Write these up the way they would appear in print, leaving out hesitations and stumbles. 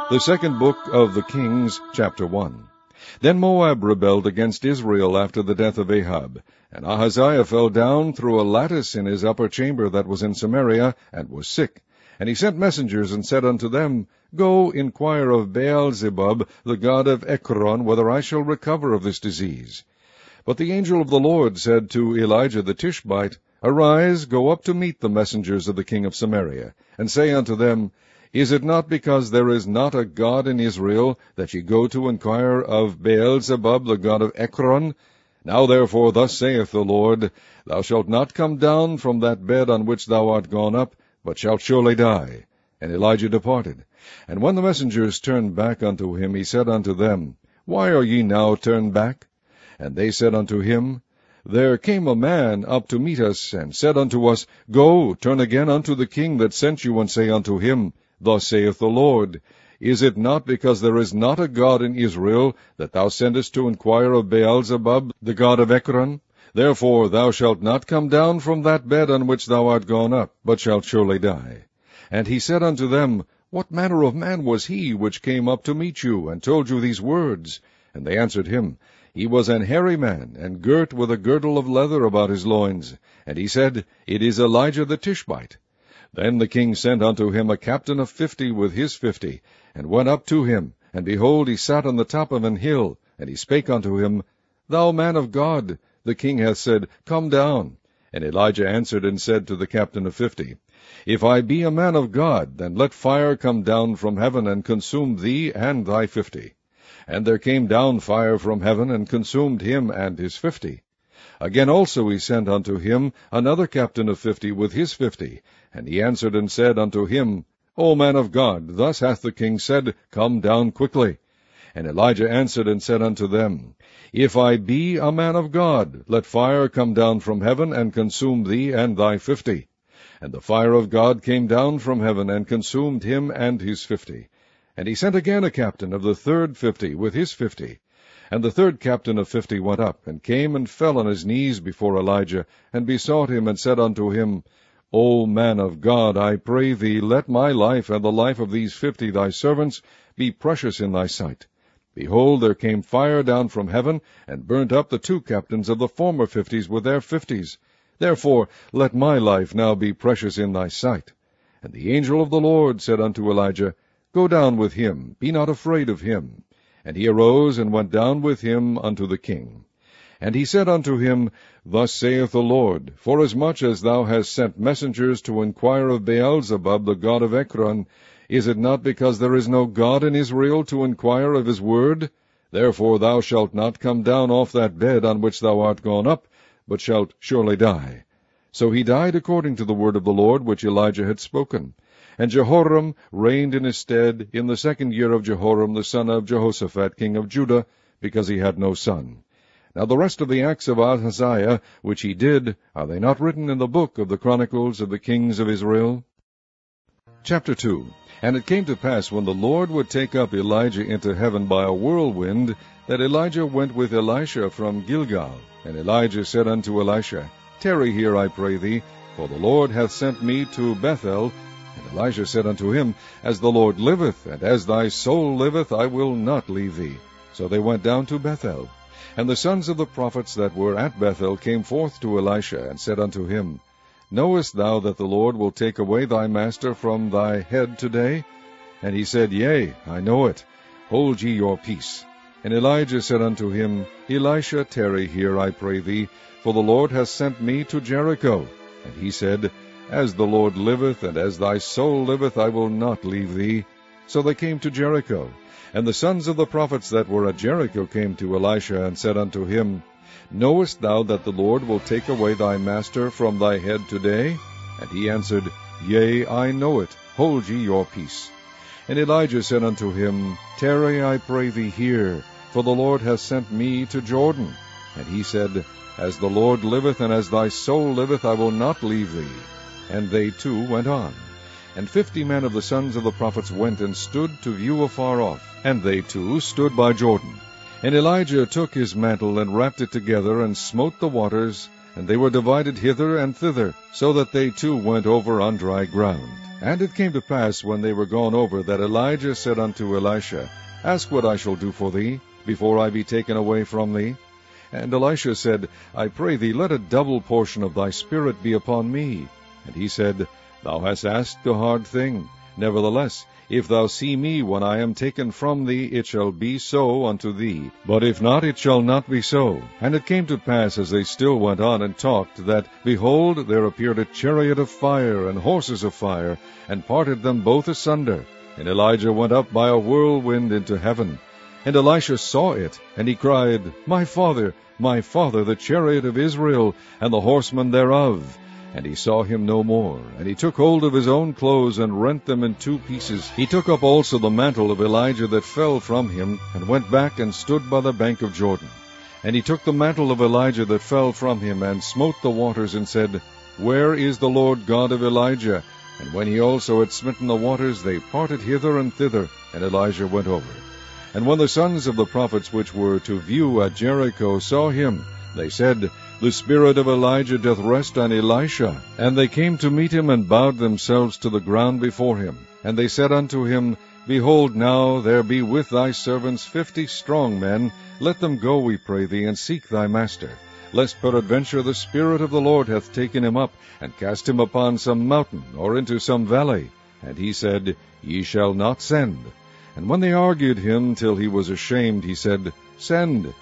The second book of the Kings, chapter 1. Then Moab rebelled against Israel after the death of Ahab, and Ahaziah fell down through a lattice in his upper chamber that was in Samaria, and was sick. And he sent messengers, and said unto them, Go, inquire of Baal-zebub, the god of Ekron, whether I shall recover of this disease. But the angel of the Lord said to Elijah the Tishbite, Arise, go up to meet the messengers of the king of Samaria, and say unto them, Is it not because there is not a God in Israel, that ye go to inquire of Baal-zebub, the god of Ekron? Now therefore thus saith the Lord, Thou shalt not come down from that bed on which thou art gone up, but shalt surely die. And Elijah departed. And when the messengers turned back unto him, he said unto them, Why are ye now turned back? And they said unto him, There came a man up to meet us, and said unto us, Go, turn again unto the king that sent you, and say unto him, Thus saith the Lord, Is it not because there is not a God in Israel, that thou sendest to inquire of Baal-zebub, the god of Ekron? Therefore thou shalt not come down from that bed on which thou art gone up, but shalt surely die. And he said unto them, What manner of man was he which came up to meet you, and told you these words? And they answered him, He was an hairy man, and girt with a girdle of leather about his loins. And he said, It is Elijah the Tishbite. Then the king sent unto him a captain of 50 with his 50, and went up to him. And behold, he sat on the top of an hill. And he spake unto him, Thou man of God, the king hath said, Come down. And Elijah answered and said to the captain of 50, If I be a man of God, then let fire come down from heaven, and consume thee and thy 50. And there came down fire from heaven, and consumed him and his 50. Again also he sent unto him another captain of 50 with his 50. And he answered and said unto him, O man of God, thus hath the king said, Come down quickly. And Elijah answered and said unto them, If I be a man of God, let fire come down from heaven, and consume thee and thy 50. And the fire of God came down from heaven, and consumed him and his 50. And he sent again a captain of the third 50 with his 50. And the third captain of 50 went up, and came and fell on his knees before Elijah, and besought him, and said unto him, O man of God, I pray thee, let my life and the life of these 50 thy servants be precious in thy sight. Behold, there came fire down from heaven, and burnt up the 2 captains of the former 50s with their 50s. Therefore let my life now be precious in thy sight. And the angel of the Lord said unto Elijah, Go down with him, be not afraid of him. And he arose and went down with him unto the king. And he said unto him, Thus saith the Lord, Forasmuch as thou hast sent messengers to inquire of Baal-zebub, the god of Ekron, is it not because there is no God in Israel to inquire of his word? Therefore thou shalt not come down off that bed on which thou art gone up, but shalt surely die. So he died according to the word of the Lord which Elijah had spoken. And Jehoram reigned in his stead in the 2nd year of Jehoram the son of Jehoshaphat king of Judah, because he had no son. Now the rest of the acts of Ahaziah, which he did, are they not written in the book of the Chronicles of the kings of Israel? Chapter 2. And it came to pass, when the Lord would take up Elijah into heaven by a whirlwind, that Elijah went with Elisha from Gilgal. And Elijah said unto Elisha, Tarry here, I pray thee, for the Lord hath sent me to Bethel. And Elisha said unto him, As the Lord liveth, and as thy soul liveth, I will not leave thee. So they went down to Bethel. And the sons of the prophets that were at Bethel came forth to Elisha, and said unto him, Knowest thou that the Lord will take away thy master from thy head today? And he said, Yea, I know it. Hold ye your peace. And Elijah said unto him, Elisha, tarry here, I pray thee, for the Lord hath sent me to Jericho. And he said, As the Lord liveth, and as thy soul liveth, I will not leave thee. So they came to Jericho. And the sons of the prophets that were at Jericho came to Elisha, and said unto him, Knowest thou that the Lord will take away thy master from thy head today? And he answered, Yea, I know it. Hold ye your peace. And Elijah said unto him, Tarry, I pray thee here, for the Lord hath sent me to Jordan. And he said, As the Lord liveth, and as thy soul liveth, I will not leave thee. And they too went on. And 50 men of the sons of the prophets went and stood to view afar off, and they too stood by Jordan. And Elijah took his mantle, and wrapped it together, and smote the waters, and they were divided hither and thither, so that they too went over on dry ground. And it came to pass, when they were gone over, that Elijah said unto Elisha, Ask what I shall do for thee, before I be taken away from thee. And Elisha said, I pray thee, let a double portion of thy spirit be upon me. And he said, Thou hast asked a hard thing. Nevertheless, if thou see me when I am taken from thee, it shall be so unto thee. But if not, it shall not be so. And it came to pass, as they still went on and talked, that, behold, there appeared a chariot of fire and horses of fire, and parted them both asunder. And Elijah went up by a whirlwind into heaven. And Elisha saw it, and he cried, my father, the chariot of Israel, and the horsemen thereof. And he saw him no more. And he took hold of his own clothes, and rent them in two pieces. He took up also the mantle of Elijah that fell from him, and went back and stood by the bank of Jordan. And he took the mantle of Elijah that fell from him, and smote the waters, and said, Where is the Lord God of Elijah? And when he also had smitten the waters, they parted hither and thither, and Elijah went over. And when the sons of the prophets which were to view at Jericho saw him, they said, The spirit of Elijah doth rest on Elisha. And they came to meet him, and bowed themselves to the ground before him. And they said unto him, Behold, now there be with thy servants 50 strong men. Let them go, we pray thee, and seek thy master, lest peradventure the Spirit of the Lord hath taken him up, and cast him upon some mountain, or into some valley. And he said, Ye shall not send. And when they argued him till he was ashamed, he said, Send.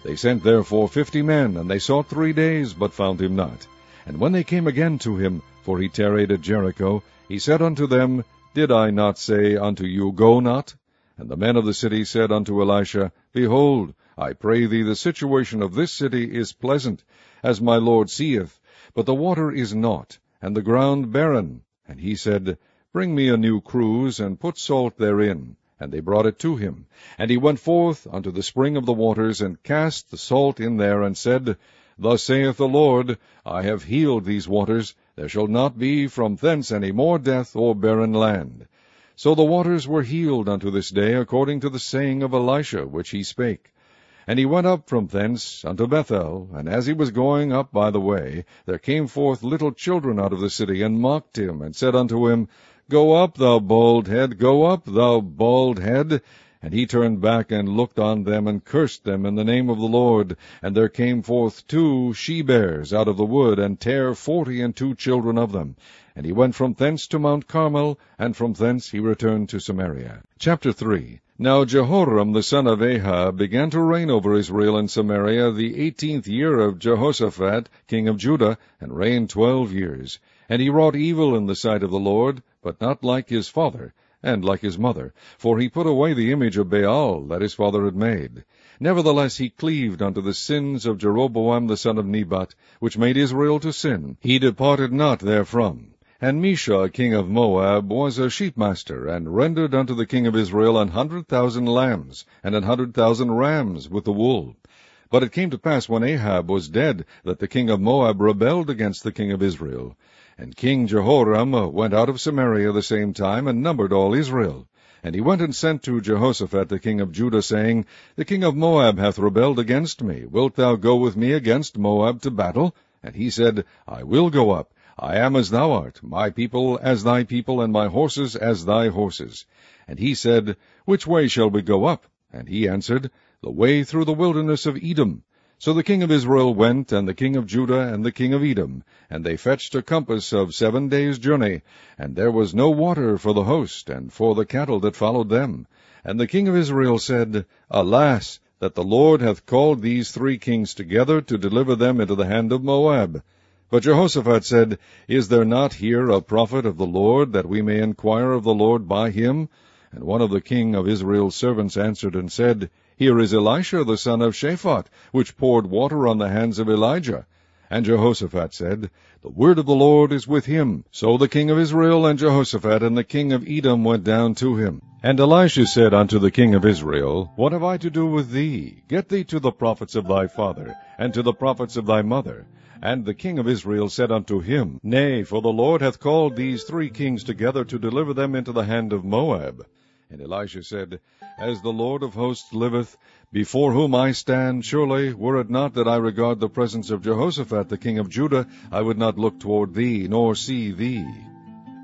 They sent therefore 50 men, and they sought 3 days, but found him not. And when they came again to him, for he tarried at Jericho, he said unto them, Did I not say unto you, Go not? And the men of the city said unto Elisha, Behold, I pray thee, the situation of this city is pleasant, as my Lord seeth, but the water is naught, and the ground barren. And he said, Bring me a new cruse, and put salt therein. And they brought it to him. And he went forth unto the spring of the waters, and cast the salt in there, and said, Thus saith the Lord, I have healed these waters. There shall not be from thence any more death or barren land. So the waters were healed unto this day, according to the saying of Elisha, which he spake. And he went up from thence unto Bethel, and as he was going up by the way, there came forth little children out of the city, and mocked him, and said unto him, Go up, thou bald head, go up, thou bald head. And he turned back and looked on them, and cursed them in the name of the Lord. And there came forth 2 she-bears out of the wood, and tare 42 children of them. And he went from thence to Mount Carmel, and from thence he returned to Samaria. Chapter 3. Now Jehoram the son of Ahab began to reign over Israel and Samaria the 18th year of Jehoshaphat king of Judah, and reigned 12 years. And he wrought evil in the sight of the Lord, but not like his father, and like his mother, for he put away the image of Baal that his father had made. Nevertheless he cleaved unto the sins of Jeroboam the son of Nebat, which made Israel to sin. He departed not therefrom. And Mesha king of Moab was a sheepmaster, and rendered unto the king of Israel 100,000 lambs, and 100,000 rams with the wool. But it came to pass, when Ahab was dead, that the king of Moab rebelled against the king of Israel. And King Jehoram went out of Samaria the same time, and numbered all Israel. And he went and sent to Jehoshaphat the king of Judah, saying, The king of Moab hath rebelled against me. Wilt thou go with me against Moab to battle? And he said, I will go up. I am as thou art, my people as thy people, and my horses as thy horses. And he said, Which way shall we go up? And he answered, The way through the wilderness of Edom. So the king of Israel went, and the king of Judah, and the king of Edom, and they fetched a compass of 7 days' journey, and there was no water for the host, and for the cattle that followed them. And the king of Israel said, Alas, that the Lord hath called these 3 kings together to deliver them into the hand of Moab. But Jehoshaphat said, Is there not here a prophet of the Lord, that we may inquire of the Lord by him? And one of the king of Israel's servants answered and said, Here is Elisha the son of Shaphat, which poured water on the hands of Elijah. And Jehoshaphat said, The word of the Lord is with him. So the king of Israel and Jehoshaphat and the king of Edom went down to him. And Elisha said unto the king of Israel, What have I to do with thee? Get thee to the prophets of thy father, and to the prophets of thy mother. And the king of Israel said unto him, Nay, for the Lord hath called these 3 kings together to deliver them into the hand of Moab. And Elisha said, As the Lord of hosts liveth, before whom I stand, surely, were it not that I regard the presence of Jehoshaphat the king of Judah, I would not look toward thee, nor see thee.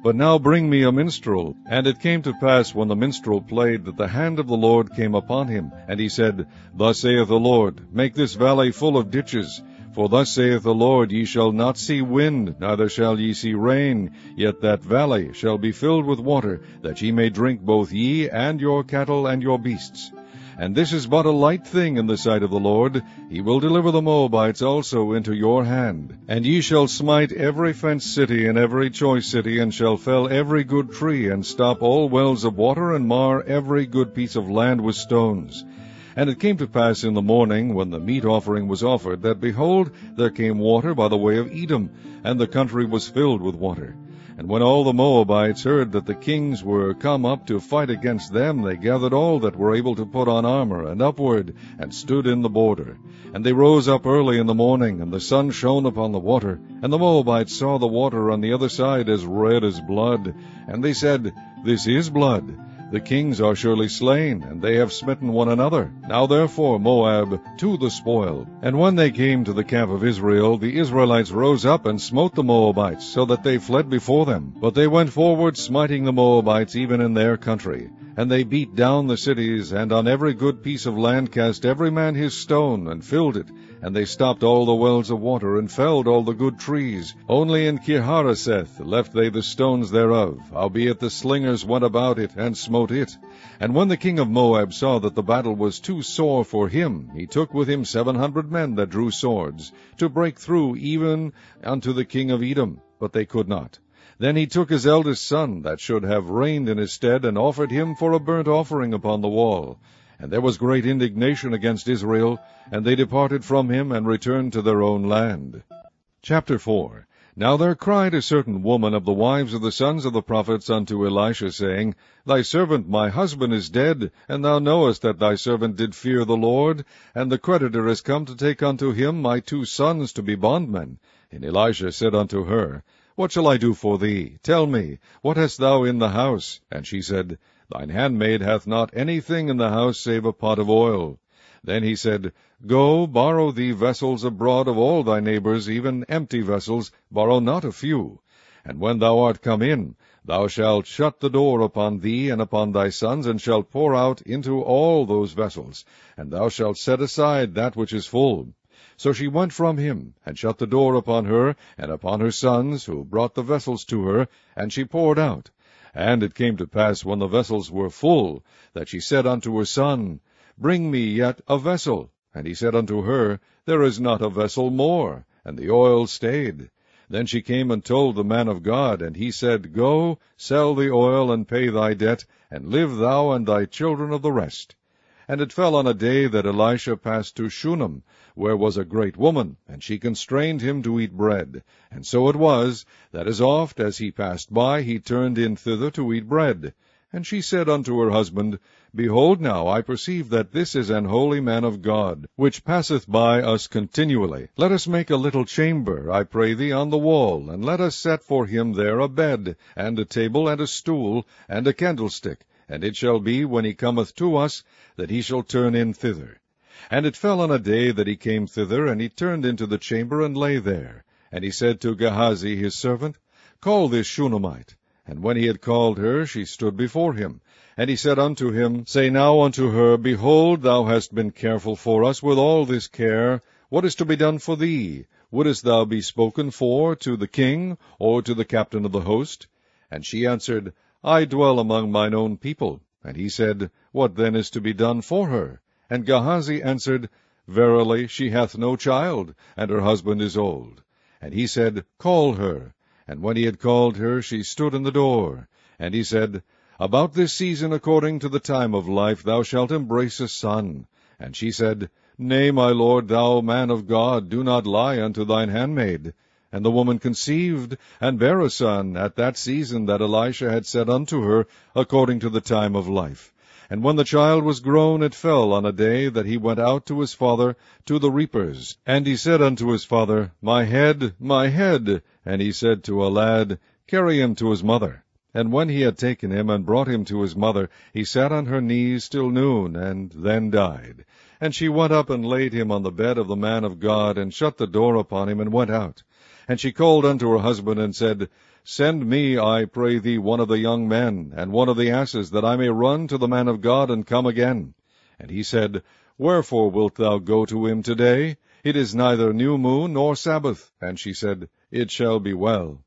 But now bring me a minstrel. And it came to pass, when the minstrel played, that the hand of the Lord came upon him. And he said, Thus saith the Lord, Make this valley full of ditches. For thus saith the Lord, Ye shall not see wind, neither shall ye see rain, yet that valley shall be filled with water, that ye may drink both ye, and your cattle, and your beasts. And this is but a light thing in the sight of the Lord. He will deliver the Moabites also into your hand. And ye shall smite every fenced city and every choice city, and shall fell every good tree, and stop all wells of water, and mar every good piece of land with stones. And it came to pass in the morning, when the meat offering was offered, that, behold, there came water by the way of Edom, and the country was filled with water. And when all the Moabites heard that the kings were come up to fight against them, they gathered all that were able to put on armor, and upward, and stood in the border. And they rose up early in the morning, and the sun shone upon the water. And the Moabites saw the water on the other side as red as blood. And they said, This is blood. The kings are surely slain, and they have smitten one another. Now therefore, Moab, to the spoil. And when they came to the camp of Israel, the Israelites rose up and smote the Moabites, so that they fled before them. But they went forward, smiting the Moabites even in their country. And they beat down the cities, and on every good piece of land cast every man his stone, and filled it. And they stopped all the wells of water, and felled all the good trees. Only in Kirharaseth left they the stones thereof, howbeit the slingers went about it, and smote it. And when the king of Moab saw that the battle was too sore for him, he took with him 700 men that drew swords, to break through even unto the king of Edom, but they could not. Then he took his eldest son, that should have reigned in his stead, and offered him for a burnt offering upon the wall. And there was great indignation against Israel, and they departed from him, and returned to their own land. Chapter 4. Now there cried a certain woman of the wives of the sons of the prophets unto Elisha, saying, Thy servant my husband is dead, and thou knowest that thy servant did fear the Lord, and the creditor is come to take unto him my 2 sons to be bondmen. And Elisha said unto her, What shall I do for thee? Tell me, what hast thou in the house? And she said, Thine handmaid hath not anything in the house save a pot of oil. Then he said, Go, borrow thee vessels abroad of all thy neighbors, even empty vessels, borrow not a few. And when thou art come in, thou shalt shut the door upon thee and upon thy sons, and shalt pour out into all those vessels, and thou shalt set aside that which is full. So she went from him, and shut the door upon her, and upon her sons, who brought the vessels to her, and she poured out. And it came to pass, when the vessels were full, that she said unto her son, Bring me yet a vessel. And he said unto her, There is not a vessel more. And the oil stayed. Then she came and told the man of God, and he said, Go, sell the oil, and pay thy debt, and live thou and thy children of the rest. And it fell on a day that Elisha passed to Shunem, where was a great woman, and she constrained him to eat bread. And so it was, that as oft as he passed by, he turned in thither to eat bread. And she said unto her husband, Behold now, I perceive that this is an holy man of God, which passeth by us continually. Let us make a little chamber, I pray thee, on the wall, and let us set for him there a bed, and a table, and a stool, and a candlestick. And it shall be, when he cometh to us, that he shall turn in thither. And it fell on a day that he came thither, and he turned into the chamber, and lay there. And he said to Gehazi his servant, Call this Shunammite. And when he had called her, she stood before him. And he said unto him, Say now unto her, Behold, thou hast been careful for us with all this care. What is to be done for thee? Wouldest thou be spoken for to the king, or to the captain of the host? And she answered, I dwell among mine own people. And he said, What then is to be done for her? And Gehazi answered, Verily, she hath no child, and her husband is old. And he said, Call her. And when he had called her, she stood in the door. And he said, About this season, according to the time of life, thou shalt embrace a son. And she said, Nay, my lord, thou man of God, do not lie unto thine handmaid. And the woman conceived, and bare a son, at that season that Elisha had said unto her, according to the time of life. And when the child was grown, it fell on a day that he went out to his father to the reapers. And he said unto his father, My head, my head. And he said to a lad, Carry him to his mother. And when he had taken him and brought him to his mother, he sat on her knees till noon, and then died. And she went up and laid him on the bed of the man of God, and shut the door upon him, and went out. And she called unto her husband, and said, Send me, I pray thee, one of the young men, and one of the asses, that I may run to the man of God, and come again. And he said, Wherefore wilt thou go to him today? It is neither new moon nor Sabbath. And she said, It shall be well.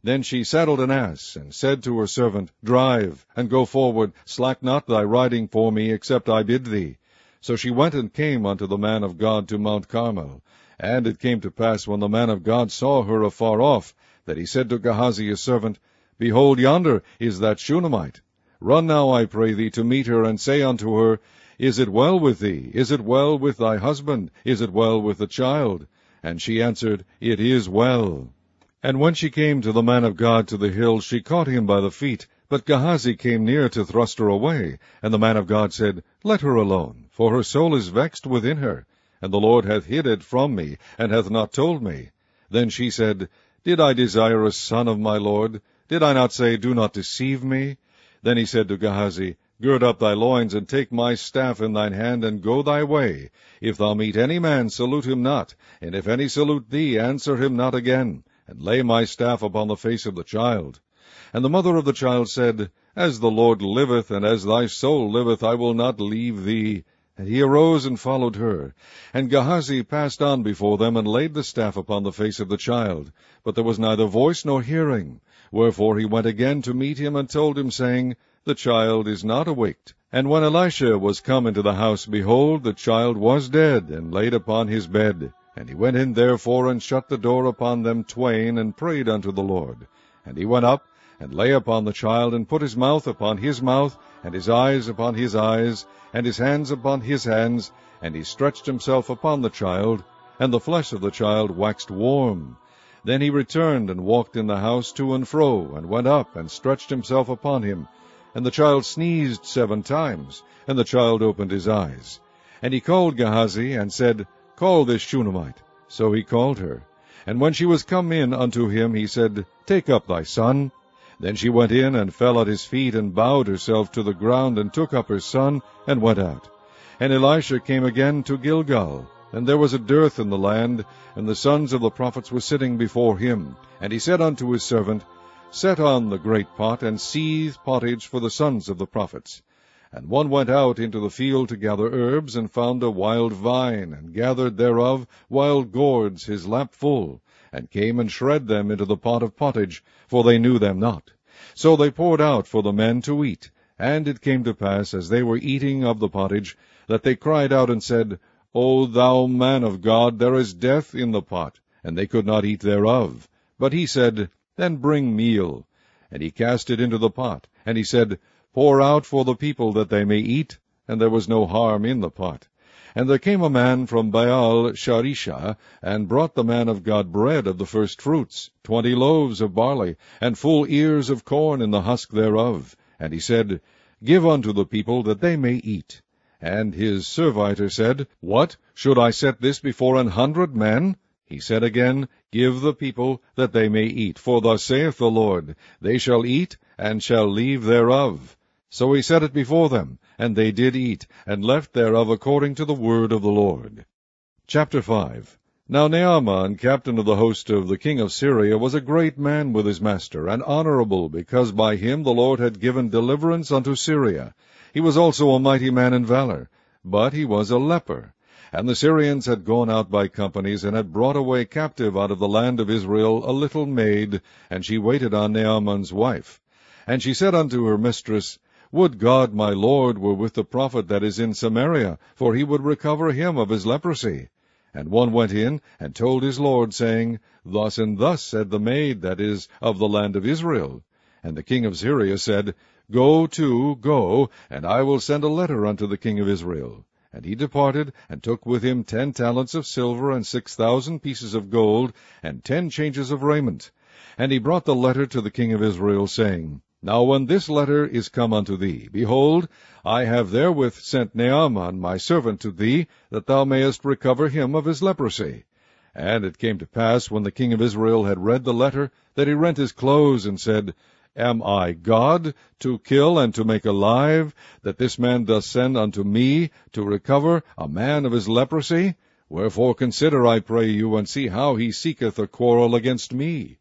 Then she saddled an ass, and said to her servant, Drive, and go forward, slack not thy riding for me, except I bid thee. So she went and came unto the man of God to Mount Carmel. And it came to pass, when the man of God saw her afar off, that he said to Gehazi his servant, Behold, yonder is that Shunammite. Run now, I pray thee, to meet her, and say unto her, Is it well with thee? Is it well with thy husband? Is it well with the child? And she answered, It is well. And when she came to the man of God to the hill, she caught him by the feet. But Gehazi came near to thrust her away. And the man of God said, Let her alone, for her soul is vexed within her. And the Lord hath hid it from me, and hath not told me. Then she said, Did I desire a son of my Lord? Did I not say, Do not deceive me? Then he said to Gehazi, Gird up thy loins, and take my staff in thine hand, and go thy way. If thou meet any man, salute him not, and if any salute thee, answer him not again, and lay my staff upon the face of the child. And the mother of the child said, As the Lord liveth, and as thy soul liveth, I will not leave thee. And he arose and followed her. And Gehazi passed on before them, and laid the staff upon the face of the child. But there was neither voice nor hearing. Wherefore he went again to meet him, and told him, saying, The child is not awaked. And when Elisha was come into the house, behold, the child was dead, and laid upon his bed. And he went in therefore, and shut the door upon them twain, and prayed unto the Lord. And he went up, and lay upon the child, and put his mouth upon his mouth, and his eyes upon his eyes, and his hands upon his hands, and he stretched himself upon the child, and the flesh of the child waxed warm. Then he returned, and walked in the house to and fro, and went up, and stretched himself upon him. And the child sneezed 7 times, and the child opened his eyes. And he called Gehazi, and said, Call this Shunammite. So he called her. And when she was come in unto him, he said, Take up thy son. Then she went in, and fell at his feet, and bowed herself to the ground, and took up her son, and went out. And Elisha came again to Gilgal. And there was a dearth in the land, and the sons of the prophets were sitting before him. And he said unto his servant, Set on the great pot, and seethe pottage for the sons of the prophets. And one went out into the field to gather herbs, and found a wild vine, and gathered thereof wild gourds his lap full, and came and shred them into the pot of pottage, for they knew them not. So they poured out for the men to eat. And it came to pass, as they were eating of the pottage, that they cried out and said, O thou man of God, there is death in the pot. And they could not eat thereof. But he said, Then bring meal. And he cast it into the pot. And he said, Pour out for the people that they may eat. And there was no harm in the pot. And there came a man from Baal Sharisha, and brought the man of God bread of the first fruits, 20 loaves of barley, and full ears of corn in the husk thereof. And he said, Give unto the people that they may eat. And his servitor said, What? Should I set this before 100 men? He said again, Give the people that they may eat. For thus saith the Lord, They shall eat, and shall leave thereof. So he set it before them, and they did eat, and left thereof according to the word of the Lord. Chapter 5. Now Naaman, captain of the host of the king of Syria, was a great man with his master, and honorable, because by him the Lord had given deliverance unto Syria. He was also a mighty man in valor, but he was a leper. And the Syrians had gone out by companies, and had brought away captive out of the land of Israel a little maid, and she waited on Naaman's wife. And she said unto her mistress, Would God my Lord were with the prophet that is in Samaria, for he would recover him of his leprosy. And one went in, and told his lord, saying, Thus and thus said the maid that is of the land of Israel. And the king of Syria said, Go to, go, and I will send a letter unto the king of Israel. And he departed, and took with him 10 talents of silver, and 6,000 pieces of gold, and 10 changes of raiment. And he brought the letter to the king of Israel, saying, Now when this letter is come unto thee, behold, I have therewith sent Naaman my servant to thee, that thou mayest recover him of his leprosy. And it came to pass, when the king of Israel had read the letter, that he rent his clothes, and said, Am I God, to kill and to make alive, that this man doth send unto me to recover a man of his leprosy? Wherefore consider, I pray you, and see how he seeketh a quarrel against me.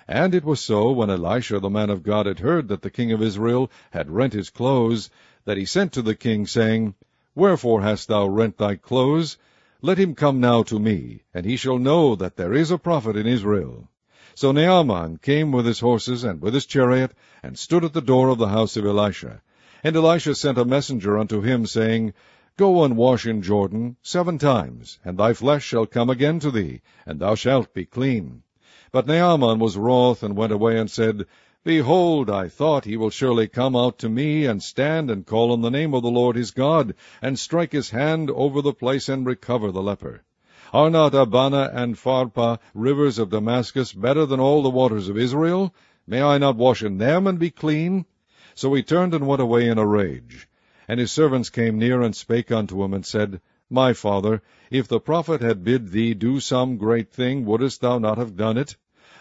And it was so, when Elisha the man of God had heard that the king of Israel had rent his clothes, that he sent to the king, saying, Wherefore hast thou rent thy clothes? Let him come now to me, and he shall know that there is a prophet in Israel. So Naaman came with his horses and with his chariot, and stood at the door of the house of Elisha. And Elisha sent a messenger unto him, saying, Go and wash in Jordan 7 times, and thy flesh shall come again to thee, and thou shalt be clean. But Naaman was wroth, and went away, and said, Behold, I thought he will surely come out to me, and stand and call on the name of the Lord his God, and strike his hand over the place, and recover the leper. Are not Abana and Pharpar, rivers of Damascus, better than all the waters of Israel? May I not wash in them, and be clean? So he turned and went away in a rage. And his servants came near, and spake unto him, and said, My father, if the prophet had bid thee do some great thing, wouldest thou not have done it?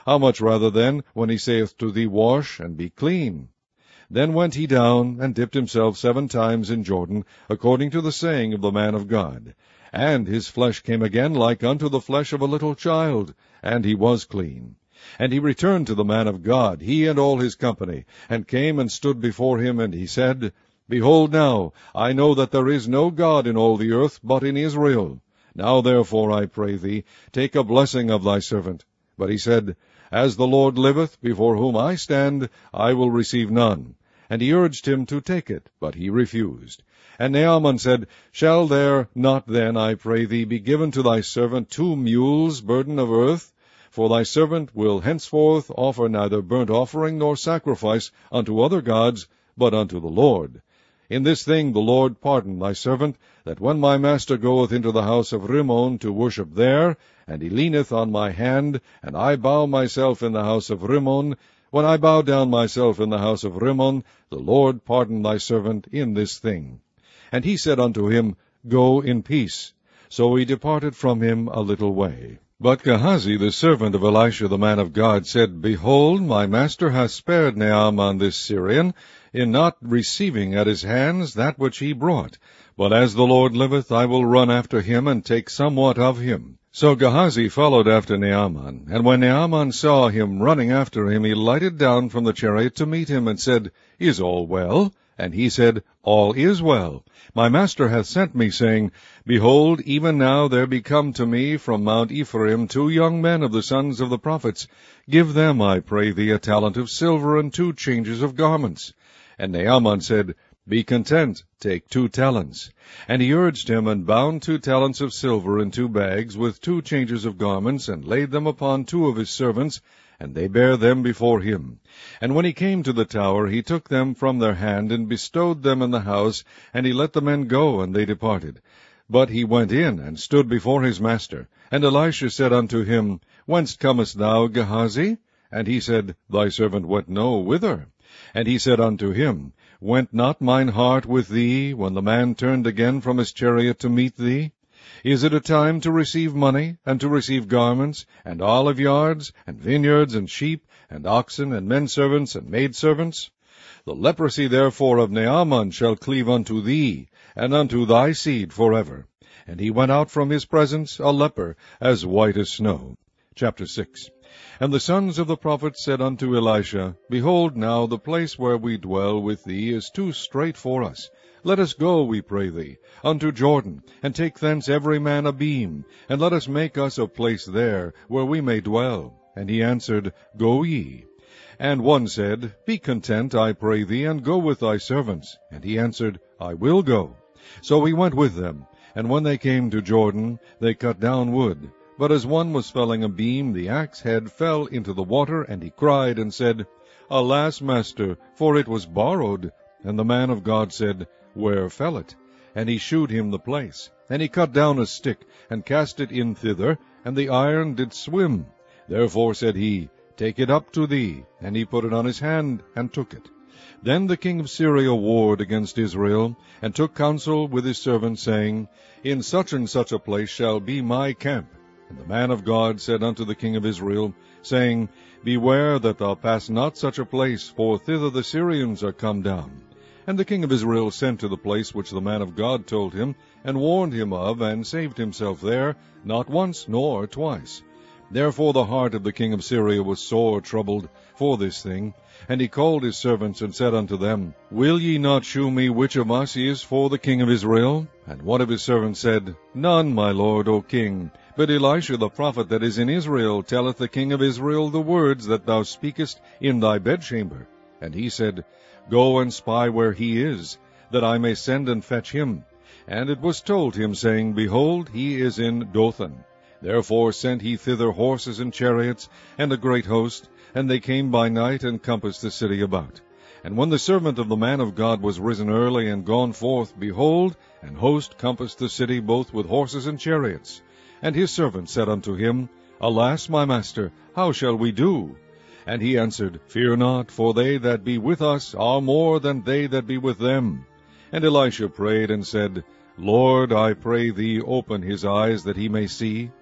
How much rather then, when he saith to thee, Wash, and be clean? Then went he down, and dipped himself 7 times in Jordan, according to the saying of the man of God. And his flesh came again like unto the flesh of a little child, and he was clean. And he returned to the man of God, he and all his company, and came and stood before him, and he said, Behold now, I know that there is no God in all the earth but in Israel. Now therefore, I pray thee, take a blessing of thy servant. But he said, As the Lord liveth, before whom I stand, I will receive none. And he urged him to take it, but he refused. And Naaman said, Shall there not then, I pray thee, be given to thy servant 2 mules burden of earth? For thy servant will henceforth offer neither burnt offering nor sacrifice unto other gods, but unto the Lord. In this thing the Lord pardon thy servant, that when my master goeth into the house of Rimmon to worship there, and he leaneth on my hand, and I bow myself in the house of Rimmon, when I bow down myself in the house of Rimmon, the Lord pardon thy servant in this thing. And he said unto him, Go in peace. So he departed from him a little way. But Gehazi, the servant of Elisha the man of God, said, Behold, my master hath spared Naaman this Syrian, in not receiving at his hands that which he brought. But as the Lord liveth, I will run after him, and take somewhat of him. So Gehazi followed after Naaman. And when Naaman saw him running after him, he lighted down from the chariot to meet him, and said, Is all well? And he said, All is well. My master hath sent me, saying, Behold, even now there be come to me from Mount Ephraim 2 young men of the sons of the prophets. Give them, I pray thee, a talent of silver, and 2 changes of garments. And Naaman said, Be content, take 2 talents. And he urged him, and bound 2 talents of silver in 2 bags, with 2 changes of garments, and laid them upon 2 of his servants, and they bare them before him. And when he came to the tower, he took them from their hand, and bestowed them in the house, and he let the men go, and they departed. But he went in, and stood before his master. And Elisha said unto him, Whence comest thou, Gehazi? And he said, Thy servant went no whither. And he said unto him, Went not mine heart with thee, when the man turned again from his chariot to meet thee? Is it a time to receive money, and to receive garments, and olive yards, and vineyards, and sheep, and oxen, and men servants, and maid servants? The leprosy therefore of Naaman shall cleave unto thee, and unto thy seed forever. And he went out from his presence a leper, as white as snow. Chapter 6. And the sons of the prophets said unto Elisha, Behold now, the place where we dwell with thee is too strait for us. Let us go, we pray thee, unto Jordan, and take thence every man a beam, and let us make us a place there, where we may dwell. And he answered, Go ye. And one said, Be content, I pray thee, and go with thy servants. And he answered, I will go. So he went with them. And when they came to Jordan, they cut down wood. But as one was felling a beam, the axe head fell into the water, and he cried and said, Alas, master, for it was borrowed. And the man of God said, Where fell it? And he shewed him the place. And he cut down a stick, and cast it in thither, and the iron did swim. Therefore said he, Take it up to thee. And he put it on his hand, and took it. Then the king of Syria warred against Israel, and took counsel with his servants, saying, In such and such a place shall be my camp. And the man of God said unto the king of Israel, saying, Beware that thou pass not such a place, for thither the Syrians are come down. And the king of Israel sent to the place which the man of God told him, and warned him of, and saved himself there, not once nor twice. Therefore the heart of the king of Syria was sore troubled for this thing. And he called his servants, and said unto them, Will ye not shew me which of us is for the king of Israel? And one of his servants said, None, my lord, O king. But Elisha the prophet that is in Israel telleth the king of Israel the words that thou speakest in thy bedchamber. And he said, Go and spy where he is, that I may send and fetch him. And it was told him, saying, Behold, he is in Dothan. Therefore sent he thither horses and chariots, and a great host, and they came by night, and compassed the city about. And when the servant of the man of God was risen early, and gone forth, behold, an host compassed the city both with horses and chariots. And his servant said unto him, Alas, my master, how shall we do? And he answered, Fear not, for they that be with us are more than they that be with them. And Elisha prayed and said, Lord, I pray thee, open his eyes, that he may see.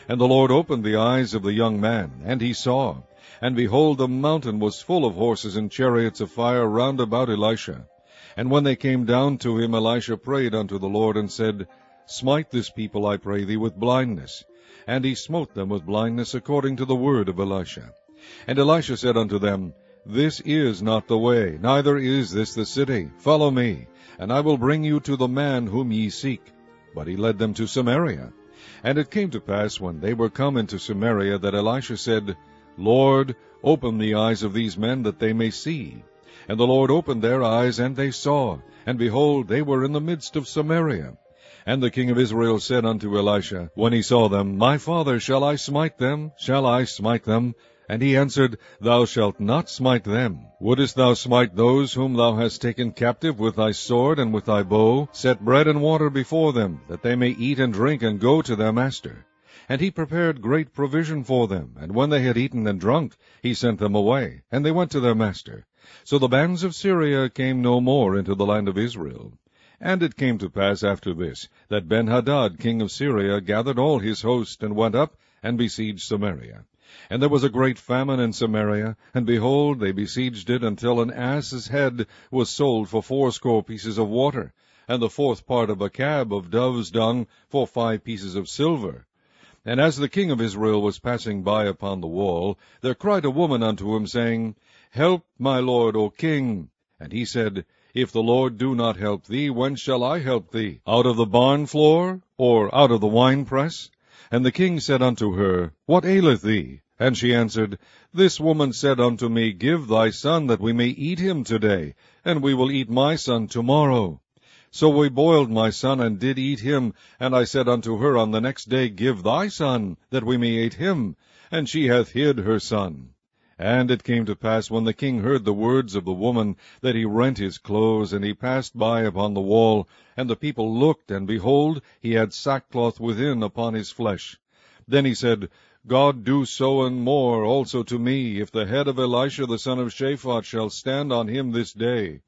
And the Lord opened the eyes of the young man, and he saw. And behold, the mountain was full of horses and chariots of fire round about Elisha. And when they came down to him, Elisha prayed unto the Lord, and said, Smite this people, I pray thee, with blindness. And he smote them with blindness, according to the word of Elisha. And Elisha said unto them, This is not the way, neither is this the city. Follow me, and I will bring you to the man whom ye seek. But he led them to Samaria. And it came to pass, when they were come into Samaria, that Elisha said, Lord, open the eyes of these men, that they may see. And the Lord opened their eyes, and they saw. And behold, they were in the midst of Samaria. And the king of Israel said unto Elisha, when he saw them, My father, shall I smite them? Shall I smite them? And he answered, Thou shalt not smite them. Wouldest thou smite those whom thou hast taken captive with thy sword and with thy bow? Set bread and water before them, that they may eat and drink, and go to their master. And he prepared great provision for them, and when they had eaten and drunk, he sent them away, and they went to their master. So the bands of Syria came no more into the land of Israel. And it came to pass after this, that Benhadad king of Syria gathered all his host, and went up, and besieged Samaria. And there was a great famine in Samaria, and behold, they besieged it, until an ass's head was sold for 80 pieces of water, and the 4th part of a cab of dove's dung for 5 pieces of silver. And as the king of Israel was passing by upon the wall, there cried a woman unto him, saying, Help, my lord, O king. And he said, If the Lord do not help thee, whence shall I help thee? Out of the barn floor, or out of the winepress? And the king said unto her, What aileth thee? And she answered, This woman said unto me, Give thy son, that we may eat him today, and we will eat my son tomorrow. So we boiled my son, and did eat him. And I said unto her on the next day, Give thy son, that we may eat him. And she hath hid her son. And it came to pass, when the king heard the words of the woman, that he rent his clothes, and he passed by upon the wall. And the people looked, and behold, he had sackcloth within upon his flesh. Then he said, God do so and more also to me, if the head of Elisha the son of Shaphat shall stand on him this day.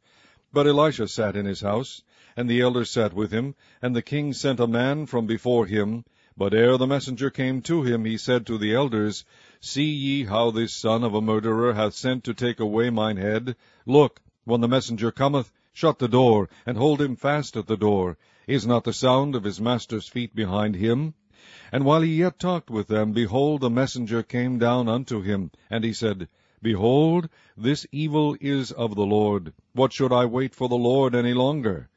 But Elisha sat in his house, and the elders sat with him, and the king sent a man from before him. But ere the messenger came to him, he said to the elders, See ye how this son of a murderer hath sent to take away mine head? Look, when the messenger cometh, shut the door, and hold him fast at the door. Is not the sound of his master's feet behind him? And while he yet talked with them, behold, the messenger came down unto him, and he said, Behold, this evil is of the Lord. What should I wait for the Lord any longer?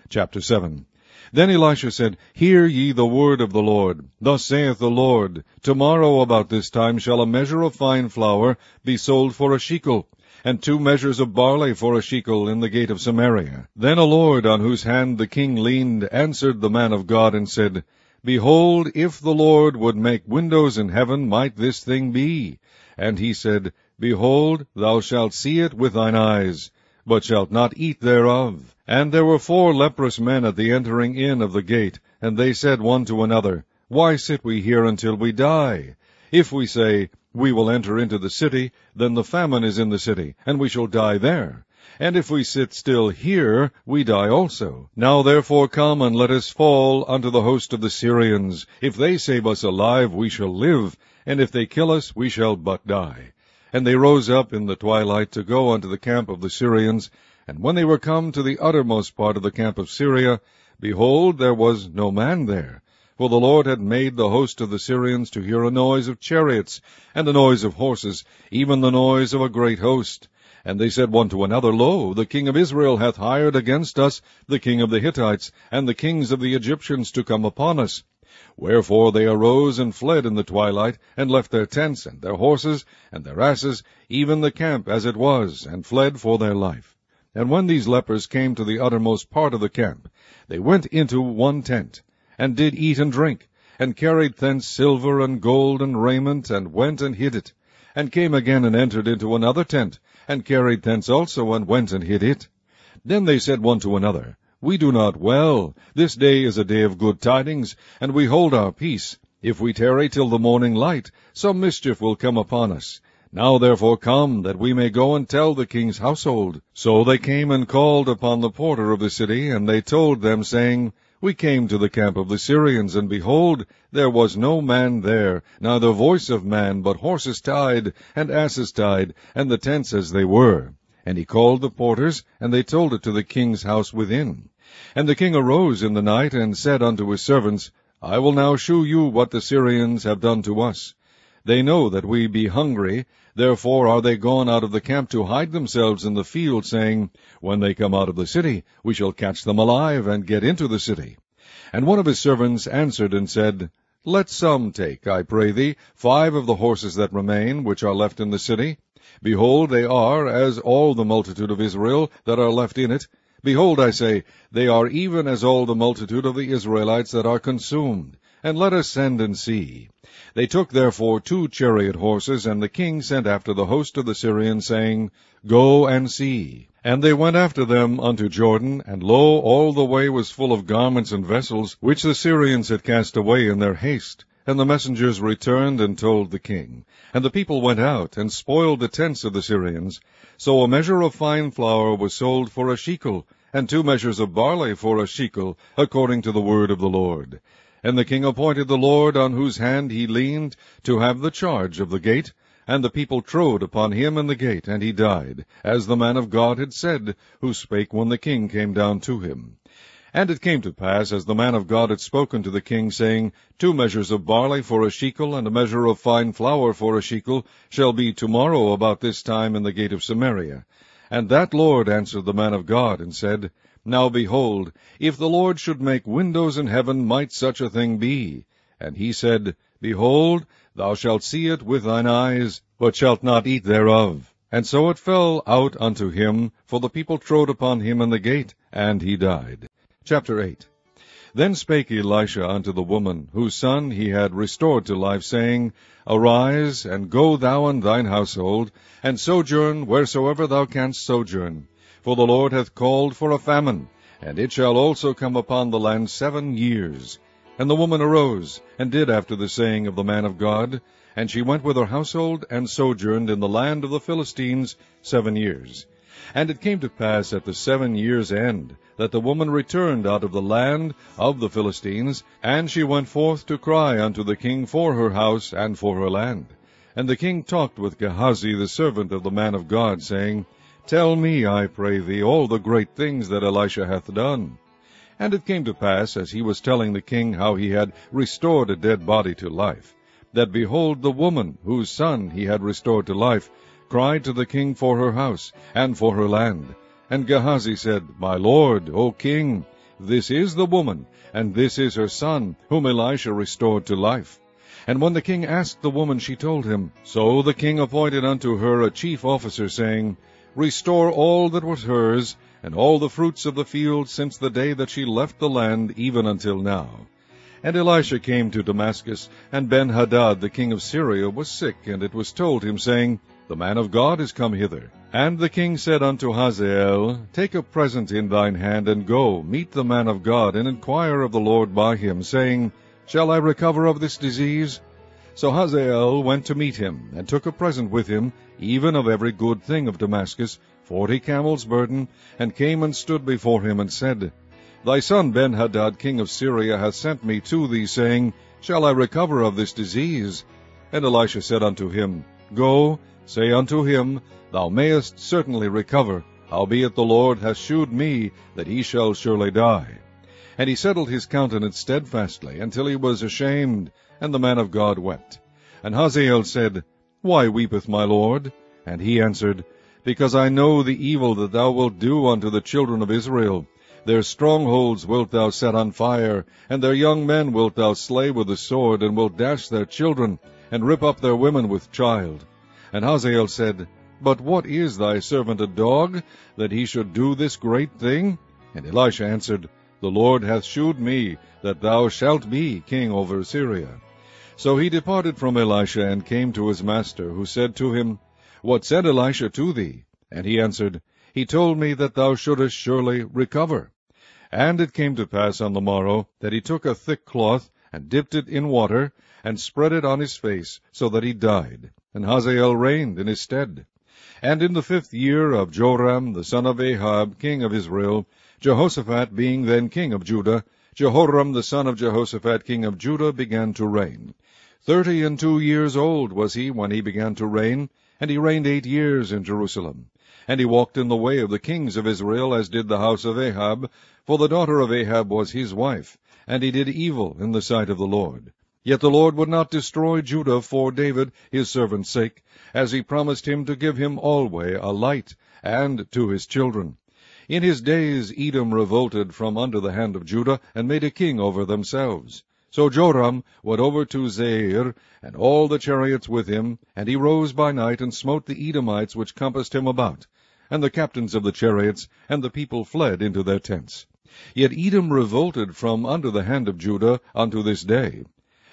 Chapter 7. Then Elisha said, Hear ye the word of the Lord. Thus saith the Lord, Tomorrow about this time shall a measure of fine flour be sold for a shekel, and 2 measures of barley for a shekel in the gate of Samaria. Then a lord, on whose hand the king leaned, answered the man of God, and said, Behold, if the Lord would make windows in heaven, might this thing be? And he said, Behold, thou shalt see it with thine eyes, but shalt not eat thereof. And there were 4 leprous men at the entering in of the gate, and they said one to another, Why sit we here until we die? If we say, We will enter into the city, then the famine is in the city, and we shall die there. And if we sit still here, we die also. Now therefore come, and let us fall unto the host of the Syrians. If they save us alive, we shall live, and if they kill us, we shall but die. And they rose up in the twilight to go unto the camp of the Syrians. And when they were come to the uttermost part of the camp of Syria, behold, there was no man there. For the Lord had made the host of the Syrians to hear a noise of chariots, and a noise of horses, even the noise of a great host. And they said one to another, Lo, the king of Israel hath hired against us the king of the Hittites, and the kings of the Egyptians to come upon us. Wherefore they arose and fled in the twilight, and left their tents, and their horses, and their asses, even the camp as it was, and fled for their life. And when these lepers came to the uttermost part of the camp, they went into one tent, and did eat and drink, and carried thence silver and gold and raiment, and went and hid it, and came again and entered into another tent, and carried thence also, and went and hid it. Then they said one to another, We do not well. This day is a day of good tidings, and we hold our peace. If we tarry till the morning light, some mischief will come upon us. Now therefore come, that we may go and tell the king's household. So they came and called upon the porter of the city, and they told them, saying, We came to the camp of the Syrians, and behold, there was no man there, neither voice of man, but horses tied, and asses tied, and the tents as they were. And he called the porters, and they told it to the king's house within. And the king arose in the night, and said unto his servants, I will now shew you what the Syrians have done to us. They know that we be hungry, therefore are they gone out of the camp to hide themselves in the field, saying, When they come out of the city, we shall catch them alive, and get into the city. And one of his servants answered and said, Let some take, I pray thee, 5 of the horses that remain, which are left in the city. Behold, they are as all the multitude of Israel that are left in it. Behold, I say, they are even as all the multitude of the Israelites that are consumed. And let us send and see. They took therefore 2 chariot horses, and the king sent after the host of the Syrians, saying, Go and see. And they went after them unto Jordan, and lo, all the way was full of garments and vessels, which the Syrians had cast away in their haste. And the messengers returned and told the king. And the people went out, and spoiled the tents of the Syrians. So a measure of fine flour was sold for a shekel, and 2 measures of barley for a shekel, according to the word of the Lord. And the king appointed the Lord, on whose hand he leaned, to have the charge of the gate. And the people trode upon him in the gate, and he died, as the man of God had said, who spake when the king came down to him. And it came to pass, as the man of God had spoken to the king, saying, 2 measures of barley for a shekel, and a measure of fine flour for a shekel, shall be tomorrow about this time in the gate of Samaria. And that Lord answered the man of God, and said, Now behold, if the Lord should make windows in heaven, might such a thing be? And he said, Behold, thou shalt see it with thine eyes, but shalt not eat thereof. And so it fell out unto him, for the people trode upon him in the gate, and he died. Chapter 8. Then spake Elisha unto the woman, whose son he had restored to life, saying, Arise, and go thou and thine household, and sojourn wheresoever thou canst sojourn. For the Lord hath called for a famine, and it shall also come upon the land 7 years. And the woman arose, and did after the saying of the man of God, and she went with her household, and sojourned in the land of the Philistines 7 years. And it came to pass at the 7 years' end, that the woman returned out of the land of the Philistines, and she went forth to cry unto the king for her house and for her land. And the king talked with Gehazi the servant of the man of God, saying, Tell me, I pray thee, all the great things that Elisha hath done. And it came to pass, as he was telling the king how he had restored a dead body to life, that behold, the woman, whose son he had restored to life, cried to the king for her house and for her land. And Gehazi said, My lord, O king, this is the woman, and this is her son, whom Elisha restored to life. And when the king asked the woman, she told him. So the king appointed unto her a chief officer, saying, Restore all that was hers, and all the fruits of the field since the day that she left the land, even until now. And Elisha came to Damascus, and Ben-Hadad the king of Syria was sick, and it was told him, saying, The man of God is come hither. And the king said unto Hazael, Take a present in thine hand, and go, meet the man of God, and inquire of the Lord by him, saying, Shall I recover of this disease? So Hazael went to meet him, and took a present with him, even of every good thing of Damascus, 40 camels' burden, and came and stood before him, and said, Thy son Ben-Hadad king of Syria hath sent me to thee, saying, Shall I recover of this disease? And Elisha said unto him, Go, say unto him, Thou mayest certainly recover, howbeit the Lord hath shewed me that he shall surely die. And he settled his countenance steadfastly, until he was ashamed, and the man of God wept. And Hazael said, Why weepeth my lord? And he answered, Because I know the evil that thou wilt do unto the children of Israel. Their strongholds wilt thou set on fire, and their young men wilt thou slay with the sword, and wilt dash their children, and rip up their women with child. And Hazael said, But what is thy servant a dog, that he should do this great thing? And Elisha answered, The Lord hath shewed me that thou shalt be king over Syria. So he departed from Elisha, and came to his master, who said to him, What said Elisha to thee? And he answered, He told me that thou shouldest surely recover. And it came to pass on the morrow, that he took a thick cloth, and dipped it in water, and spread it on his face, so that he died. And Hazael reigned in his stead. And in the 5th year of Joram the son of Ahab, king of Israel, Jehoshaphat being then king of Judah, Jehoram the son of Jehoshaphat, king of Judah, began to reign. 32 years old was he when he began to reign, and he reigned 8 years in Jerusalem. And he walked in the way of the kings of Israel, as did the house of Ahab, for the daughter of Ahab was his wife, and he did evil in the sight of the Lord. Yet the Lord would not destroy Judah for David his servant's sake, as he promised him to give him alway a light, and to his children. In his days Edom revolted from under the hand of Judah, and made a king over themselves. So Joram went over to Zair, and all the chariots with him, and he rose by night, and smote the Edomites which compassed him about, and the captains of the chariots, and the people fled into their tents. Yet Edom revolted from under the hand of Judah unto this day.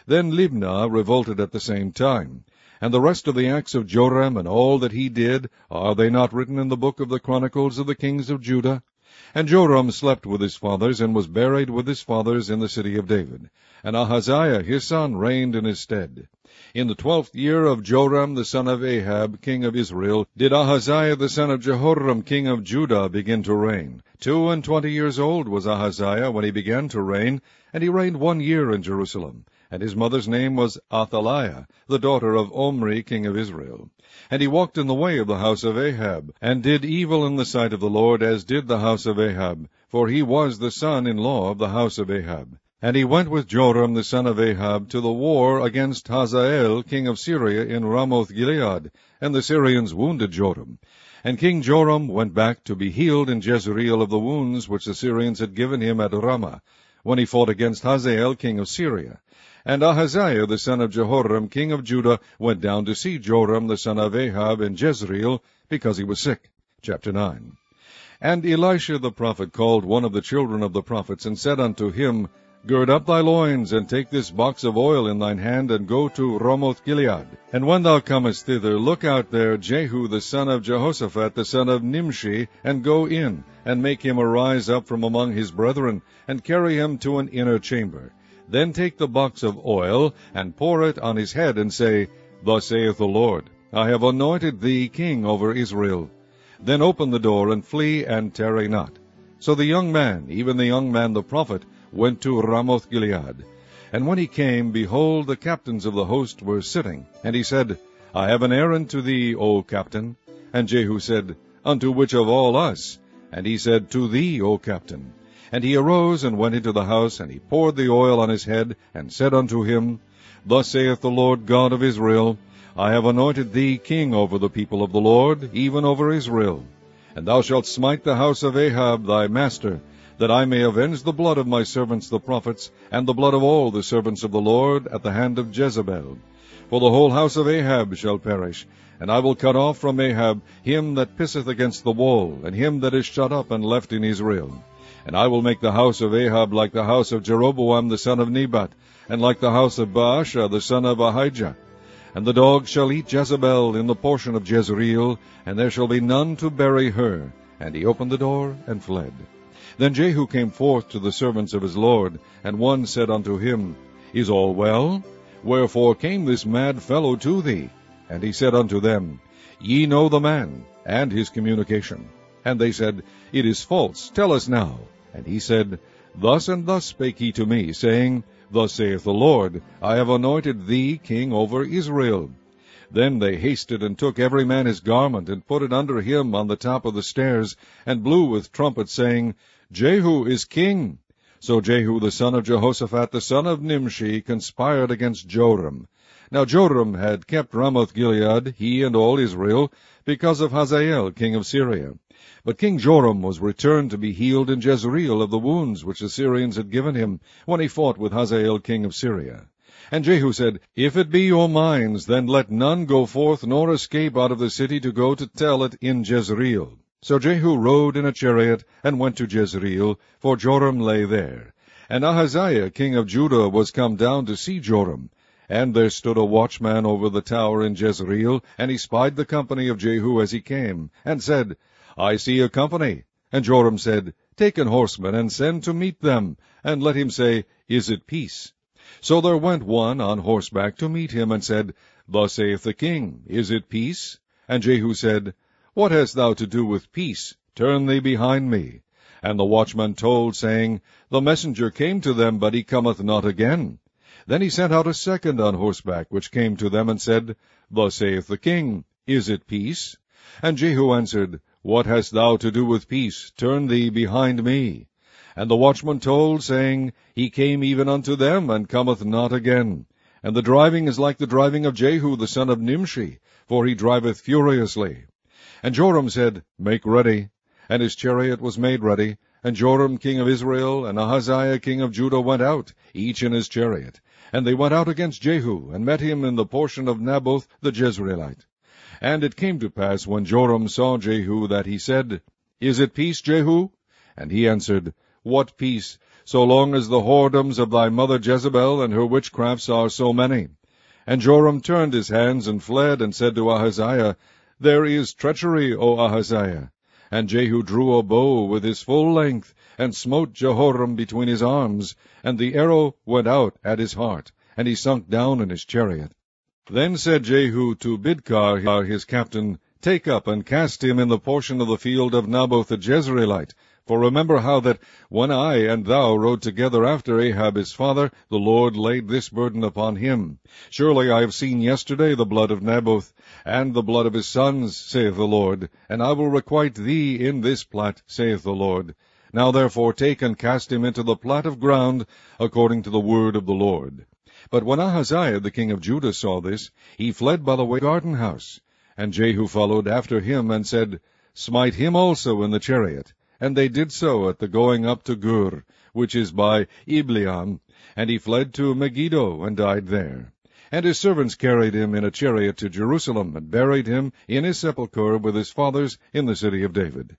Then Libnah revolted at the same time. And the rest of the acts of Joram, and all that he did, are they not written in the book of the Chronicles of the kings of Judah? And Joram slept with his fathers, and was buried with his fathers in the city of David. And Ahaziah his son reigned in his stead. In the 12th year of Joram the son of Ahab, king of Israel, did Ahaziah the son of Jehoram, king of Judah, begin to reign. 22 years old was Ahaziah when he began to reign, and he reigned 1 year in Jerusalem. And his mother's name was Athaliah, the daughter of Omri, king of Israel. And he walked in the way of the house of Ahab, and did evil in the sight of the Lord, as did the house of Ahab, for he was the son-in-law of the house of Ahab. And he went with Joram the son of Ahab to the war against Hazael, king of Syria, in Ramoth-Gilead, and the Syrians wounded Joram. And King Joram went back to be healed in Jezreel of the wounds which the Syrians had given him at Ramah, when he fought against Hazael, king of Syria. And Ahaziah the son of Jehoram, king of Judah, went down to see Joram the son of Ahab in Jezreel, because he was sick. Chapter 9. And Elisha the prophet called one of the children of the prophets, and said unto him, Gird up thy loins, and take this box of oil in thine hand, and go to Ramoth-Gilead. And when thou comest thither, look out there Jehu the son of Jehoshaphat, the son of Nimshi, and go in, and make him arise up from among his brethren, and carry him to an inner chamber. Then take the box of oil, and pour it on his head, and say, Thus saith the Lord, I have anointed thee king over Israel. Then open the door, and flee, and tarry not. So the young man, even the young man the prophet, went to Ramoth-Gilead. And when he came, behold, the captains of the host were sitting. And he said, I have an errand to thee, O captain. And Jehu said, Unto which of all us? And he said, To thee, O captain. And he arose and went into the house, and he poured the oil on his head, and said unto him, Thus saith the Lord God of Israel, I have anointed thee king over the people of the Lord, even over Israel. And thou shalt smite the house of Ahab thy master, that I may avenge the blood of my servants the prophets, and the blood of all the servants of the Lord, at the hand of Jezebel. For the whole house of Ahab shall perish, and I will cut off from Ahab him that pisseth against the wall, and him that is shut up and left in Israel. And I will make the house of Ahab like the house of Jeroboam the son of Nebat, and like the house of Baasha the son of Ahijah. And the dogs shall eat Jezebel in the portion of Jezreel, and there shall be none to bury her. And he opened the door, and fled. Then Jehu came forth to the servants of his lord, and one said unto him, Is all well? Wherefore came this mad fellow to thee? And he said unto them, Ye know the man, and his communication. And they said, It is false, tell us now. And he said, Thus and thus spake he to me, saying, Thus saith the Lord, I have anointed thee king over Israel. Then they hasted and took every man his garment, and put it under him on the top of the stairs, and blew with trumpets, saying, Jehu is king. So Jehu the son of Jehoshaphat the son of Nimshi conspired against Joram. Now Joram had kept Ramoth-Gilead, he and all Israel, because of Hazael king of Syria. But King Joram was returned to be healed in Jezreel of the wounds which the Syrians had given him, when he fought with Hazael king of Syria. And Jehu said, If it be your minds, then let none go forth nor escape out of the city to go to tell it in Jezreel. So Jehu rode in a chariot, and went to Jezreel, for Joram lay there. And Ahaziah king of Judah was come down to see Joram. And there stood a watchman over the tower in Jezreel, and he spied the company of Jehu as he came, and said, I see a company. And Joram said, Take an horseman, and send to meet them, and let him say, Is it peace? So there went one on horseback to meet him, and said, Thus saith the king, Is it peace? And Jehu said, What hast thou to do with peace? Turn thee behind me. And the watchman told, saying, The messenger came to them, but he cometh not again. Then he sent out a second on horseback, which came to them, and said, Thus saith the king, Is it peace? And Jehu answered, What hast thou to do with peace? Turn thee behind me. And the watchman told, saying, He came even unto them, and cometh not again. And the driving is like the driving of Jehu the son of Nimshi, for he driveth furiously. And Joram said, Make ready. And his chariot was made ready. And Joram king of Israel and Ahaziah king of Judah went out, each in his chariot. And they went out against Jehu, and met him in the portion of Naboth the Jezreelite. And it came to pass, when Joram saw Jehu, that he said, Is it peace, Jehu? And he answered, What peace, so long as the whoredoms of thy mother Jezebel and her witchcrafts are so many? And Joram turned his hands and fled, and said to Ahaziah, There is treachery, O Ahaziah. And Jehu drew a bow with his full length, and smote Jehoram between his arms, and the arrow went out at his heart, and he sunk down in his chariot. Then said Jehu to Bidkar his captain, Take up and cast him in the portion of the field of Naboth the Jezreelite. For remember how that, when I and thou rode together after Ahab his father, the Lord laid this burden upon him. Surely I have seen yesterday the blood of Naboth, and the blood of his sons, saith the Lord, and I will requite thee in this plat, saith the Lord. Now therefore take and cast him into the plat of ground, according to the word of the Lord. But when Ahaziah the king of Judah saw this, he fled by the way of the garden house. And Jehu followed after him, and said, Smite him also in the chariot. And they did so at the going up to Gur, which is by Ibleam, and he fled to Megiddo, and died there. And his servants carried him in a chariot to Jerusalem, and buried him in his sepulchre with his fathers in the city of David.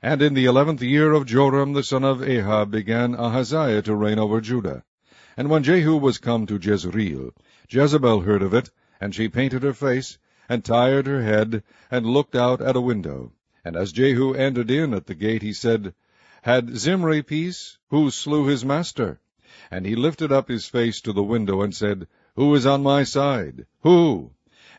And in the 11th year of Joram the son of Ahab began Ahaziah to reign over Judah. And when Jehu was come to Jezreel, Jezebel heard of it, and she painted her face, and tired her head, and looked out at a window. And as Jehu entered in at the gate, he said, Had Zimri peace? Who slew his master? And he lifted up his face to the window, and said, Who is on my side? Who?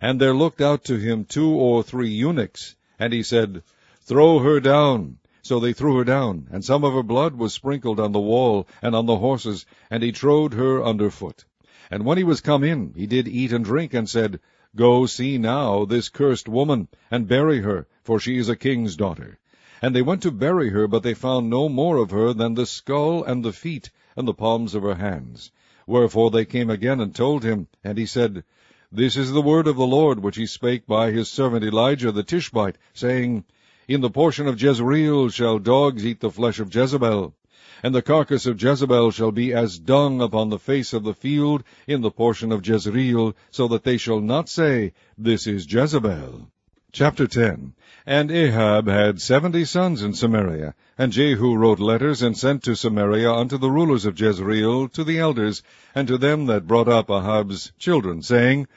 And there looked out to him 2 or 3 eunuchs. And he said, Throw her down. So they threw her down, and some of her blood was sprinkled on the wall and on the horses, and he trode her under foot. And when he was come in, he did eat and drink, and said, Go see now this cursed woman, and bury her, for she is a king's daughter. And they went to bury her, but they found no more of her than the skull and the feet, and the palms of her hands. Wherefore they came again and told him, and he said, This is the word of the Lord, which he spake by his servant Elijah the Tishbite, saying, In the portion of Jezreel shall dogs eat the flesh of Jezebel, and the carcass of Jezebel shall be as dung upon the face of the field in the portion of Jezreel, so that they shall not say, This is Jezebel. Chapter 10. And Ahab had 70 sons in Samaria, and Jehu wrote letters and sent to Samaria unto the rulers of Jezreel, to the elders, and to them that brought up Ahab's children, saying,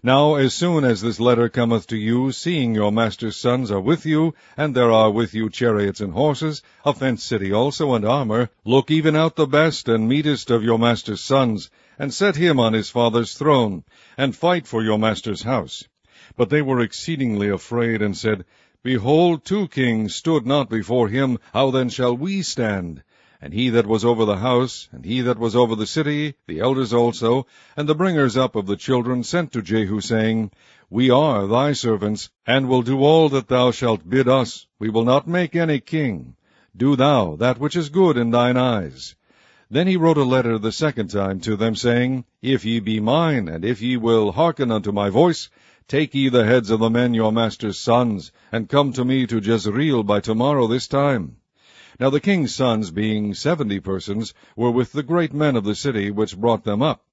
Now as soon as this letter cometh to you, seeing your master's sons are with you, and there are with you chariots and horses, a fenced city also, and armor, look even out the best and meetest of your master's sons, and set him on his father's throne, and fight for your master's house. But they were exceedingly afraid, and said, Behold, 2 kings stood not before him, how then shall we stand? And he that was over the house, and he that was over the city, the elders also, and the bringers up of the children, sent to Jehu, saying, We are thy servants, and will do all that thou shalt bid us. We will not make any king. Do thou that which is good in thine eyes. Then he wrote a letter the second time to them, saying, If ye be mine, and if ye will hearken unto my voice, take ye the heads of the men your master's sons, and come to me to Jezreel by tomorrow this time. Now the king's sons, being 70 persons, were with the great men of the city, which brought them up.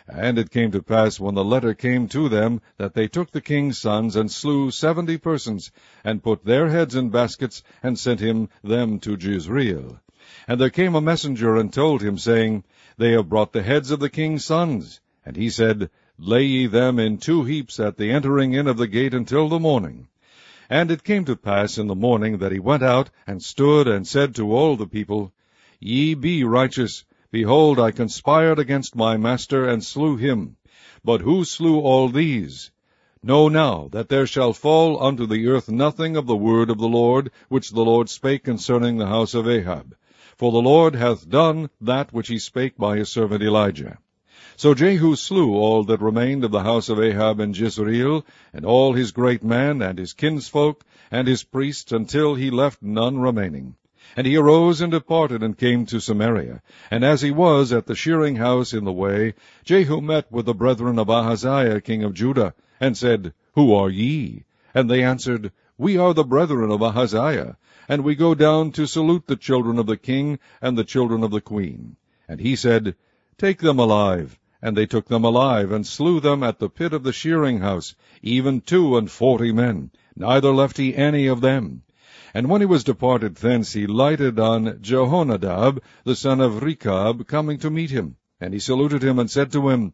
And it came to pass, when the letter came to them, that they took the king's sons, and slew 70 persons, and put their heads in baskets, and sent them to Jezreel. And there came a messenger, and told him, saying, They have brought the heads of the king's sons. And he said, Lay ye them in 2 heaps at the entering in of the gate until the morning. And it came to pass in the morning that he went out, and stood, and said to all the people, Ye be righteous. Behold, I conspired against my master, and slew him. But who slew all these? Know now that there shall fall unto the earth nothing of the word of the Lord, which the Lord spake concerning the house of Ahab. For the Lord hath done that which he spake by his servant Elijah. So Jehu slew all that remained of the house of Ahab in Jezreel, and all his great men, and his kinsfolk, and his priests, until he left none remaining. And he arose and departed, and came to Samaria. And as he was at the shearing house in the way, Jehu met with the brethren of Ahaziah king of Judah, and said, Who are ye? And they answered, We are the brethren of Ahaziah, and we go down to salute the children of the king and the children of the queen. And he said, Take them alive. And they took them alive, and slew them at the pit of the shearing house, even 42 men, neither left he any of them. And when he was departed thence, he lighted on Jehonadab, the son of Rechab, coming to meet him. And he saluted him, and said to him,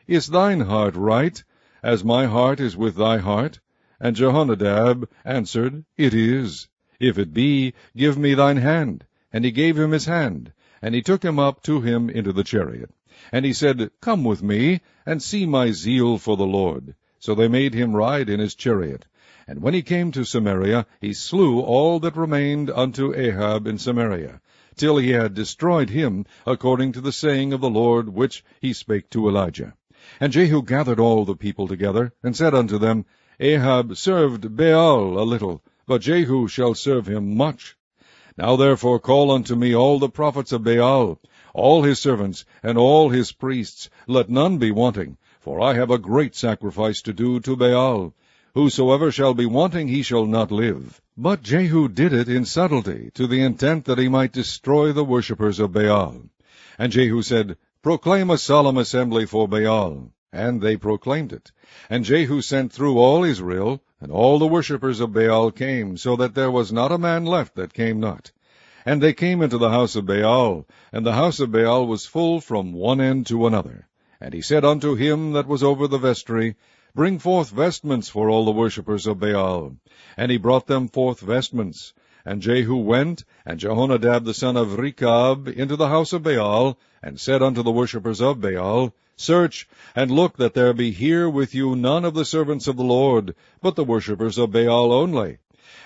Is thine heart right, as my heart is with thy heart? And Jehonadab answered, It is. If it be, give me thine hand. And he gave him his hand, and he took him up to him into the chariot. And he said, Come with me, and see my zeal for the Lord. So they made him ride in his chariot. And when he came to Samaria, he slew all that remained unto Ahab in Samaria, till he had destroyed him, according to the saying of the Lord, which he spake to Elijah. And Jehu gathered all the people together, and said unto them, Ahab served Baal a little, but Jehu shall serve him much. Now therefore call unto me all the prophets of Baal, all his servants, and all his priests, let none be wanting, for I have a great sacrifice to do to Baal. Whosoever shall be wanting, he shall not live. But Jehu did it in subtlety, to the intent that he might destroy the worshippers of Baal. And Jehu said, Proclaim a solemn assembly for Baal. And they proclaimed it. And Jehu sent through all Israel, and all the worshippers of Baal came, so that there was not a man left that came not. And they came into the house of Baal, and the house of Baal was full from one end to another. And he said unto him that was over the vestry, Bring forth vestments for all the worshippers of Baal. And he brought them forth vestments. And Jehu went, and Jehonadab the son of Rechab, into the house of Baal, and said unto the worshippers of Baal, Search, and look that there be here with you none of the servants of the Lord, but the worshippers of Baal only.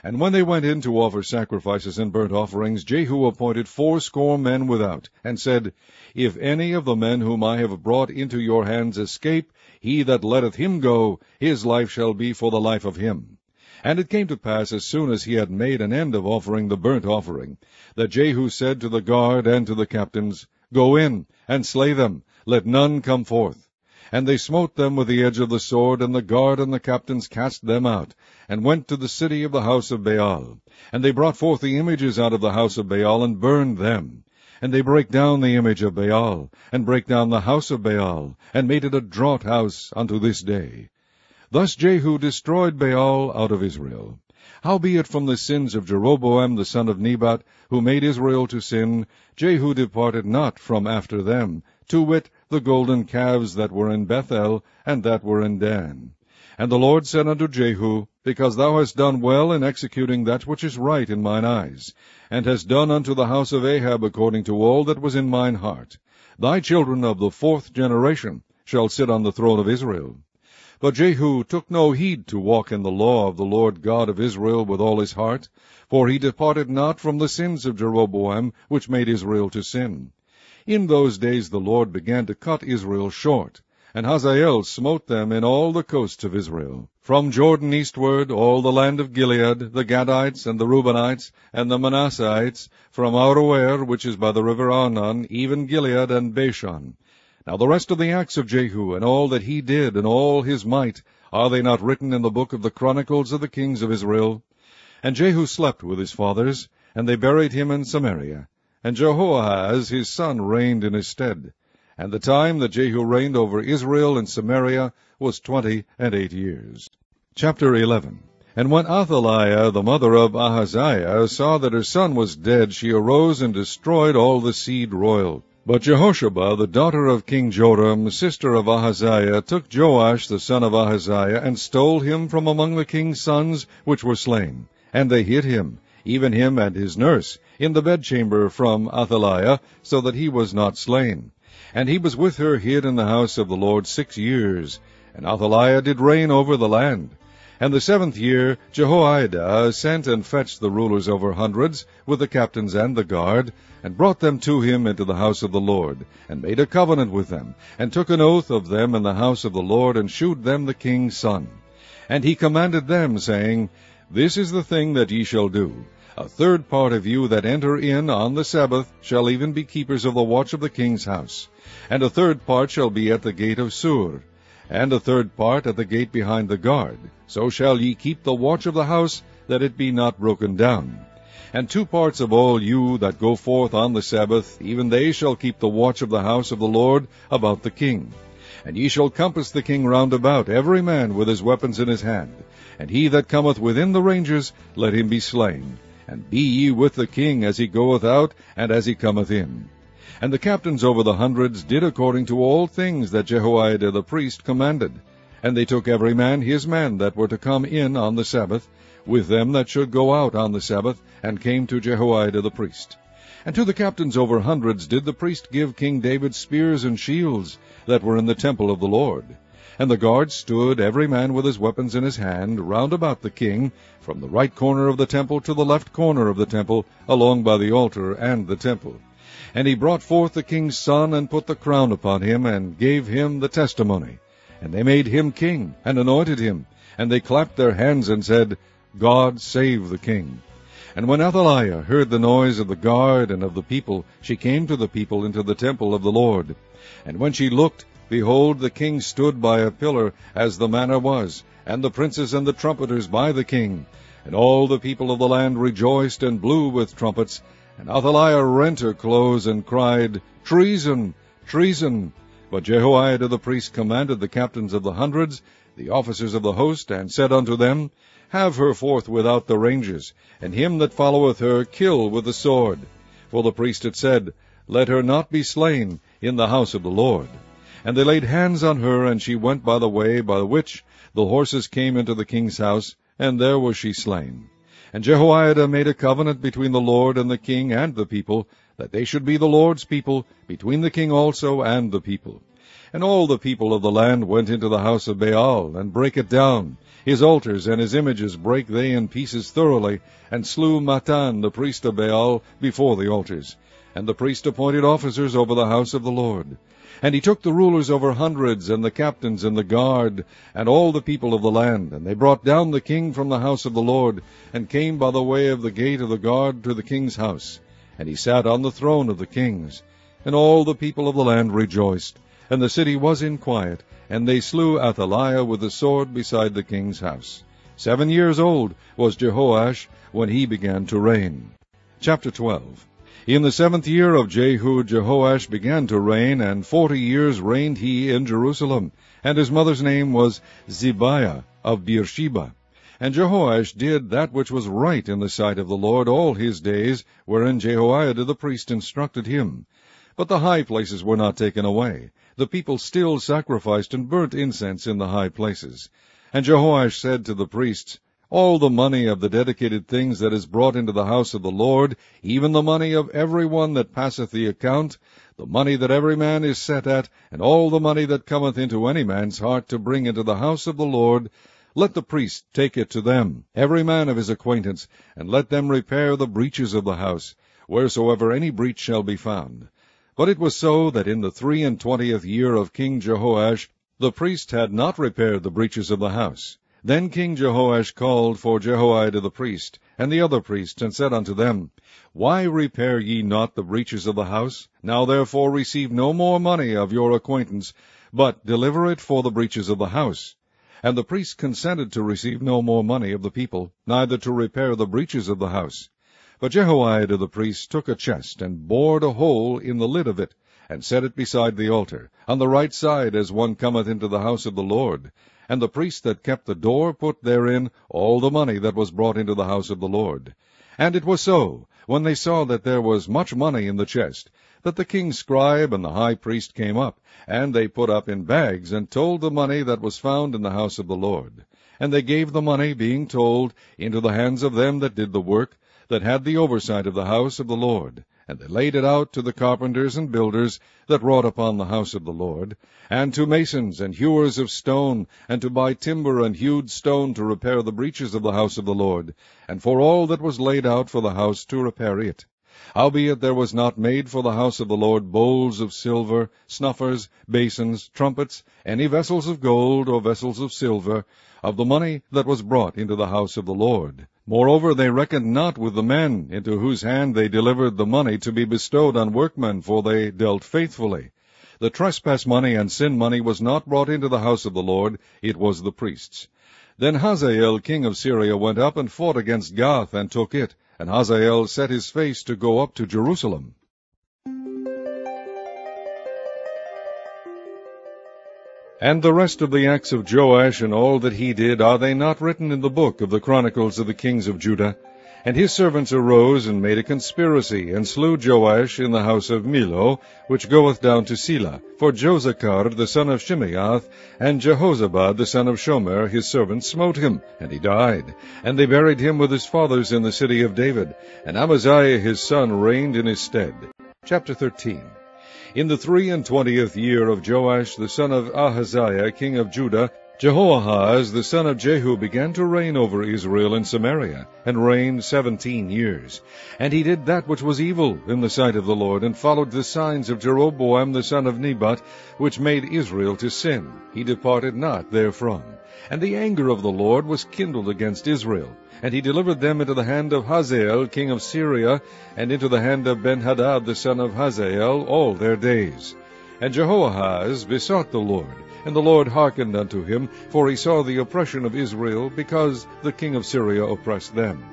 And when they went in to offer sacrifices and burnt offerings, Jehu appointed 80 men without, and said, If any of the men whom I have brought into your hands escape, he that letteth him go, his life shall be for the life of him. And it came to pass, as soon as he had made an end of offering the burnt offering, that Jehu said to the guard and to the captains, Go in, and slay them, let none come forth. And they smote them with the edge of the sword, and the guard and the captains cast them out, and went to the city of the house of Baal. And they brought forth the images out of the house of Baal, and burned them. And they brake down the image of Baal, and brake down the house of Baal, and made it a draught house unto this day. Thus Jehu destroyed Baal out of Israel. Howbeit from the sins of Jeroboam the son of Nebat, who made Israel to sin, Jehu departed not from after them, to wit, the golden calves that were in Bethel, and that were in Dan. And the Lord said unto Jehu, Because thou hast done well in executing that which is right in mine eyes, and hast done unto the house of Ahab according to all that was in mine heart, thy children of the 4th generation shall sit on the throne of Israel. But Jehu took no heed to walk in the law of the Lord God of Israel with all his heart, for he departed not from the sins of Jeroboam, which made Israel to sin. In those days the Lord began to cut Israel short, and Hazael smote them in all the coasts of Israel, from Jordan eastward, all the land of Gilead, the Gadites, and the Reubenites, and the Manasseites, from Aroer, which is by the river Arnon, even Gilead and Bashan. Now the rest of the acts of Jehu, and all that he did, and all his might, are they not written in the book of the Chronicles of the kings of Israel? And Jehu slept with his fathers, and they buried him in Samaria. And Jehoahaz his son reigned in his stead. And the time that Jehu reigned over Israel in Samaria was 28 years. Chapter 11. And when Athaliah, the mother of Ahaziah, saw that her son was dead, she arose and destroyed all the seed royal. But Jehosheba, the daughter of King Joram, sister of Ahaziah, took Joash the son of Ahaziah, and stole him from among the king's sons which were slain. And they hid him, even him and his nurse, in the bedchamber from Athaliah, so that he was not slain. And he was with her hid in the house of the Lord 6 years. And Athaliah did reign over the land. And the 7th year Jehoiada sent and fetched the rulers over hundreds, with the captains and the guard, and brought them to him into the house of the Lord, and made a covenant with them, and took an oath of them in the house of the Lord, and shewed them the king's son. And he commanded them, saying, This is the thing that ye shall do. A third part of you that enter in on the Sabbath shall even be keepers of the watch of the king's house. And a third part shall be at the gate of Sur, and a third part at the gate behind the guard. So shall ye keep the watch of the house, that it be not broken down. And 2 parts of all you that go forth on the Sabbath, even they shall keep the watch of the house of the Lord about the king. And ye shall compass the king round about, every man with his weapons in his hand. And he that cometh within the ranges, let him be slain. And be ye with the king as he goeth out, and as he cometh in. And the captains over the hundreds did according to all things that Jehoiada the priest commanded. And they took every man his men that were to come in on the Sabbath, with them that should go out on the Sabbath, and came to Jehoiada the priest. And to the captains over hundreds did the priest give King David spears and shields, that were in the temple of the Lord. And the guards stood, every man with his weapons in his hand, round about the king, from the right corner of the temple to the left corner of the temple, along by the altar and the temple. And he brought forth the king's son, and put the crown upon him, and gave him the testimony. And they made him king, and anointed him. And they clapped their hands, and said, God save the king. And when Athaliah heard the noise of the guard and of the people, she came to the people into the temple of the Lord. And when she looked, behold, the king stood by a pillar, as the manner was, and the princes and the trumpeters by the king. And all the people of the land rejoiced and blew with trumpets. And Athaliah rent her clothes, and cried, Treason! Treason! But Jehoiada the priest commanded the captains of the hundreds, the officers of the host, and said unto them, Have her forth without the ranges, and him that followeth her kill with the sword. For the priest had said, Let her not be slain in the house of the Lord. And they laid hands on her, and she went by the way by which the horses came into the king's house, and there was she slain. And Jehoiada made a covenant between the Lord and the king and the people, that they should be the Lord's people, between the king also and the people. And all the people of the land went into the house of Baal, and brake it down. His altars and his images brake they in pieces thoroughly, and slew Mattan the priest of Baal before the altars. And the priest appointed officers over the house of the Lord. And he took the rulers over hundreds, and the captains, and the guard, and all the people of the land. And they brought down the king from the house of the Lord, and came by the way of the gate of the guard to the king's house. And he sat on the throne of the kings. And all the people of the land rejoiced, and the city was in quiet, and they slew Athaliah with the sword beside the king's house. 7 years old was Jehoash when he began to reign. Chapter 12. In the 7th year of Jehu, Jehoash began to reign, and 40 years reigned he in Jerusalem. And his mother's name was Zibiah of Beersheba. And Jehoash did that which was right in the sight of the Lord all his days, wherein Jehoiada the priest instructed him. But the high places were not taken away. The people still sacrificed and burnt incense in the high places. And Jehoash said to the priests, All the money of the dedicated things that is brought into the house of the Lord, even the money of every one that passeth the account, the money that every man is set at, and all the money that cometh into any man's heart to bring into the house of the Lord, let the priest take it to them, every man of his acquaintance, and let them repair the breaches of the house, wheresoever any breach shall be found. But it was so that in the 23 year of King Jehoash, the priest had not repaired the breaches of the house. Then King Jehoash called for Jehoiada the priest, and the other priests, and said unto them, Why repair ye not the breaches of the house? Now therefore receive no more money of your acquaintance, but deliver it for the breaches of the house. And the priests consented to receive no more money of the people, neither to repair the breaches of the house. But Jehoiada the priest took a chest, and bored a hole in the lid of it, and set it beside the altar, on the right side as one cometh into the house of the Lord. And the priest that kept the door put therein all the money that was brought into the house of the Lord. And it was so, when they saw that there was much money in the chest, that the king's scribe and the high priest came up, and they put up in bags, and told the money that was found in the house of the Lord. And they gave the money, being told, into the hands of them that did the work, that had the oversight of the house of the Lord. And they laid it out to the carpenters and builders that wrought upon the house of the Lord, and to masons and hewers of stone, and to buy timber and hewed stone to repair the breaches of the house of the Lord, and for all that was laid out for the house to repair it. Howbeit there was not made for the house of the Lord bowls of silver, snuffers, basins, trumpets, any vessels of gold or vessels of silver, of the money that was brought into the house of the Lord. Moreover, they reckoned not with the men, into whose hand they delivered the money to be bestowed on workmen, for they dealt faithfully. The trespass money and sin money was not brought into the house of the Lord, it was the priests. Then Hazael king of Syria went up and fought against Gath, and took it, and Hazael set his face to go up to Jerusalem. And the rest of the acts of Joash, and all that he did, are they not written in the book of the Chronicles of the kings of Judah? And his servants arose, and made a conspiracy, and slew Joash in the house of Millo, which goeth down to Selah. For Josachar the son of Shimeath, and Jehozabad the son of Shomer, his servant, smote him, and he died. And they buried him with his fathers in the city of David, and Amaziah his son reigned in his stead. Chapter 13. In the 23 year of Joash the son of Ahaziah king of Judah, Jehoahaz the son of Jehu began to reign over Israel in Samaria, and reigned 17 years. And he did that which was evil in the sight of the Lord, and followed the signs of Jeroboam the son of Nebat, which made Israel to sin. He departed not therefrom. And the anger of the Lord was kindled against Israel, and he delivered them into the hand of Hazael king of Syria, and into the hand of Benhadad the son of Hazael all their days. And Jehoahaz besought the Lord, and the Lord hearkened unto him, for he saw the oppression of Israel, because the king of Syria oppressed them.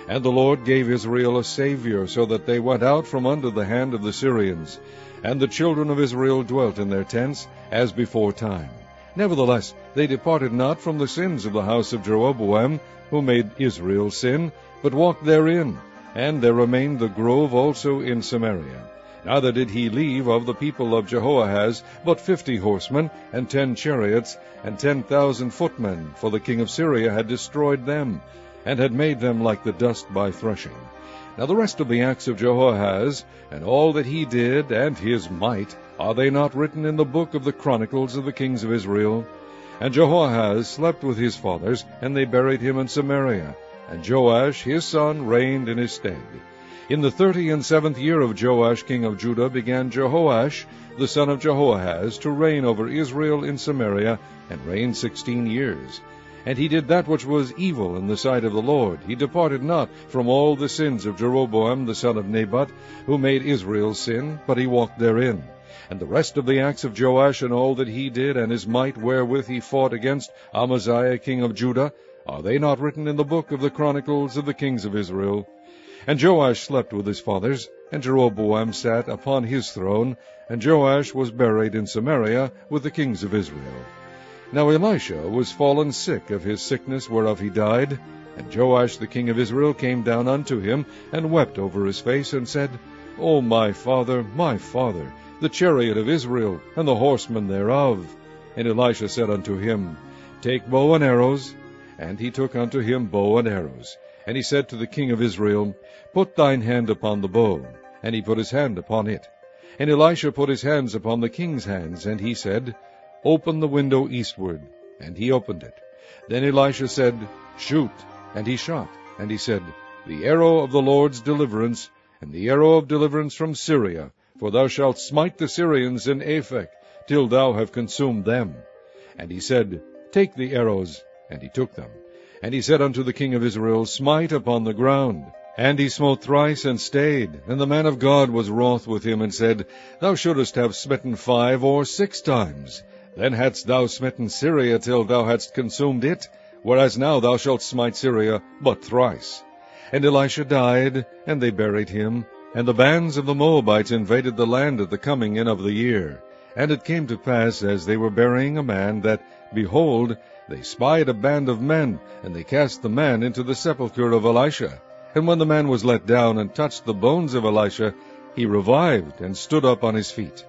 And the Lord gave Israel a Saviour, so that they went out from under the hand of the Syrians. And the children of Israel dwelt in their tents, as before time. Nevertheless, they departed not from the sins of the house of Jeroboam, who made Israel sin, but walked therein. And there remained the grove also in Samaria. Neither did he leave of the people of Jehoahaz but 50 horsemen, and 10 chariots, and 10,000 footmen, for the king of Syria had destroyed them, and had made them like the dust by threshing. Now the rest of the acts of Jehoahaz, and all that he did, and his might, are they not written in the book of the Chronicles of the kings of Israel? And Jehoahaz slept with his fathers, and they buried him in Samaria. And Joash his son reigned in his stead. In the 37th year of Joash king of Judah began Jehoash the son of Jehoahaz to reign over Israel in Samaria, and reigned 16 years. And he did that which was evil in the sight of the Lord. He departed not from all the sins of Jeroboam the son of Nebat, who made Israel sin, but he walked therein. And the rest of the acts of Joash, and all that he did, and his might wherewith he fought against Amaziah king of Judah, are they not written in the book of the Chronicles of the kings of Israel? And Joash slept with his fathers, and Jeroboam sat upon his throne, and Joash was buried in Samaria with the kings of Israel. Now Elisha was fallen sick of his sickness whereof he died. And Joash the king of Israel came down unto him, and wept over his face, and said, O my father, the chariot of Israel, and the horsemen thereof. And Elisha said unto him, Take bow and arrows. And he took unto him bow and arrows. And he said to the king of Israel, Put thine hand upon the bow. And he put his hand upon it. And Elisha put his hands upon the king's hands, and he said, Open the window eastward. And he opened it. Then Elisha said, Shoot. And he shot. And he said, The arrow of the Lord's deliverance, and the arrow of deliverance from Syria, for thou shalt smite the Syrians in Aphek, till thou have consumed them. And he said, Take the arrows. And he took them. And he said unto the king of Israel, Smite upon the ground. And he smote thrice, and stayed. And the man of God was wroth with him, and said, Thou shouldest have smitten 5 or 6 times. Then hadst thou smitten Syria till thou hadst consumed it, whereas now thou shalt smite Syria but thrice. And Elisha died, and they buried him. And the bands of the Moabites invaded the land at the coming in of the year. And it came to pass, as they were burying a man, that, behold, they spied a band of men, and they cast the man into the sepulchre of Elisha. And when the man was let down and touched the bones of Elisha, he revived and stood up on his feet.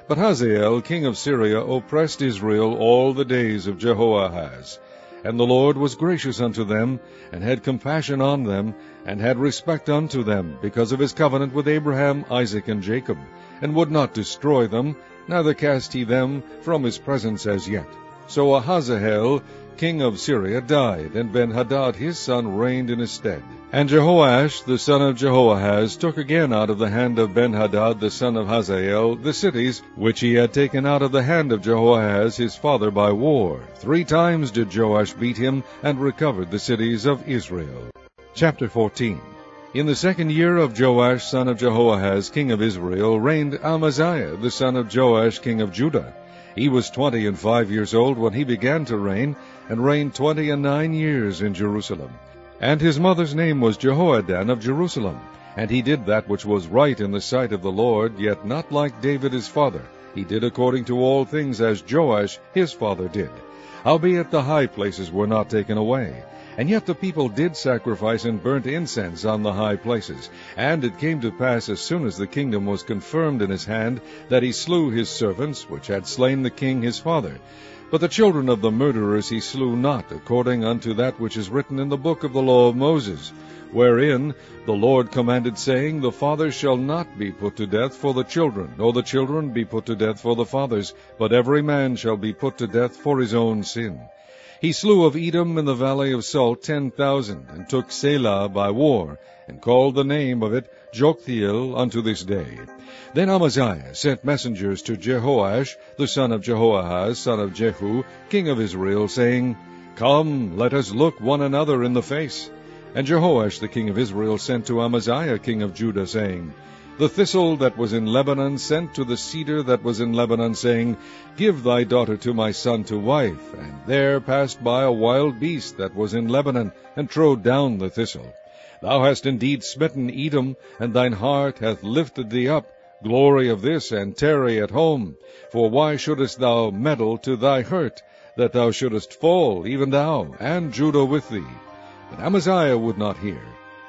But Hazael king of Syria oppressed Israel all the days of Jehoahaz. And the Lord was gracious unto them, and had compassion on them, and had respect unto them, because of his covenant with Abraham, Isaac, and Jacob, and would not destroy them, neither cast he them from his presence as yet. So Ahaziel king of Syria died, and Ben-Hadad his son reigned in his stead. And Jehoash the son of Jehoahaz took again out of the hand of Ben-Hadad the son of Hazael the cities which he had taken out of the hand of Jehoahaz his father by war. 3 times did Joash beat him, and recovered the cities of Israel. Chapter 14. In the 2nd year of Joash son of Jehoahaz king of Israel reigned Amaziah the son of Joash king of Judah. He was 25 years old when he began to reign, and reigned 29 years in Jerusalem. And his mother's name was Jehoadan of Jerusalem. And he did that which was right in the sight of the Lord, yet not like David his father. He did according to all things as Joash his father did. Howbeit the high places were not taken away. And yet the people did sacrifice and burnt incense on the high places. And it came to pass, as soon as the kingdom was confirmed in his hand, that he slew his servants, which had slain the king his father. But the children of the murderers he slew not, according unto that which is written in the book of the law of Moses, wherein the Lord commanded, saying, The fathers shall not be put to death for the children, nor the children be put to death for the fathers, but every man shall be put to death for his own sin. He slew of Edom in the valley of Salt 10,000, and took Selah by war, and called the name of it Joktheel unto this day. Then Amaziah sent messengers to Jehoash, the son of Jehoahaz, son of Jehu, king of Israel, saying, Come, let us look one another in the face. And Jehoash the king of Israel sent to Amaziah king of Judah, saying, The thistle that was in Lebanon sent to the cedar that was in Lebanon, saying, Give thy daughter to my son to wife. And there passed by a wild beast that was in Lebanon, and trode down the thistle. Thou hast indeed smitten Edom, and thine heart hath lifted thee up. Glory of this, and tarry at home. For why shouldest thou meddle to thy hurt, that thou shouldest fall, even thou, and Judah with thee? But Amaziah would not hear.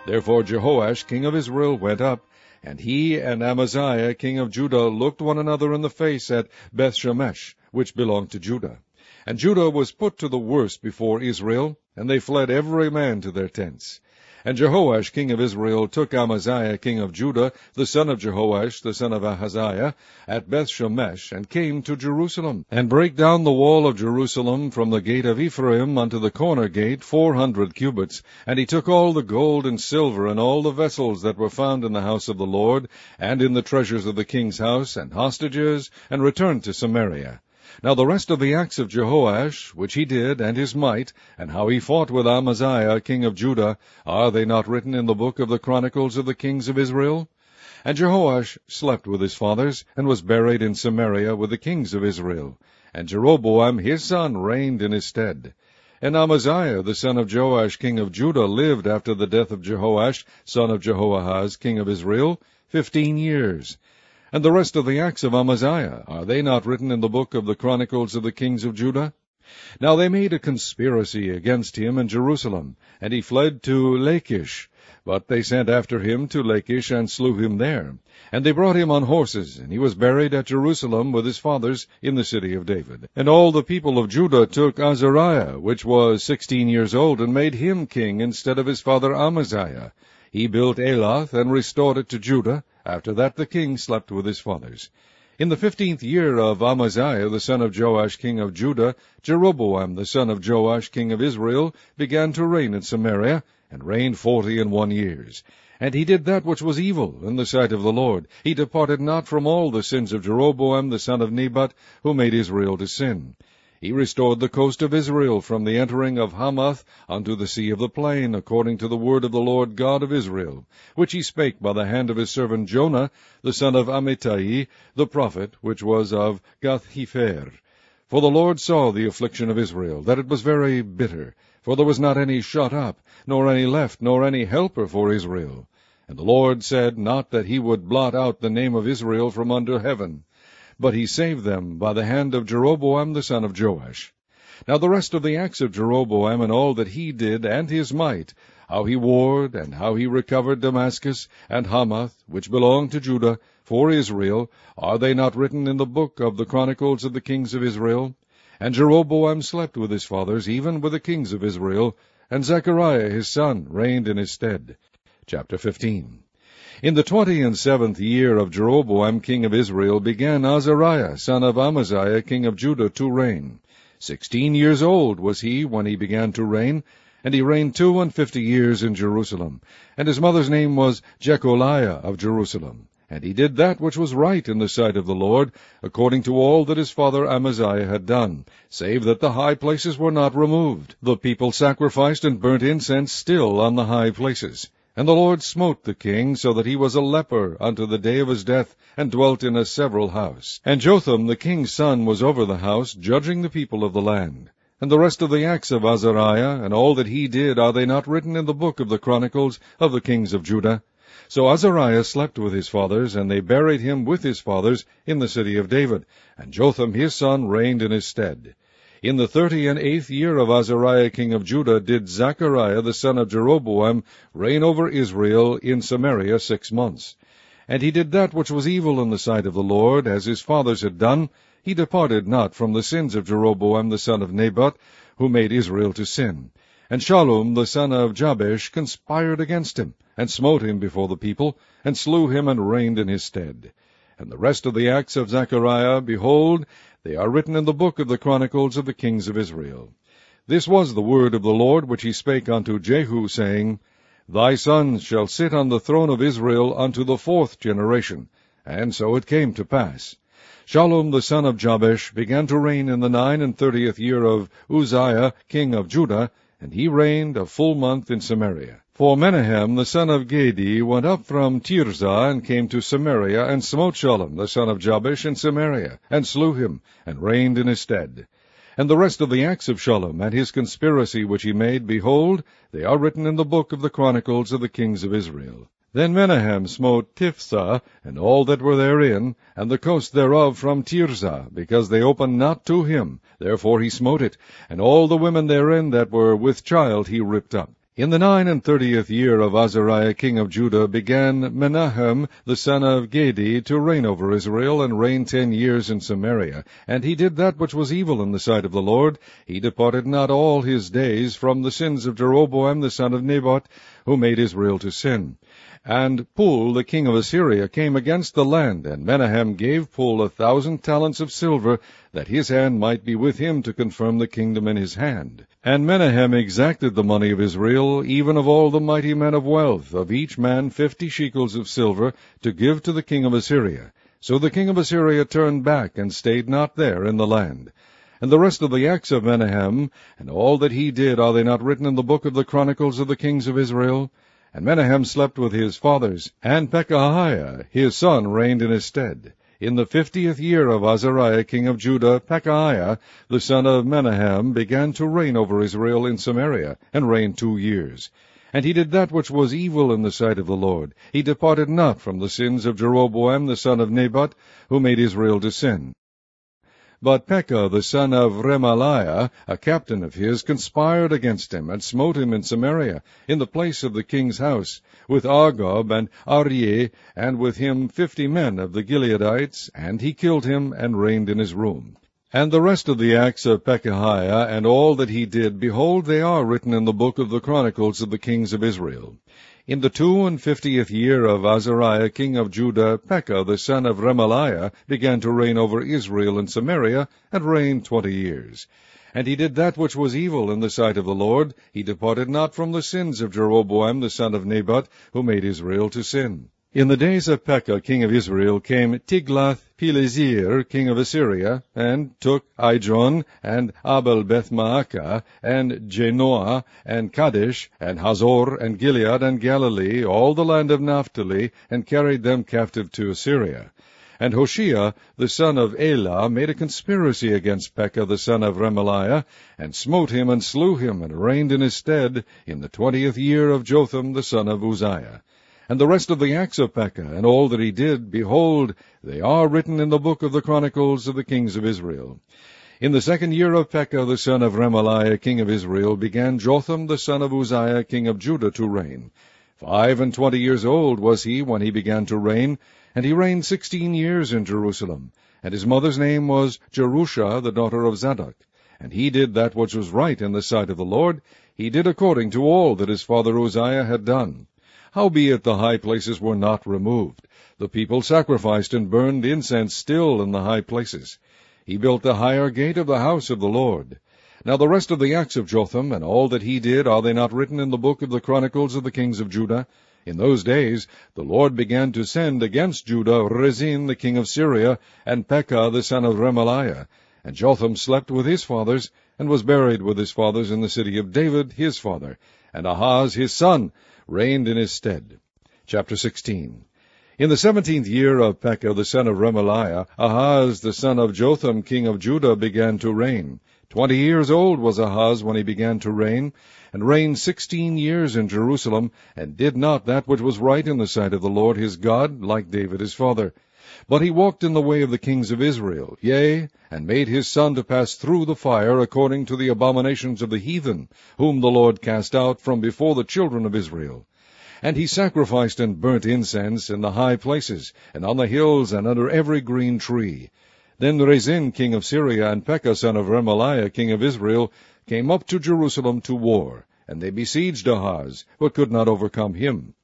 Therefore Jehoash king of Israel went up, and he and Amaziah king of Judah looked one another in the face at Bethshemesh, which belonged to Judah. And Judah was put to the worse before Israel, and they fled every man to their tents. And Jehoash king of Israel took Amaziah king of Judah, the son of Jehoash, the son of Ahaziah, at Bethshemesh, and came to Jerusalem, and brake down the wall of Jerusalem from the gate of Ephraim unto the corner gate 400 cubits. And he took all the gold and silver, and all the vessels that were found in the house of the Lord, and in the treasures of the king's house, and hostages, and returned to Samaria. Now the rest of the acts of Jehoash, which he did, and his might, and how he fought with Amaziah king of Judah, are they not written in the book of the Chronicles of the kings of Israel? And Jehoash slept with his fathers, and was buried in Samaria with the kings of Israel. And Jeroboam his son reigned in his stead. And Amaziah the son of Joash king of Judah lived after the death of Jehoash son of Jehoahaz king of Israel 15 years. And the rest of the acts of Amaziah, are they not written in the book of the Chronicles of the kings of Judah? Now they made a conspiracy against him in Jerusalem, and he fled to Lachish. But they sent after him to Lachish, and slew him there. And they brought him on horses, and he was buried at Jerusalem with his fathers in the city of David. And all the people of Judah took Azariah, which was 16 years old, and made him king instead of his father Amaziah. He built Elath, and restored it to Judah. After that the king slept with his fathers. In the 15th year of Amaziah, the son of Joash, king of Judah, Jeroboam, the son of Joash, king of Israel, began to reign in Samaria, and reigned 41 years. And he did that which was evil in the sight of the Lord. He departed not from all the sins of Jeroboam, the son of Nebat, who made Israel to sin. He restored the coast of Israel from the entering of Hamath unto the sea of the plain, according to the word of the Lord God of Israel, which he spake by the hand of his servant Jonah, the son of Amittai, the prophet, which was of Gath-hepher. For the Lord saw the affliction of Israel, that it was very bitter, for there was not any shut up, nor any left, nor any helper for Israel. And the Lord said not that he would blot out the name of Israel from under heaven, but he saved them by the hand of Jeroboam the son of Joash. Now the rest of the acts of Jeroboam, and all that he did, and his might, how he warred, and how he recovered Damascus, and Hamath, which belonged to Judah, for Israel, are they not written in the book of the Chronicles of the kings of Israel? And Jeroboam slept with his fathers, even with the kings of Israel, and Zechariah his son reigned in his stead. Chapter 15. In the 27th year of Jeroboam king of Israel began Azariah son of Amaziah king of Judah to reign. 16 years old was he when he began to reign, and he reigned 52 years in Jerusalem. And his mother's name was Jecholiah of Jerusalem. And he did that which was right in the sight of the Lord, according to all that his father Amaziah had done, save that the high places were not removed. The people sacrificed and burnt incense still on the high places. And the Lord smote the king, so that he was a leper unto the day of his death, and dwelt in a several house. And Jotham the king's son was over the house, judging the people of the land. And the rest of the acts of Azariah, and all that he did, are they not written in the book of the Chronicles of the kings of Judah? So Azariah slept with his fathers, and they buried him with his fathers in the city of David. And Jotham his son reigned in his stead. In the 38th year of Azariah king of Judah did Zechariah the son of Jeroboam reign over Israel in Samaria 6 months. And he did that which was evil in the sight of the Lord, as his fathers had done. He departed not from the sins of Jeroboam the son of Nebat, who made Israel to sin. And Shallum the son of Jabesh conspired against him, and smote him before the people, and slew him, and reigned in his stead. And the rest of the acts of Zechariah, behold, they are written in the book of the Chronicles of the kings of Israel. This was the word of the Lord which he spake unto Jehu, saying, Thy sons shall sit on the throne of Israel unto the 4th generation. And so it came to pass. Shallum the son of Jabesh began to reign in the 39th year of Uzziah king of Judah, and he reigned a full month in Samaria. For Menahem the son of Gedi went up from Tirzah, and came to Samaria, and smote Shallum the son of Jabesh in Samaria, and slew him, and reigned in his stead. And the rest of the acts of Shallum, and his conspiracy which he made, behold, they are written in the book of the Chronicles of the kings of Israel. Then Menahem smote Tiphsah, and all that were therein, and the coast thereof from Tirzah, because they opened not to him. Therefore he smote it, and all the women therein that were with child he ripped up. In the 39th year of Azariah king of Judah began Menahem the son of Gedi to reign over Israel, and reigned 10 years in Samaria. And he did that which was evil in the sight of the Lord. He departed not all his days from the sins of Jeroboam the son of Nebat, who made Israel to sin. And Pul the king of Assyria came against the land, and Menahem gave Pul 1,000 talents of silver, that his hand might be with him to confirm the kingdom in his hand. And Menahem exacted the money of Israel, even of all the mighty men of wealth, of each man 50 shekels of silver, to give to the king of Assyria. So the king of Assyria turned back, and stayed not there in the land. And the rest of the acts of Menahem, and all that he did, are they not written in the book of the Chronicles of the kings of Israel? And Menahem slept with his fathers, and Pekahiah his son reigned in his stead. In the 50th year of Azariah king of Judah, Pekahiah the son of Menahem began to reign over Israel in Samaria, and reigned 2 years. And he did that which was evil in the sight of the Lord. He departed not from the sins of Jeroboam the son of Nebat, who made Israel to sin. But Pekah the son of Remaliah, a captain of his, conspired against him, and smote him in Samaria, in the place of the king's house, with Argob and Aryeh, and with him 50 men of the Gileadites, and he killed him, and reigned in his room. And the rest of the acts of Pekahiah, and all that he did, behold, they are written in the book of the Chronicles of the kings of Israel. In the 52nd year of Azariah king of Judah, Pekah the son of Remaliah began to reign over Israel and Samaria, and reigned 20 years. And he did that which was evil in the sight of the Lord. He departed not from the sins of Jeroboam the son of Nebat, who made Israel to sin. In the days of Pekah king of Israel came Tiglath-Pileser king of Assyria, and took Ijon, and Abel-Beth-Maachah, and Janoah, and Kadesh, and Hazor, and Gilead, and Galilee, all the land of Naphtali, and carried them captive to Assyria. And Hoshea the son of Elah made a conspiracy against Pekah the son of Remaliah, and smote him, and slew him, and reigned in his stead, in the 20th year of Jotham the son of Uzziah. And the rest of the acts of Pekah, and all that he did, behold, they are written in the book of the Chronicles of the kings of Israel. In the 2nd year of Pekah the son of Remaliah king of Israel began Jotham the son of Uzziah king of Judah to reign. 25 years old was he when he began to reign, and he reigned 16 years in Jerusalem. And his mother's name was Jerusha, the daughter of Zadok. And he did that which was right in the sight of the Lord. He did according to all that his father Uzziah had done. Howbeit the high places were not removed. The people sacrificed and burned incense still in the high places. He built the higher gate of the house of the Lord. Now the rest of the acts of Jotham, and all that he did, are they not written in the book of the Chronicles of the kings of Judah? In those days the Lord began to send against Judah Rezin the king of Syria, and Pekah the son of Remaliah. And Jotham slept with his fathers, and was buried with his fathers in the city of David his father. And Ahaz his son reigned in his stead. Chapter 16. In the 17th year of Pekah the son of Remaliah, Ahaz the son of Jotham king of Judah began to reign. 20 years old was Ahaz when he began to reign, and reigned 16 years in Jerusalem, and did not that which was right in the sight of the Lord his God, like David his father. But he walked in the way of the kings of Israel, yea, and made his son to pass through the fire, according to the abominations of the heathen, whom the Lord cast out from before the children of Israel. And he sacrificed and burnt incense in the high places, and on the hills, and under every green tree. Then Rezin king of Syria, and Pekah son of Remaliah king of Israel, came up to Jerusalem to war, and they besieged Ahaz, but could not overcome him.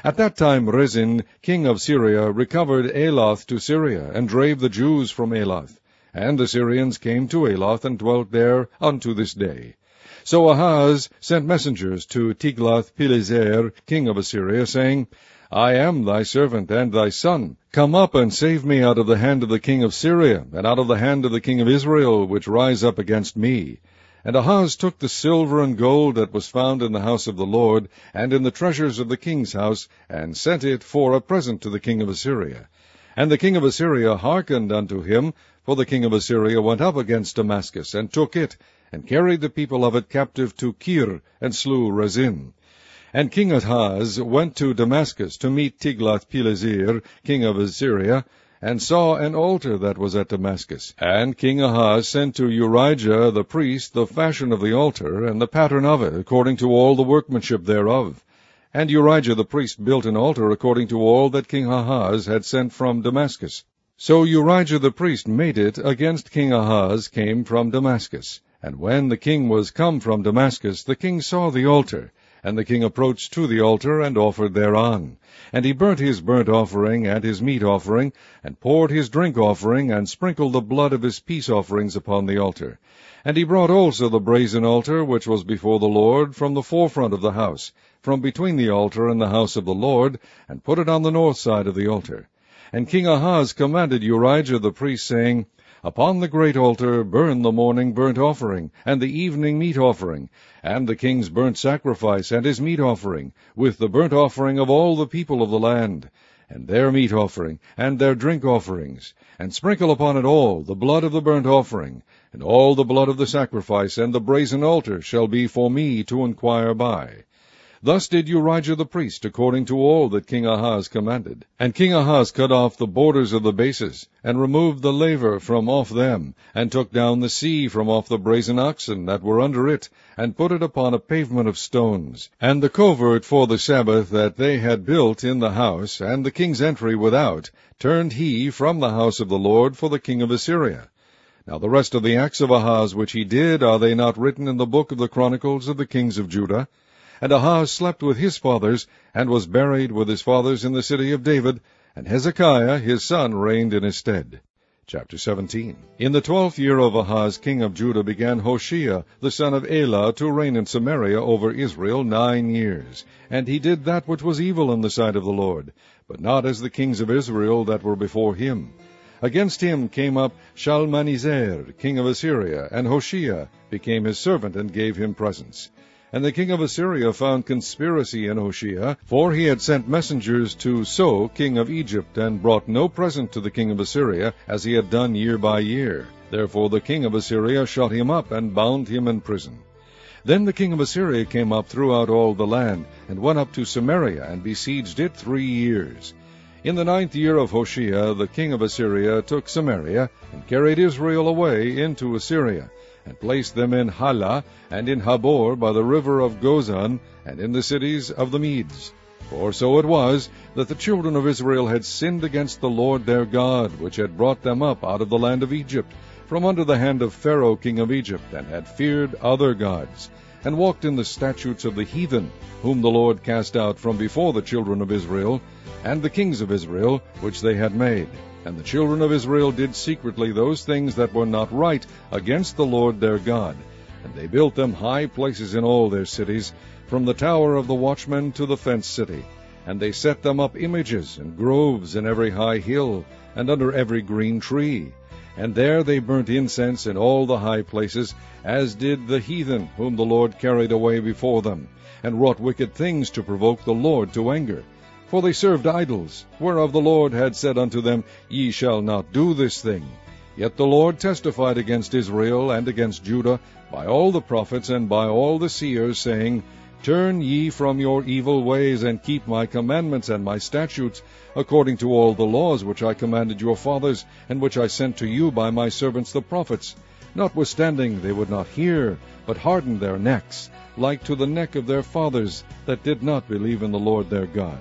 At that time Rezin king of Syria recovered Elath to Syria, and drave the Jews from Elath. And the Syrians came to Elath, and dwelt there unto this day. So Ahaz sent messengers to Tiglath-Pileser king of Assyria, saying, I am thy servant and thy son. Come up and save me out of the hand of the king of Syria, and out of the hand of the king of Israel, which rise up against me. And Ahaz took the silver and gold that was found in the house of the Lord, and in the treasures of the king's house, and sent it for a present to the king of Assyria. And the king of Assyria hearkened unto him, for the king of Assyria went up against Damascus, and took it, and carried the people of it captive to Kir, and slew Rezin. And King Ahaz went to Damascus to meet Tiglath-Pileser, king of Assyria, and saw an altar that was at Damascus. And King Ahaz sent to Urijah the priest the fashion of the altar, and the pattern of it, according to all the workmanship thereof. And Urijah the priest built an altar according to all that King Ahaz had sent from Damascus. So Urijah the priest made it against King Ahaz came from Damascus. And when the king was come from Damascus, the king saw the altar. And the king approached to the altar, and offered thereon. And he burnt his burnt offering and his meat offering, and poured his drink offering, and sprinkled the blood of his peace offerings upon the altar. And he brought also the brazen altar, which was before the Lord, from the forefront of the house, from between the altar and the house of the Lord, and put it on the north side of the altar. And King Ahaz commanded Urijah the priest, saying, Upon the great altar burn the morning burnt offering, and the evening meat offering, and the king's burnt sacrifice, and his meat offering, with the burnt offering of all the people of the land, and their meat offering, and their drink offerings, and sprinkle upon it all the blood of the burnt offering, and all the blood of the sacrifice, and the brazen altar shall be for me to inquire by. Thus did Urijah the priest, according to all that King Ahaz commanded. And King Ahaz cut off the borders of the bases, and removed the laver from off them, and took down the sea from off the brazen oxen that were under it, and put it upon a pavement of stones. And the covert for the Sabbath that they had built in the house, and the king's entry without, turned he from the house of the Lord for the king of Assyria. Now the rest of the acts of Ahaz which he did, are they not written in the book of the Chronicles of the kings of Judah? And Ahaz slept with his fathers, and was buried with his fathers in the city of David, and Hezekiah his son reigned in his stead. Chapter 17. In the 12th year of Ahaz king of Judah began Hoshea the son of Elah to reign in Samaria over Israel 9 years. And he did that which was evil in the sight of the Lord, but not as the kings of Israel that were before him. Against him came up Shalmaneser king of Assyria, and Hoshea became his servant, and gave him presents. And the king of Assyria found conspiracy in Hoshea, for he had sent messengers to So king of Egypt, and brought no present to the king of Assyria, as he had done year by year. Therefore the king of Assyria shut him up, and bound him in prison. Then the king of Assyria came up throughout all the land, and went up to Samaria, and besieged it 3 years. In the 9th year of Hoshea the king of Assyria took Samaria, and carried Israel away into Assyria, and placed them in Halah, and in Habor by the river of Gozan, and in the cities of the Medes. For so it was, that the children of Israel had sinned against the Lord their God, which had brought them up out of the land of Egypt, from under the hand of Pharaoh king of Egypt, and had feared other gods, and walked in the statutes of the heathen, whom the Lord cast out from before the children of Israel, and the kings of Israel, which they had made. And the children of Israel did secretly those things that were not right against the Lord their God. And they built them high places in all their cities, from the tower of the watchman to the fenced city. And they set them up images and groves in every high hill, and under every green tree. And there they burnt incense in all the high places, as did the heathen, whom the Lord carried away before them, and wrought wicked things to provoke the Lord to anger. For they served idols, whereof the Lord had said unto them, Ye shall not do this thing. Yet the Lord testified against Israel and against Judah by all the prophets and by all the seers, saying, Turn ye from your evil ways, and keep my commandments and my statutes, according to all the laws which I commanded your fathers, and which I sent to you by my servants the prophets. Notwithstanding they would not hear, but hardened their necks, like to the neck of their fathers, that did not believe in the Lord their God.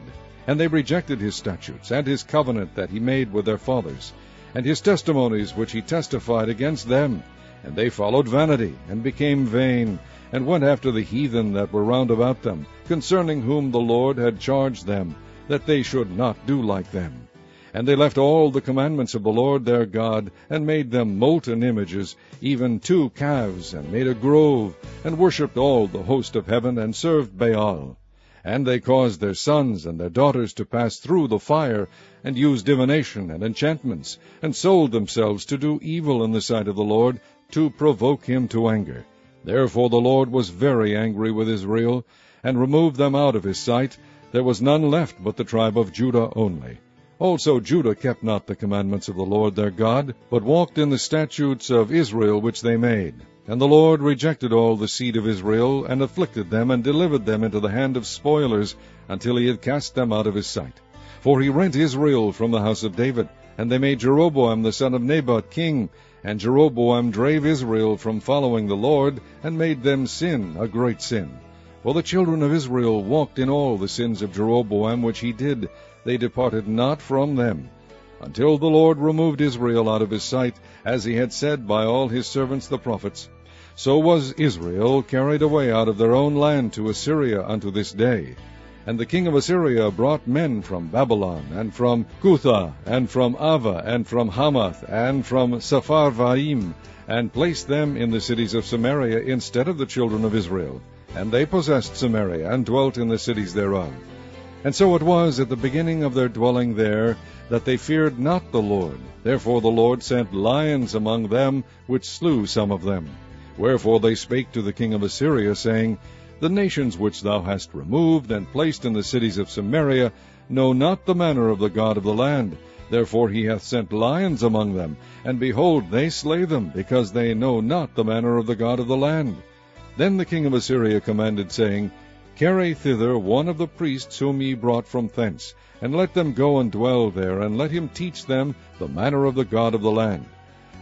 And they rejected his statutes, and his covenant that he made with their fathers, and his testimonies which he testified against them. And they followed vanity, and became vain, and went after the heathen that were round about them, concerning whom the Lord had charged them, that they should not do like them. And they left all the commandments of the Lord their God, and made them molten images, even 2 calves, and made a grove, and worshipped all the host of heaven, and served Baal. And they caused their sons and their daughters to pass through the fire, and used divination and enchantments, and sold themselves to do evil in the sight of the Lord, to provoke him to anger. Therefore the Lord was very angry with Israel, and removed them out of his sight. There was none left but the tribe of Judah only. Also Judah kept not the commandments of the Lord their God, but walked in the statutes of Israel which they made. And the Lord rejected all the seed of Israel, and afflicted them, and delivered them into the hand of spoilers, until he had cast them out of his sight. For he rent Israel from the house of David, and they made Jeroboam the son of Nebat king. And Jeroboam drave Israel from following the Lord, and made them sin a great sin. For the children of Israel walked in all the sins of Jeroboam which he did. They departed not from them, until the Lord removed Israel out of his sight, as he had said by all his servants the prophets. So was Israel carried away out of their own land to Assyria unto this day. And the king of Assyria brought men from Babylon, and from Cutha, and from Ava, and from Hamath, and from Sepharvaim, and placed them in the cities of Samaria instead of the children of Israel. And they possessed Samaria, and dwelt in the cities thereof. And so it was at the beginning of their dwelling there, that they feared not the Lord. Therefore the Lord sent lions among them, which slew some of them. Wherefore they spake to the king of Assyria, saying, The nations which thou hast removed, and placed in the cities of Samaria, know not the manner of the God of the land. Therefore he hath sent lions among them, and behold, they slay them, because they know not the manner of the God of the land. Then the king of Assyria commanded, saying, carry thither one of the priests whom ye brought from thence, and let them go and dwell there, and let him teach them the manner of the God of the land.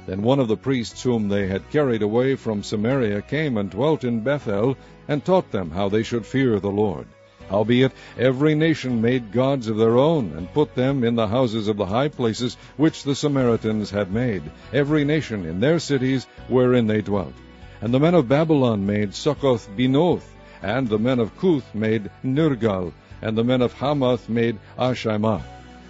Then one of the priests whom they had carried away from Samaria came and dwelt in Bethel, and taught them how they should fear the Lord. Howbeit every nation made gods of their own, and put them in the houses of the high places which the Samaritans had made, every nation in their cities wherein they dwelt. And the men of Babylon made Succoth-Benoth, and the men of Cuth made Nergal, and the men of Hamath made Ashimah,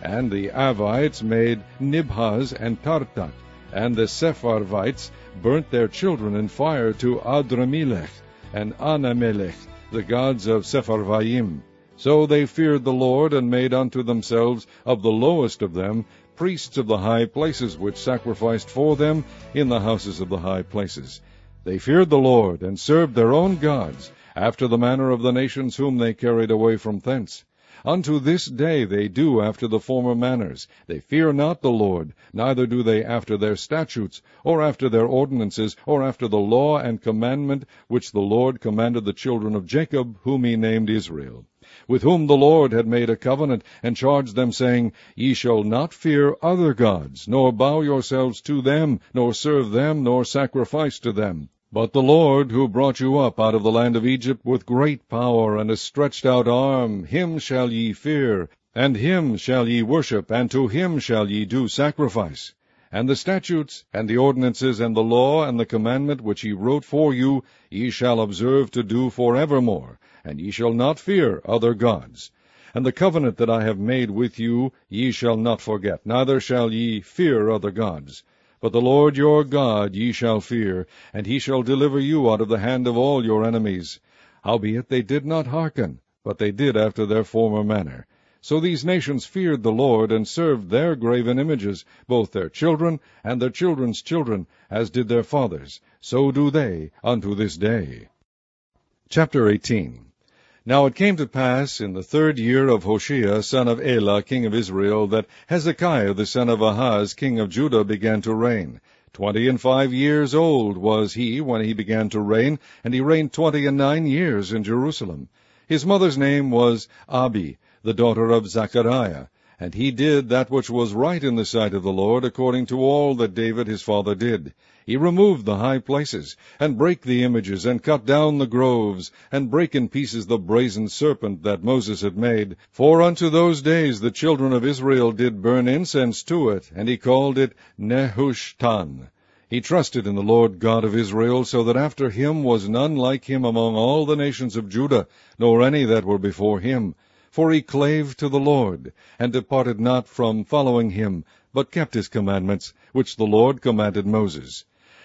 and the Avites made Nibhaz and Tartak, and the Sepharvites burnt their children in fire to Adramelech and Anamelech, the gods of Sepharvaim. So they feared the Lord, and made unto themselves of the lowest of them priests of the high places, which sacrificed for them in the houses of the high places. They feared the Lord, and served their own gods, after the manner of the nations whom they carried away from thence. Unto this day they do after the former manners. They fear not the Lord, neither do they after their statutes, or after their ordinances, or after the law and commandment which the Lord commanded the children of Jacob, whom he named Israel, with whom the Lord had made a covenant, and charged them, saying, Ye shall not fear other gods, nor bow yourselves to them, nor serve them, nor sacrifice to them. But the Lord, who brought you up out of the land of Egypt with great power and a stretched out arm, him shall ye fear, and him shall ye worship, and to him shall ye do sacrifice. And the statutes, and the ordinances, and the law, and the commandment which he wrote for you, ye shall observe to do forevermore, and ye shall not fear other gods. And the covenant that I have made with you ye shall not forget, neither shall ye fear other gods. But the Lord your God ye shall fear, and he shall deliver you out of the hand of all your enemies. Howbeit they did not hearken, but they did after their former manner. So these nations feared the Lord, and served their graven images, both their children and their children's children, as did their fathers. So do they unto this day. Chapter 18. Now it came to pass in the 3rd year of Hoshea, son of Elah, king of Israel, that Hezekiah the son of Ahaz, king of Judah, began to reign. 25 years old was he when he began to reign, and he reigned 29 years in Jerusalem. His mother's name was Abi, the daughter of Zechariah. And he did that which was right in the sight of the Lord, according to all that David his father did. He removed the high places, and brake the images, and cut down the groves, and brake in pieces the brazen serpent that Moses had made. For unto those days the children of Israel did burn incense to it, and he called it Nehushtan. He trusted in the Lord God of Israel, so that after him was none like him among all the nations of Judah, nor any that were before him. For he clave to the Lord, and departed not from following him, but kept his commandments, which the Lord commanded Moses.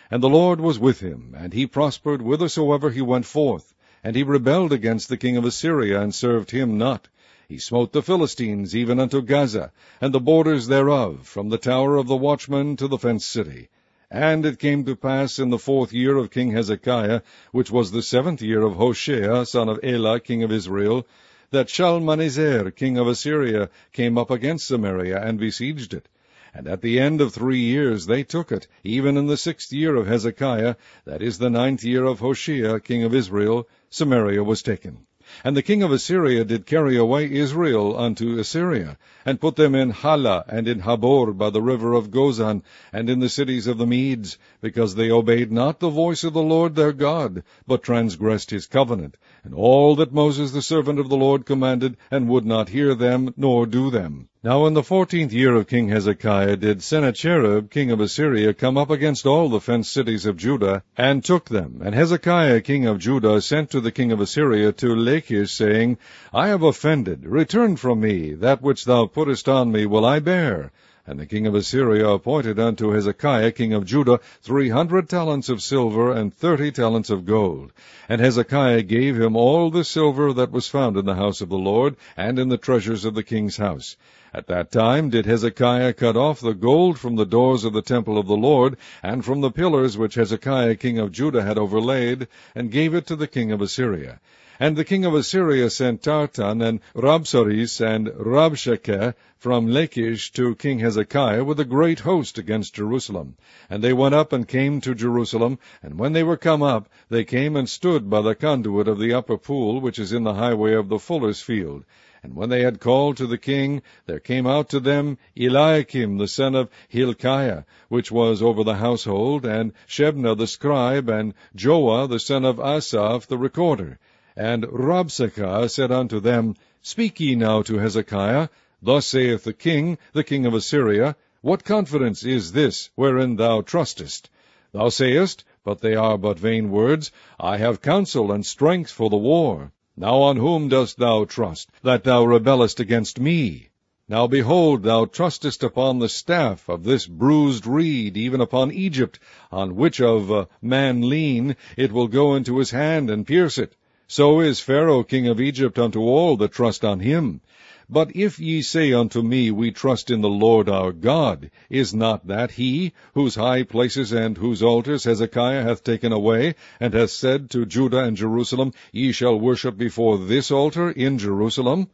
And the Lord was with him, and he prospered whithersoever he went forth. And he rebelled against the king of Assyria, and served him not. He smote the Philistines even unto Gaza, and the borders thereof, from the tower of the watchman to the fenced city. And it came to pass in the 4th year of King Hezekiah, which was the 7th year of Hoshea, son of Elah, king of Israel, that Shalmaneser, king of Assyria, came up against Samaria, and besieged it. And at the end of 3 years they took it, even in the 6th year of Hezekiah, that is the 9th year of Hoshea, king of Israel, Samaria was taken. And the king of Assyria did carry away Israel unto Assyria, and put them in Hala, and in Habor by the river of Gozan, and in the cities of the Medes, because they obeyed not the voice of the Lord their God, but transgressed his covenant, and all that Moses the servant of the Lord commanded, and would not hear them, nor do them. Now in the 14th year of King Hezekiah did Sennacherib king of Assyria come up against all the fenced cities of Judah, and took them. And Hezekiah king of Judah sent to the king of Assyria to Lachish, saying, I have offended, return from me, that which thou puttest on me will I bear. And the king of Assyria appointed unto Hezekiah king of Judah 300 talents of silver, and 30 talents of gold. And Hezekiah gave him all the silver that was found in the house of the Lord, and in the treasures of the king's house. At that time did Hezekiah cut off the gold from the doors of the temple of the Lord, and from the pillars which Hezekiah king of Judah had overlaid, and gave it to the king of Assyria. And the king of Assyria sent Tartan and Rabsaris and Rabshakeh from Lachish to King Hezekiah with a great host against Jerusalem. And they went up and came to Jerusalem, and when they were come up, they came and stood by the conduit of the upper pool, which is in the highway of the fuller's field. And when they had called to the king, there came out to them Eliakim the son of Hilkiah, which was over the household, and Shebna the scribe, and Joah the son of Asaph the recorder. And Rabshakeh said unto them, Speak ye now to Hezekiah, Thus saith the king of Assyria, What confidence is this wherein thou trustest? Thou sayest, but they are but vain words, I have counsel and strength for the war. Now on whom dost thou trust, that thou rebellest against me? Now behold, thou trustest upon the staff of this bruised reed, even upon Egypt, on which of a man lean, it will go into his hand and pierce it. So is Pharaoh king of Egypt unto all that trust on him. But if ye say unto me, We trust in the Lord our God, is not that he, whose high places and whose altars Hezekiah hath taken away, and hath said to Judah and Jerusalem, Ye shall worship before this altar in Jerusalem?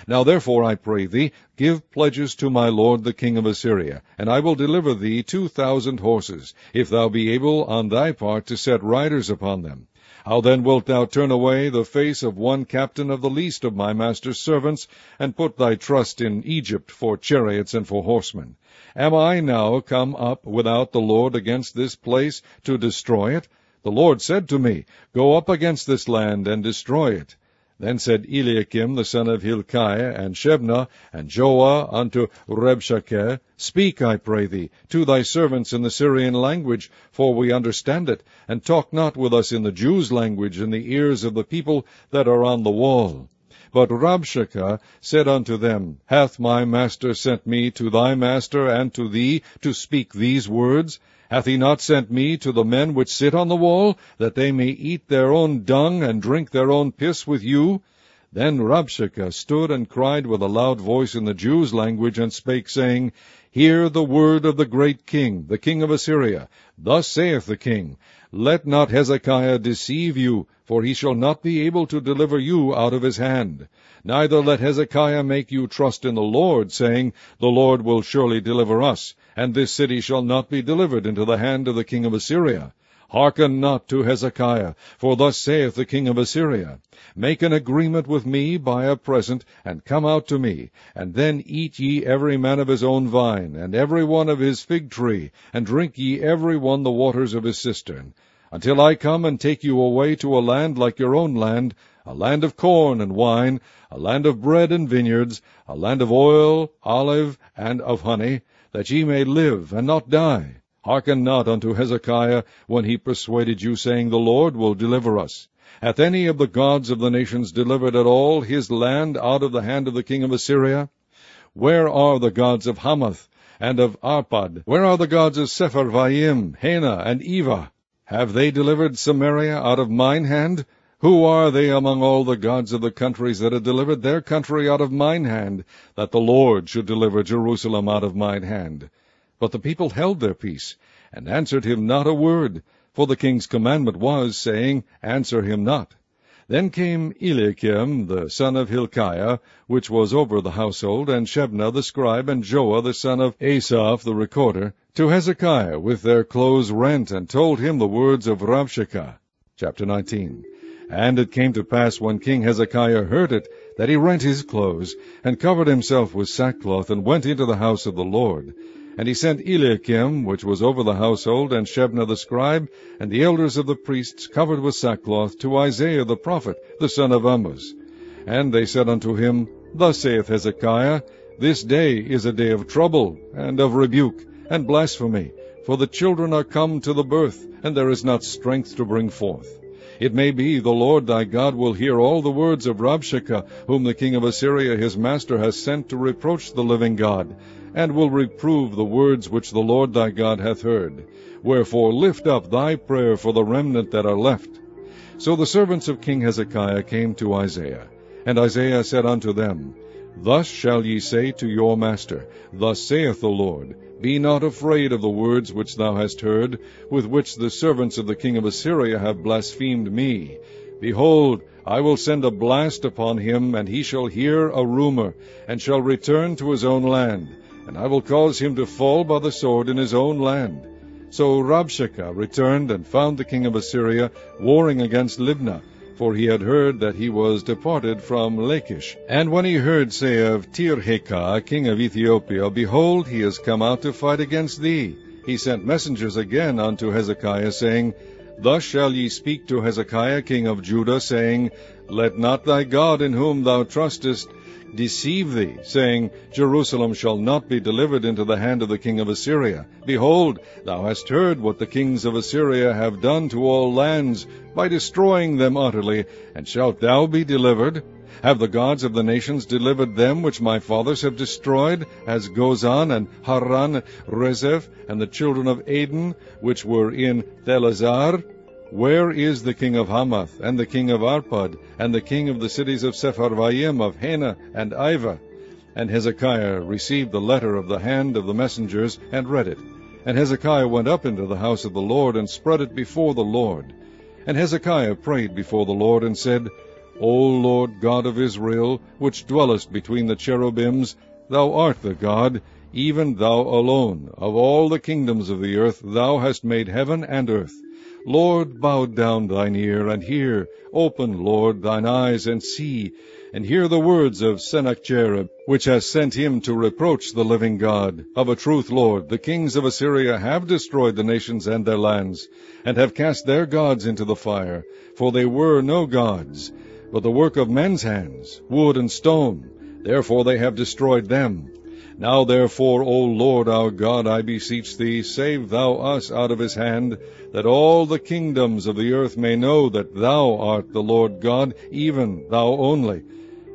Now therefore, I pray thee, give pledges to my lord the king of Assyria, and I will deliver thee 2,000 horses, if thou be able on thy part to set riders upon them. How then wilt thou turn away the face of one captain of the least of my master's servants, and put thy trust in Egypt for chariots and for horsemen? Am I now come up without the Lord against this place to destroy it? The Lord said to me, Go up against this land and destroy it. Then said Eliakim the son of Hilkiah, and Shebna, and Joah unto Rabshakeh, Speak, I pray thee, to thy servants in the Syrian language, for we understand it, and talk not with us in the Jews' language in the ears of the people that are on the wall. But Rabshakeh said unto them, Hath my master sent me to thy master and to thee to speak these words? Hath he not sent me to the men which sit on the wall, that they may eat their own dung and drink their own piss with you? Then Rabshakeh stood and cried with a loud voice in the Jews' language, and spake, saying, Hear the word of the great king, the king of Assyria. Thus saith the king, Let not Hezekiah deceive you, for he shall not be able to deliver you out of his hand. Neither let Hezekiah make you trust in the Lord, saying, The Lord will surely deliver us, and this city shall not be delivered into the hand of the king of Assyria. Hearken not to Hezekiah, for thus saith the king of Assyria, Make an agreement with me by a present, and come out to me, and then eat ye every man of his own vine, and every one of his fig tree, and drink ye every one the waters of his cistern, until I come and take you away to a land like your own land, a land of corn and wine, a land of bread and vineyards, a land of oil, olive, and of honey, that ye may live and not die. Hearken not unto Hezekiah when he persuaded you, saying, The Lord will deliver us. Hath any of the gods of the nations delivered at all his land out of the hand of the king of Assyria? Where are the gods of Hamath and of Arpad? Where are the gods of Sepharvaim, Hena, and Eva? Have they delivered Samaria out of mine hand? Who are they among all the gods of the countries that have delivered their country out of mine hand, that the Lord should deliver Jerusalem out of mine hand? But the people held their peace, and answered him not a word, for the king's commandment was, saying, Answer him not. Then came Eliakim the son of Hilkiah, which was over the household, and Shebna the scribe, and Joah the son of Asaph the recorder, to Hezekiah with their clothes rent, and told him the words of Rabshakeh. Chapter 19. And it came to pass, when King Hezekiah heard it, that he rent his clothes, and covered himself with sackcloth, and went into the house of the Lord. And he sent Eliakim, which was over the household, and Shebna the scribe, and the elders of the priests, covered with sackcloth, to Isaiah the prophet, the son of Amoz. And they said unto him, Thus saith Hezekiah, This day is a day of trouble, and of rebuke, and blasphemy, for the children are come to the birth, and there is not strength to bring forth. It may be the Lord thy God will hear all the words of Rabshakeh, whom the king of Assyria his master has sent to reproach the living God, and will reprove the words which the Lord thy God hath heard. Wherefore lift up thy prayer for the remnant that are left. So the servants of King Hezekiah came to Isaiah, and Isaiah said unto them, Thus shall ye say to your master, Thus saith the Lord, Be not afraid of the words which thou hast heard, with which the servants of the king of Assyria have blasphemed me. Behold, I will send a blast upon him, and he shall hear a rumor, and shall return to his own land, and I will cause him to fall by the sword in his own land. So Rabshakeh returned and found the king of Assyria warring against Libnah, for he had heard that he was departed from Lachish. And when he heard say of Tirhakah, king of Ethiopia, Behold, he is come out to fight against thee, he sent messengers again unto Hezekiah, saying, Thus shall ye speak to Hezekiah king of Judah, saying, Let not thy God in whom thou trustest deceive thee, saying, Jerusalem shall not be delivered into the hand of the king of Assyria. Behold, thou hast heard what the kings of Assyria have done to all lands, by destroying them utterly, and shalt thou be delivered? Have the gods of the nations delivered them which my fathers have destroyed, as Gozan and Haran, Rezeph, and the children of Aden, which were in Thelazar? Where is the king of Hamath, and the king of Arpad, and the king of the cities of Sepharvaim, of Hena, and Ivah? And Hezekiah received the letter of the hand of the messengers, and read it. And Hezekiah went up into the house of the Lord, and spread it before the Lord. And Hezekiah prayed before the Lord, and said, O Lord God of Israel, which dwellest between the cherubims, thou art the God, even thou alone. Of all the kingdoms of the earth thou hast made heaven and earth. Lord, bow down thine ear, and hear. Open, Lord, thine eyes, and see, and hear the words of Sennacherib, which has sent him to reproach the living God. Of a truth, Lord, the kings of Assyria have destroyed the nations and their lands, and have cast their gods into the fire, for they were no gods, but the work of men's hands, wood and stone. Therefore they have destroyed them. Now therefore, O Lord our God, I beseech thee, save thou us out of his hand, that all the kingdoms of the earth may know that thou art the Lord God, even thou only.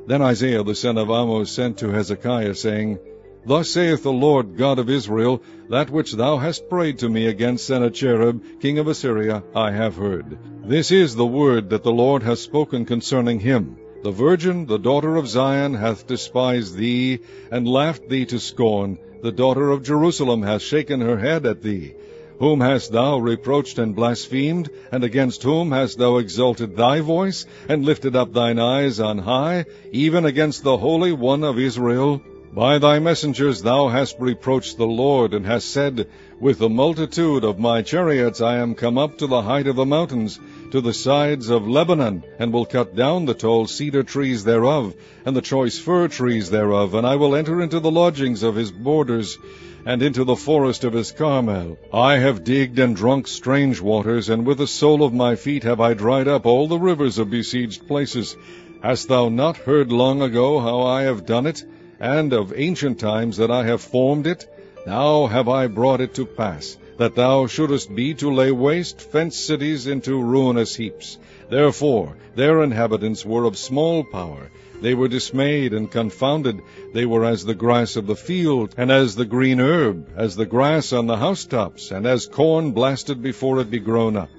Then Isaiah the son of Amoz sent to Hezekiah, saying, Thus saith the Lord God of Israel, That which thou hast prayed to me against Sennacherib, king of Assyria, I have heard. This is the word that the Lord hath spoken concerning him. The virgin, the daughter of Zion, hath despised thee, and laughed thee to scorn. The daughter of Jerusalem hath shaken her head at thee. Whom hast thou reproached and blasphemed? And against whom hast thou exalted thy voice, and lifted up thine eyes on high, even against the Holy One of Israel? By thy messengers thou hast reproached the Lord, and hast said, With the multitude of my chariots I am come up to the height of the mountains, to the sides of Lebanon, and will cut down the tall cedar trees thereof, and the choice fir trees thereof, and I will enter into the lodgings of his borders, and into the forest of his Carmel. I have digged and drunk strange waters, and with the sole of my feet have I dried up all the rivers of besieged places. Hast thou not heard long ago how I have done it, and of ancient times that I have formed it? Now have I brought it to pass, that thou shouldest be to lay waste fenced cities into ruinous heaps. Therefore their inhabitants were of small power. They were dismayed and confounded. They were as the grass of the field, and as the green herb, as the grass on the housetops, and as corn blasted before it be grown up.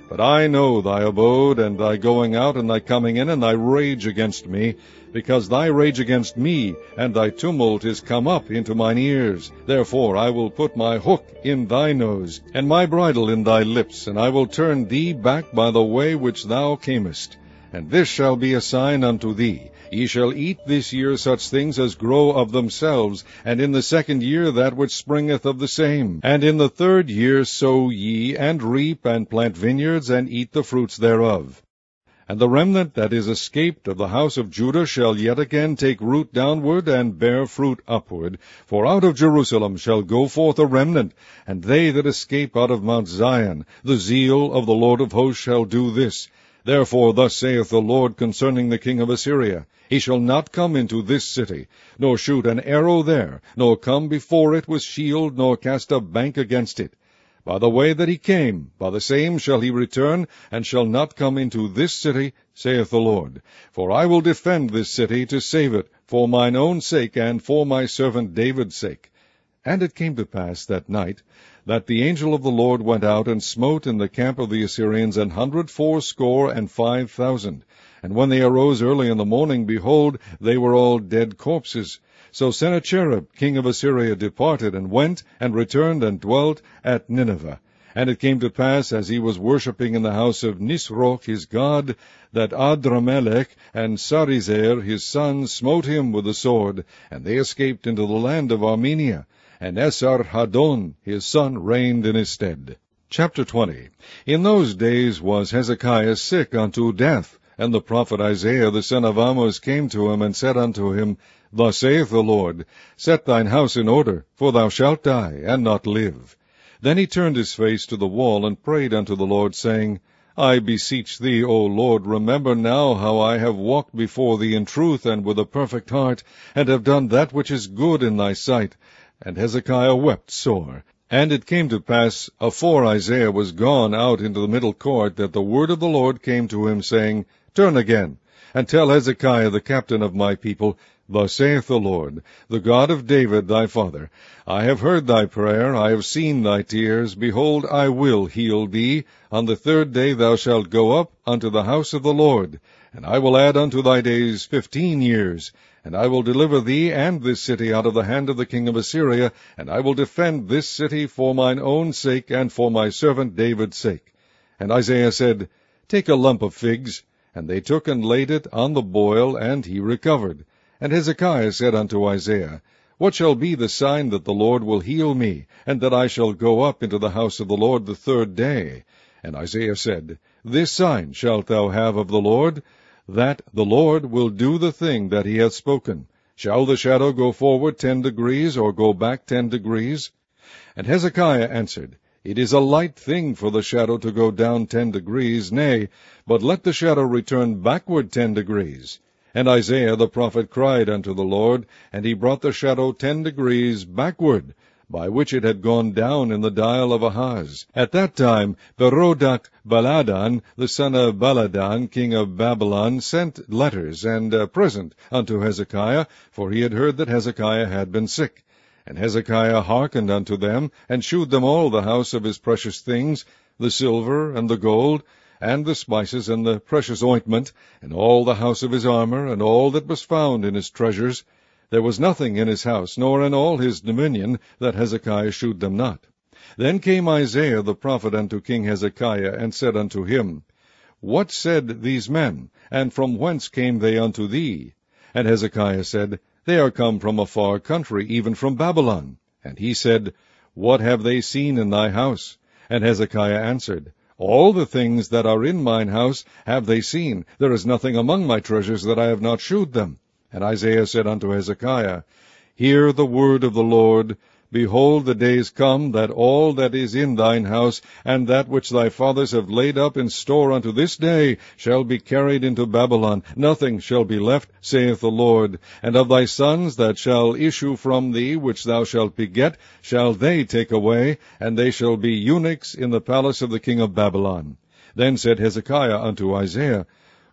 But I know thy abode, and thy going out, and thy coming in, and thy rage against me, because thy rage against me, and thy tumult is come up into mine ears. Therefore I will put my hook in thy nose, and my bridle in thy lips, and I will turn thee back by the way which thou camest. And this shall be a sign unto thee. Ye shall eat this year such things as grow of themselves, and in the second year that which springeth of the same. And in the third year sow ye, and reap, and plant vineyards, and eat the fruits thereof. And the remnant that is escaped of the house of Judah shall yet again take root downward, and bear fruit upward. For out of Jerusalem shall go forth a remnant, and they that escape out of Mount Zion. The zeal of the Lord of hosts shall do this. Therefore thus saith the Lord concerning the king of Assyria, He shall not come into this city, nor shoot an arrow there, nor come before it with shield, nor cast a bank against it. By the way that he came, by the same shall he return, and shall not come into this city, saith the Lord. For I will defend this city to save it, for mine own sake, and for my servant David's sake. And it came to pass that night, that the angel of the Lord went out and smote in the camp of the Assyrians 180,500, And when they arose early in the morning, behold, they were all dead corpses. So Sennacherib king of Assyria departed, and went, and returned, and dwelt at Nineveh. And it came to pass, as he was worshipping in the house of Nisroch his god, that Adramelech and Sarezer his son smote him with the sword, and they escaped into the land of Armenia. And Esarhaddon his son reigned in his stead. Chapter 20. In those days was Hezekiah sick unto death, and the prophet Isaiah the son of Amoz came to him, and said unto him, Thus saith the Lord, Set thine house in order, for thou shalt die, and not live. Then he turned his face to the wall, and prayed unto the Lord, saying, I beseech thee, O Lord, remember now how I have walked before thee in truth and with a perfect heart, and have done that which is good in thy sight. And Hezekiah wept sore. And it came to pass, afore Isaiah was gone out into the middle court, that the word of the Lord came to him, saying, Turn again, and tell Hezekiah the captain of my people, Thus saith the Lord, the God of David thy father, I have heard thy prayer, I have seen thy tears. Behold, I will heal thee. On the third day thou shalt go up unto the house of the Lord, and I will add unto thy days 15 years. And I will deliver thee and this city out of the hand of the king of Assyria, and I will defend this city for mine own sake, and for my servant David's sake. And Isaiah said, Take a lump of figs. And they took and laid it on the boil, and he recovered. And Hezekiah said unto Isaiah, What shall be the sign that the Lord will heal me, and that I shall go up into the house of the Lord the third day? And Isaiah said, This sign shalt thou have of the Lord, that the Lord will do the thing that he hath spoken. Shall the shadow go forward 10 degrees, or go back 10 degrees? And Hezekiah answered, It is a light thing for the shadow to go down 10 degrees, nay, but let the shadow return backward 10 degrees. And Isaiah the prophet cried unto the Lord, and he brought the shadow 10 degrees backward, by which it had gone down in the dial of Ahaz. At that time Berodach Baladan, the son of Baladan, king of Babylon, sent letters and a present unto Hezekiah, for he had heard that Hezekiah had been sick. And Hezekiah hearkened unto them, and shewed them all the house of his precious things, the silver and the gold, and the spices and the precious ointment, and all the house of his armor, and all that was found in his treasures. There was nothing in his house, nor in all his dominion, that Hezekiah shewed them not. Then came Isaiah the prophet unto King Hezekiah, and said unto him, What said these men, and from whence came they unto thee? And Hezekiah said, They are come from a far country, even from Babylon. And he said, What have they seen in thy house? And Hezekiah answered, All the things that are in mine house have they seen. There is nothing among my treasures that I have not shewed them. And Isaiah said unto Hezekiah, Hear the word of the Lord. Behold, the days come, that all that is in thine house, and that which thy fathers have laid up in store unto this day, shall be carried into Babylon. Nothing shall be left, saith the Lord. And of thy sons that shall issue from thee, which thou shalt beget, shall they take away, and they shall be eunuchs in the palace of the king of Babylon. Then said Hezekiah unto Isaiah,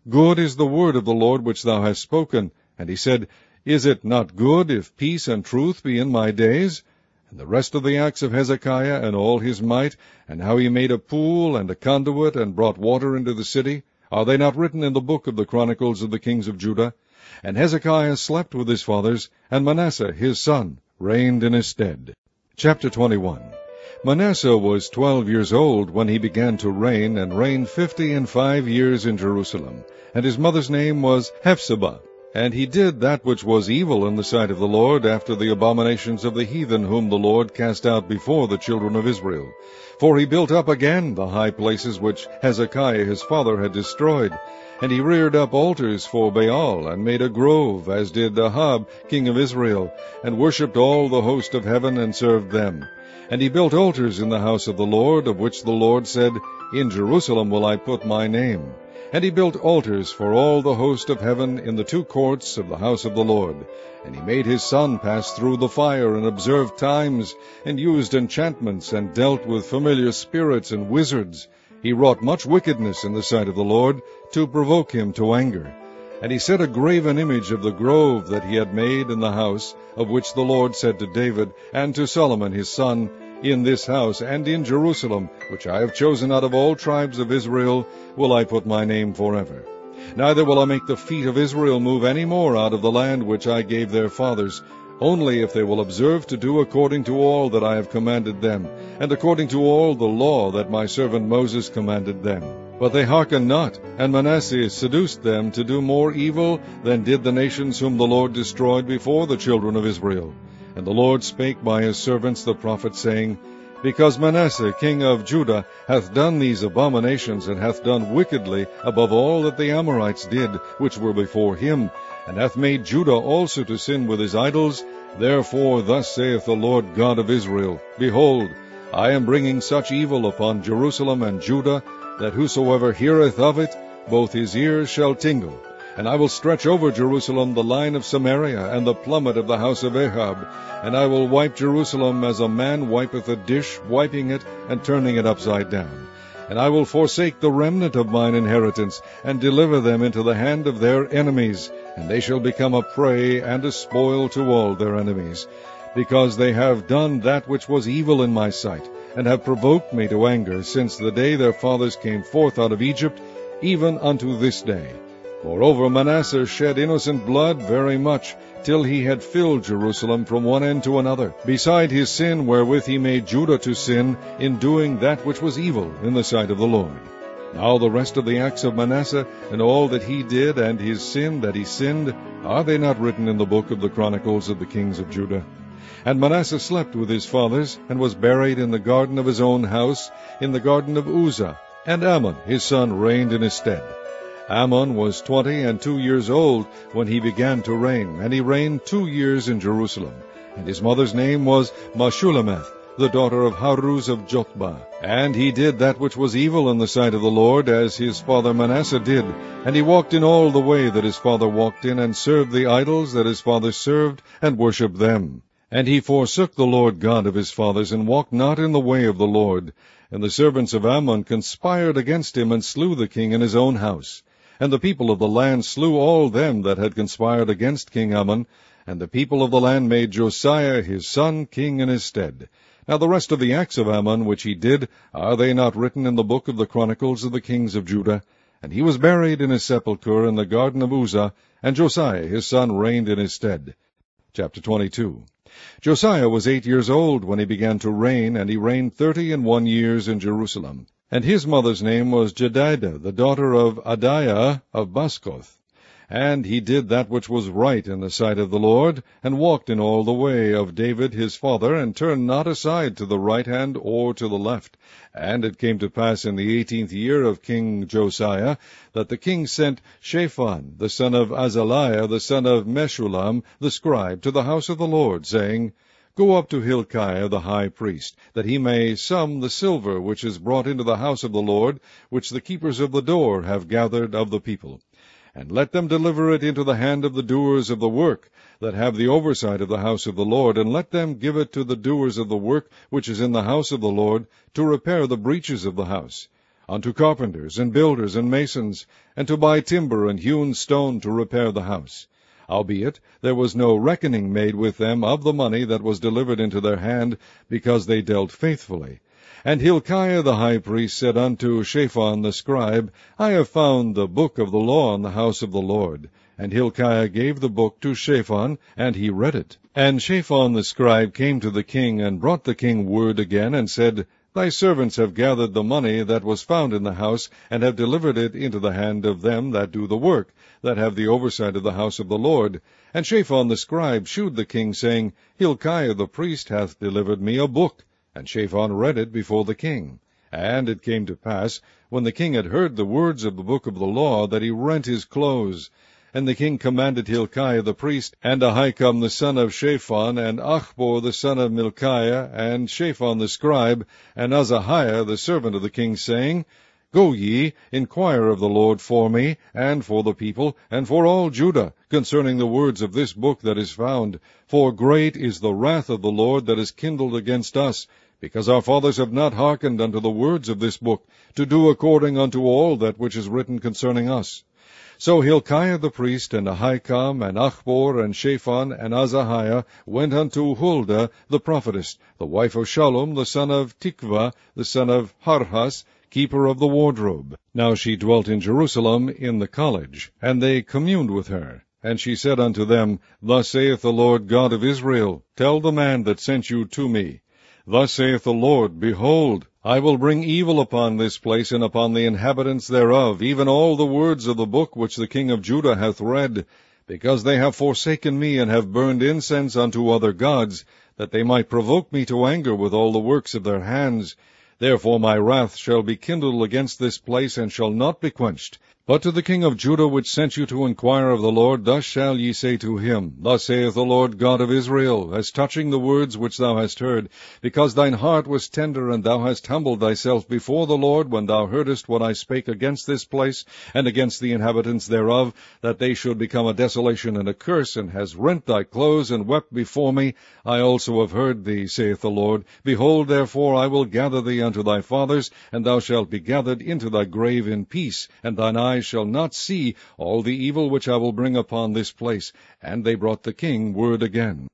Good is the word of the Lord which thou hast spoken. And he said, Is it not good if peace and truth be in my days? And the rest of the acts of Hezekiah, and all his might, and how he made a pool and a conduit, and brought water into the city, are they not written in the book of the Chronicles of the kings of Judah? And Hezekiah slept with his fathers, and Manasseh his son reigned in his stead. Chapter 21. Manasseh was 12 years old when he began to reign, and reigned 55 years in Jerusalem. And his mother's name was Hephzibah. And he did that which was evil in the sight of the Lord, after the abominations of the heathen, whom the Lord cast out before the children of Israel. For he built up again the high places which Hezekiah his father had destroyed. And he reared up altars for Baal, and made a grove, as did Ahab king of Israel, and worshipped all the host of heaven, and served them. And he built altars in the house of the Lord, of which the Lord said, In Jerusalem will I put my name. And he built altars for all the host of heaven in the 2 courts of the house of the Lord. And he made his son pass through the fire, and observed times, and used enchantments, and dealt with familiar spirits and wizards. He wrought much wickedness in the sight of the Lord, to provoke him to anger. And he set a graven image of the grove that he had made in the house, of which the Lord said to David and to Solomon his son, In this house and in Jerusalem, which I have chosen out of all tribes of Israel, will I put my name forever. Neither will I make the feet of Israel move any more out of the land which I gave their fathers, only if they will observe to do according to all that I have commanded them, and according to all the law that my servant Moses commanded them. But they hearkened not, and Manasseh seduced them to do more evil than did the nations whom the Lord destroyed before the children of Israel. And the Lord spake by his servants the prophets, saying, Because Manasseh king of Judah hath done these abominations, and hath done wickedly above all that the Amorites did, which were before him, and hath made Judah also to sin with his idols, therefore thus saith the Lord God of Israel, Behold, I am bringing such evil upon Jerusalem and Judah, that whosoever heareth of it, both his ears shall tingle. And I will stretch over Jerusalem the line of Samaria, and the plummet of the house of Ahab, and I will wipe Jerusalem as a man wipeth a dish, wiping it, and turning it upside down. And I will forsake the remnant of mine inheritance, and deliver them into the hand of their enemies, and they shall become a prey and a spoil to all their enemies, because they have done that which was evil in my sight, and have provoked me to anger, since the day their fathers came forth out of Egypt, even unto this day. Moreover, Manasseh shed innocent blood very much, till he had filled Jerusalem from one end to another, beside his sin wherewith he made Judah to sin, in doing that which was evil in the sight of the Lord. Now the rest of the acts of Manasseh, and all that he did, and his sin that he sinned, are they not written in the book of the Chronicles of the kings of Judah? And Manasseh slept with his fathers, and was buried in the garden of his own house, in the garden of Uzzah, and Amon his son reigned in his stead. Amon was 22 years old when he began to reign, and he reigned 2 years in Jerusalem. And his mother's name was Meshullemeth, the daughter of Haruz of Jotbah. And he did that which was evil in the sight of the Lord, as his father Manasseh did. And he walked in all the way that his father walked in, and served the idols that his father served, and worshipped them. And he forsook the Lord God of his fathers, and walked not in the way of the Lord. And the servants of Ammon conspired against him, and slew the king in his own house. And the people of the land slew all them that had conspired against King Ammon, and the people of the land made Josiah his son king in his stead. Now the rest of the acts of Ammon which he did, are they not written in the book of the Chronicles of the kings of Judah? And he was buried in his sepulchre in the garden of Uzzah, and Josiah his son reigned in his stead. Chapter 22. Josiah was 8 years old when he began to reign, and he reigned 31 years in Jerusalem. And his mother's name was Jedidah, the daughter of Adiah of Bascoth. And he did that which was right in the sight of the Lord, and walked in all the way of David his father, and turned not aside to the right hand or to the left. And it came to pass in the 18th year of King Josiah, that the king sent Shaphan, the son of Azaliah, the son of Meshullam, the scribe, to the house of the Lord, saying, Go up to Hilkiah the high priest, that he may sum the silver which is brought into the house of the Lord, which the keepers of the door have gathered of the people. And let them deliver it into the hand of the doers of the work, that have the oversight of the house of the Lord, and let them give it to the doers of the work which is in the house of the Lord, to repair the breaches of the house, unto carpenters and builders and masons, and to buy timber and hewn stone to repair the house. Howbeit, there was no reckoning made with them of the money that was delivered into their hand, because they dealt faithfully. And Hilkiah the high priest said unto Shaphan the scribe, I have found the book of the law in the house of the Lord. And Hilkiah gave the book to Shaphan, and he read it. And Shaphan the scribe came to the king, and brought the king word again, and said, Thy servants have gathered the money that was found in the house, and have delivered it into the hand of them that do the work, that have the oversight of the house of the Lord. And Shaphan the scribe shewed the king, saying, Hilkiah the priest hath delivered me a book. And Shaphan read it before the king. And it came to pass, when the king had heard the words of the book of the law, that he rent his clothes. And the king commanded Hilkiah the priest, and Ahikam the son of Shaphan, and Achbor the son of Milchiah, and Shaphan the scribe, and Azahiah the servant of the king, saying, Go ye, inquire of the Lord for me, and for the people, and for all Judah, concerning the words of this book that is found. For great is the wrath of the Lord that is kindled against us, because our fathers have not hearkened unto the words of this book, to do according unto all that which is written concerning us. So Hilkiah the priest, and Ahikam, and Achbor, and Shaphan, and Azahiah went unto Huldah the prophetess, the wife of Shallum the son of Tikvah, the son of Harhas, keeper of the wardrobe. Now she dwelt in Jerusalem in the college, and they communed with her. And she said unto them, Thus saith the Lord God of Israel, Tell the man that sent you to me, Thus saith the Lord, Behold, I will bring evil upon this place and upon the inhabitants thereof, even all the words of the book which the king of Judah hath read, because they have forsaken me, and have burned incense unto other gods, that they might provoke me to anger with all the works of their hands. Therefore my wrath shall be kindled against this place, and shall not be quenched. But to the king of Judah, which sent you to inquire of the Lord, thus shall ye say to him, Thus saith the Lord God of Israel, as touching the words which thou hast heard, because thine heart was tender, and thou hast humbled thyself before the Lord, when thou heardest what I spake against this place, and against the inhabitants thereof, that they should become a desolation and a curse, and hast rent thy clothes, and wept before me, I also have heard thee, saith the Lord. Behold, therefore, I will gather thee unto thy fathers, and thou shalt be gathered into thy grave in peace, and thine eyes shall not see all the evil which I will bring upon this place. And they brought the king word again.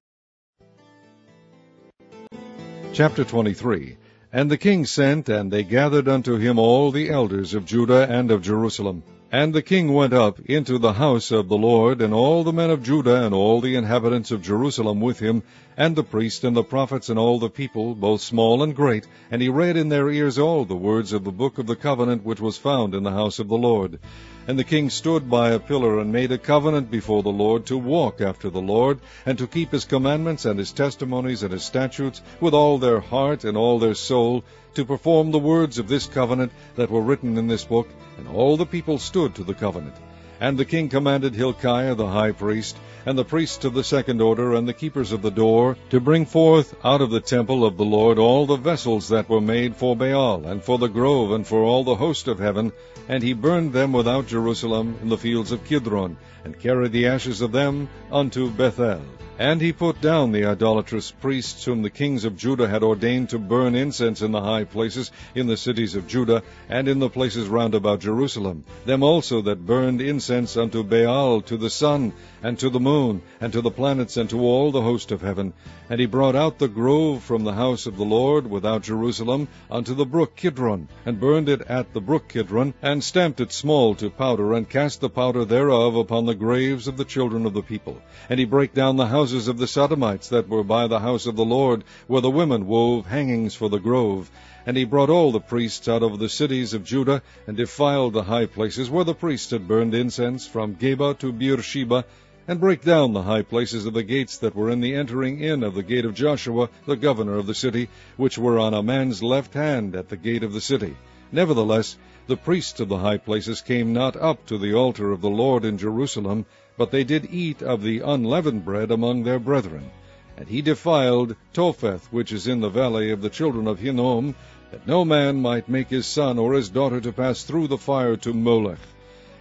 Chapter 23. And the king sent, and they gathered unto him all the elders of Judah and of Jerusalem. And the king went up into the house of the Lord, and all the men of Judah, and all the inhabitants of Jerusalem with him, and the priests and the prophets, and all the people, both small and great. And he read in their ears all the words of the book of the covenant which was found in the house of the Lord. And the king stood by a pillar, and made a covenant before the Lord, to walk after the Lord, and to keep his commandments, and his testimonies, and his statutes, with all their heart and all their soul, to perform the words of this covenant that were written in this book. And all the people stood to the covenant. And the king commanded Hilkiah the high priest, and the priests of the second order, and the keepers of the door, to bring forth out of the temple of the Lord all the vessels that were made for Baal, and for the grove, and for all the host of heaven. And he burned them without Jerusalem in the fields of Kidron, and carried the ashes of them unto Bethel. And he put down the idolatrous priests whom the kings of Judah had ordained to burn incense in the high places in the cities of Judah, and in the places round about Jerusalem, them also that burned incense unto Baal, to the sun, and to the moon, and to the planets, and to all the host of heaven. And he brought out the grove from the house of the Lord without Jerusalem unto the brook Kidron, and burned it at the brook Kidron, and stamped it small to powder, and cast the powder thereof upon the graves of the children of the people. And he brake down the houses of the Sodomites that were by the house of the Lord, where the women wove hangings for the grove. And he brought all the priests out of the cities of Judah, and defiled the high places where the priests had burned incense, from Geba to Beersheba, and brake down the high places of the gates that were in the entering in of the gate of Joshua, the governor of the city, which were on a man's left hand at the gate of the city. Nevertheless, the priests of the high places came not up to the altar of the Lord in Jerusalem, but they did eat of the unleavened bread among their brethren. And he defiled Topheth, which is in the valley of the children of Hinnom, that no man might make his son or his daughter to pass through the fire to Molech.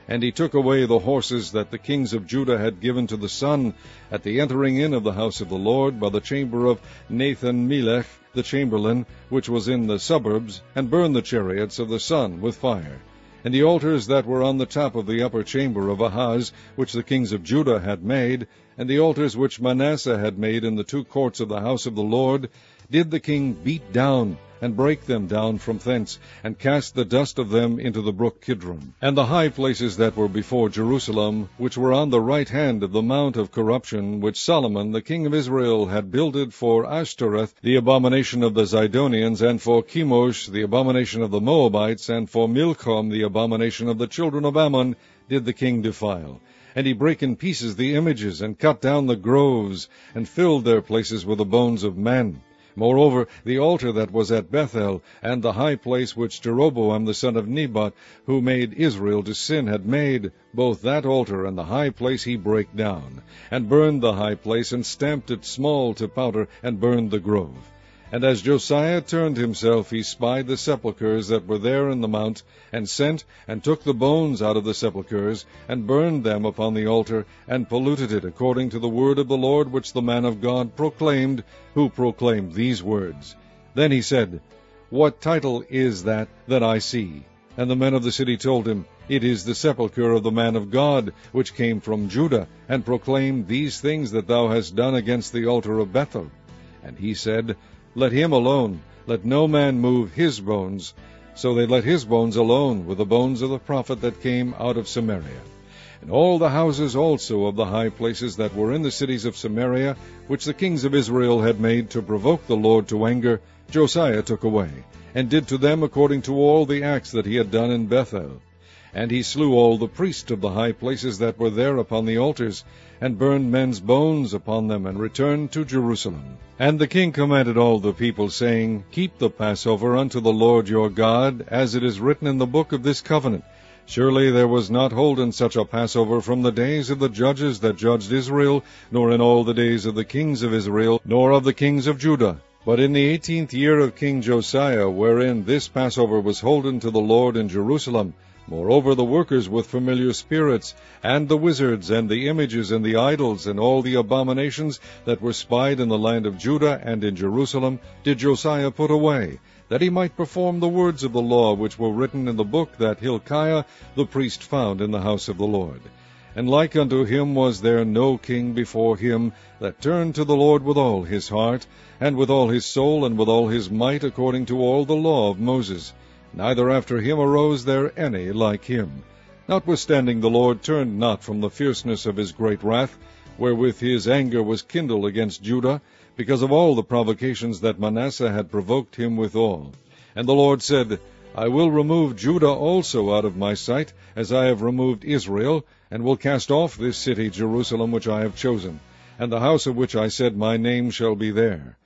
And he took away the horses that the kings of Judah had given to the sun, at the entering in of the house of the Lord, by the chamber of Nathan-Melech the chamberlain, which was in the suburbs, and burned the chariots of the sun with fire. And the altars that were on the top of the upper chamber of Ahaz, which the kings of Judah had made, and the altars which Manasseh had made in the two courts of the house of the Lord, did the king beat down, and break them down from thence, and cast the dust of them into the brook Kidron. And the high places that were before Jerusalem, which were on the right hand of the mount of corruption, which Solomon the king of Israel had builded for Ashtoreth, the abomination of the Zidonians, and for Chemosh, the abomination of the Moabites, and for Milcom, the abomination of the children of Ammon, did the king defile. And he brake in pieces the images, and cut down the groves, and filled their places with the bones of men. Moreover, the altar that was at Bethel, and the high place which Jeroboam the son of Nebat, who made Israel to sin, had made, both that altar and the high place he brake down, and burned the high place, and stamped it small to powder, and burned the grove. And as Josiah turned himself, he spied the sepulchres that were there in the mount, and sent, and took the bones out of the sepulchres, and burned them upon the altar, and polluted it, according to the word of the Lord which the man of God proclaimed, who proclaimed these words. Then he said, What title is that I see? And the men of the city told him, It is the sepulchre of the man of God, which came from Judah, and proclaimed these things that thou hast done against the altar of Bethel. And he said, Let him alone, let no man move his bones. So they let his bones alone with the bones of the prophet that came out of Samaria. And all the houses also of the high places that were in the cities of Samaria, which the kings of Israel had made to provoke the Lord to anger, Josiah took away, and did to them according to all the acts that he had done in Bethel. And he slew all the priests of the high places that were there upon the altars, and burned men's bones upon them, and returned to Jerusalem. And the king commanded all the people, saying, Keep the Passover unto the Lord your God, as it is written in the book of this covenant. Surely there was not holden such a Passover from the days of the judges that judged Israel, nor in all the days of the kings of Israel, nor of the kings of Judah. But in the 18th year of King Josiah, wherein this Passover was holden to the Lord in Jerusalem, moreover the workers with familiar spirits, and the wizards, and the images, and the idols, and all the abominations that were spied in the land of Judah and in Jerusalem, did Josiah put away, that he might perform the words of the law which were written in the book that Hilkiah the priest found in the house of the Lord. And like unto him was there no king before him that turned to the Lord with all his heart, and with all his soul, and with all his might, according to all the law of Moses. Neither after him arose there any like him. Notwithstanding the Lord turned not from the fierceness of his great wrath, wherewith his anger was kindled against Judah, because of all the provocations that Manasseh had provoked him withal. And the Lord said, I will remove Judah also out of my sight, as I have removed Israel, and will cast off this city Jerusalem which I have chosen, and the house of which I said my name shall be there.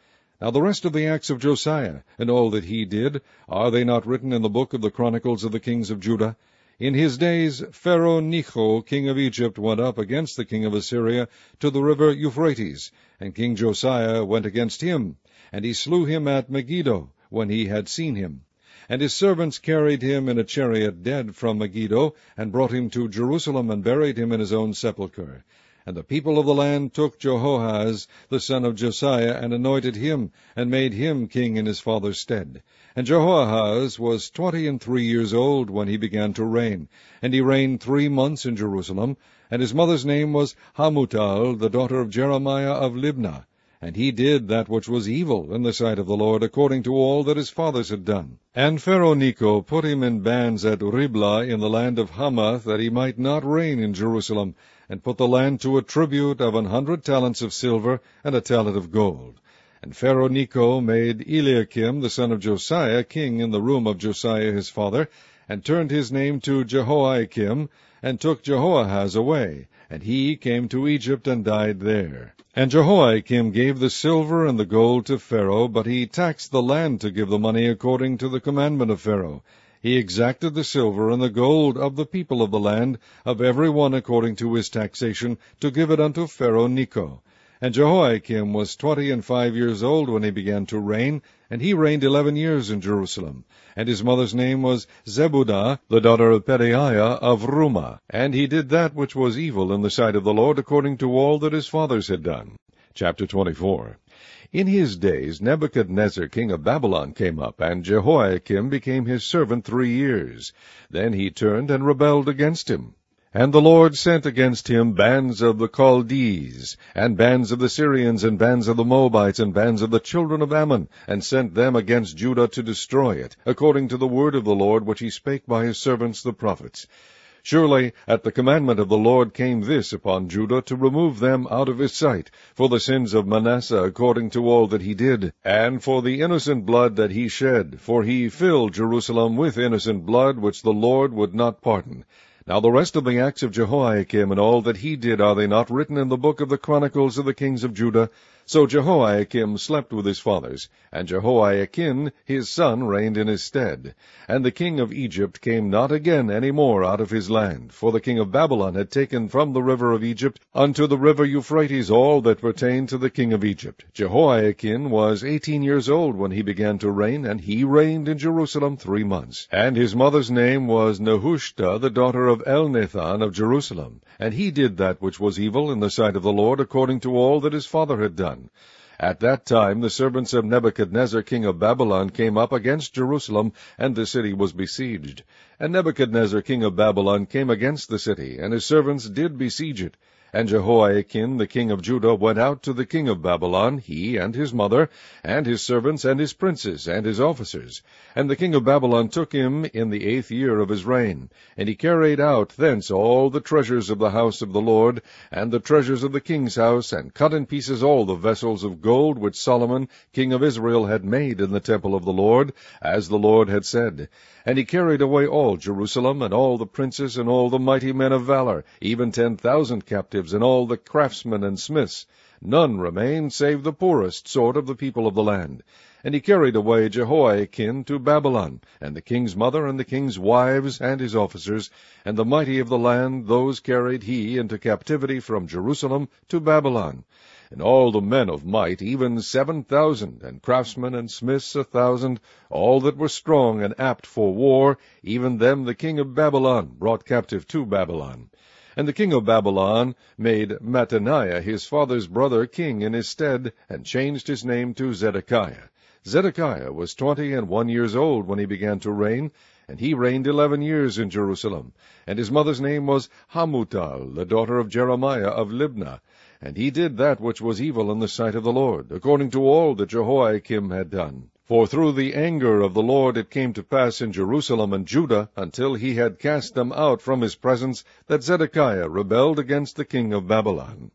Now the rest of the acts of Josiah, and all that he did, are they not written in the book of the Chronicles of the kings of Judah? In his days Pharaoh Necho, king of Egypt, went up against the king of Assyria to the river Euphrates, and King Josiah went against him, and he slew him at Megiddo, when he had seen him. And his servants carried him in a chariot dead from Megiddo, and brought him to Jerusalem, and buried him in his own sepulchre. And the people of the land took Jehoahaz, the son of Josiah, and anointed him, and made him king in his father's stead. And Jehoahaz was 23 years old when he began to reign, and he reigned 3 months in Jerusalem. And his mother's name was Hamutal, the daughter of Jeremiah of Libnah. And he did that which was evil in the sight of the Lord, according to all that his fathers had done. And Pharaoh Necho put him in bands at Riblah in the land of Hamath, that he might not reign in Jerusalem, and put the land to a tribute of 100 talents of silver, and a talent of gold. And Pharaoh Necho made Eliakim the son of Josiah king in the room of Josiah his father, and turned his name to Jehoiakim, and took Jehoahaz away, and he came to Egypt and died there. And Jehoiakim gave the silver and the gold to Pharaoh, but he taxed the land to give the money according to the commandment of Pharaoh. He exacted the silver and the gold of the people of the land, of every one according to his taxation, to give it unto Pharaoh Necho. And Jehoiakim was 25 years old when he began to reign, and he reigned 11 years in Jerusalem. And his mother's name was Zebudah, the daughter of Pedaiah of Rumah. And he did that which was evil in the sight of the Lord, according to all that his fathers had done. Chapter 24. In his days Nebuchadnezzar king of Babylon came up, and Jehoiakim became his servant 3 years. Then he turned and rebelled against him. And the Lord sent against him bands of the Chaldees, and bands of the Syrians, and bands of the Moabites, and bands of the children of Ammon, and sent them against Judah to destroy it, according to the word of the Lord which he spake by his servants the prophets. Surely at the commandment of the Lord came this upon Judah, to remove them out of his sight, for the sins of Manasseh, according to all that he did, and for the innocent blood that he shed, for he filled Jerusalem with innocent blood, which the Lord would not pardon. Now the rest of the acts of Jehoiakim, and all that he did, are they not written in the book of the Chronicles of the kings of Judah? So Jehoiakim slept with his fathers, and Jehoiakim his son reigned in his stead. And the king of Egypt came not again any more out of his land, for the king of Babylon had taken from the river of Egypt unto the river Euphrates all that pertained to the king of Egypt. Jehoiakim was 18 years old when he began to reign, and he reigned in Jerusalem 3 months. And his mother's name was Nehushta, the daughter of Elnathan of Jerusalem. And he did that which was evil in the sight of the Lord, according to all that his father had done. At that time the servants of Nebuchadnezzar king of Babylon came up against Jerusalem, and the city was besieged. And Nebuchadnezzar king of Babylon came against the city, and his servants did besiege it. And Jehoiakim the king of Judah went out to the king of Babylon, he and his mother, and his servants, and his princes, and his officers. And the king of Babylon took him in the 8th year of his reign. And he carried out thence all the treasures of the house of the Lord, and the treasures of the king's house, and cut in pieces all the vessels of gold which Solomon king of Israel had made in the temple of the Lord, as the Lord had said. And he carried away all Jerusalem, and all the princes, and all the mighty men of valor, even 10,000 captives, and all the craftsmen and smiths. None remained save the poorest sort of the people of the land. And he carried away Jehoiakim to Babylon, and the king's mother, and the king's wives, and his officers, and the mighty of the land, those carried he into captivity from Jerusalem to Babylon. And all the men of might, even 7,000, and craftsmen and smiths 1,000, all that were strong and apt for war, even them the king of Babylon brought captive to Babylon. And the king of Babylon made Mattaniah his father's brother king in his stead, and changed his name to Zedekiah. Zedekiah was 21 years old when he began to reign, and he reigned 11 years in Jerusalem. And his mother's name was Hamutal, the daughter of Jeremiah of Libnah. And he did that which was evil in the sight of the Lord, according to all that Jehoiakim had done. For through the anger of the Lord it came to pass in Jerusalem and Judah, until he had cast them out from his presence, that Zedekiah rebelled against the king of Babylon.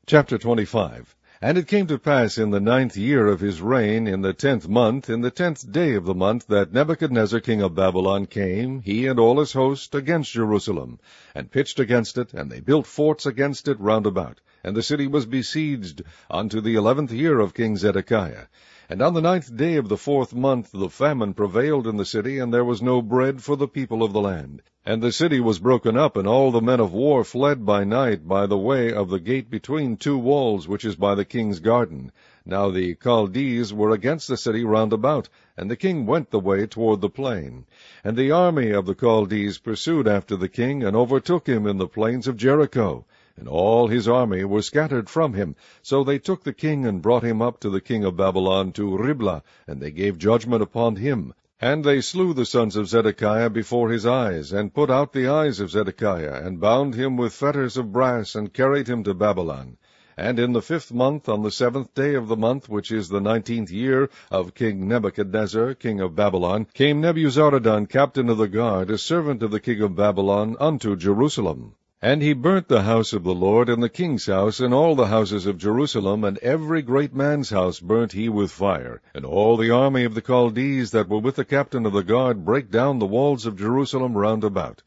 Chapter 25. And it came to pass in the 9th year of his reign, in the 10th month, in the 10th day of the month, that Nebuchadnezzar king of Babylon came, he and all his host, against Jerusalem, and pitched against it, and they built forts against it round about. And the city was besieged unto the 11th year of King Zedekiah. And on the 9th day of the 4th month the famine prevailed in the city, and there was no bread for the people of the land. And the city was broken up, and all the men of war fled by night by the way of the gate between 2 walls, which is by the king's garden. Now the Chaldees were against the city round about, and the king went the way toward the plain. And the army of the Chaldees pursued after the king, and overtook him in the plains of Jericho. And all his army were scattered from him. So they took the king, and brought him up to the king of Babylon to Riblah, and they gave judgment upon him. And they slew the sons of Zedekiah before his eyes, and put out the eyes of Zedekiah, and bound him with fetters of brass, and carried him to Babylon. And in the 5th month, on the 7th day of the month, which is the 19th year of King Nebuchadnezzar, king of Babylon, came Nebuzaradan, captain of the guard, a servant of the king of Babylon, unto Jerusalem. And he burnt the house of the Lord, and the king's house, and all the houses of Jerusalem, and every great man's house burnt he with fire. And all the army of the Chaldees that were with the captain of the guard brake down the walls of Jerusalem round about.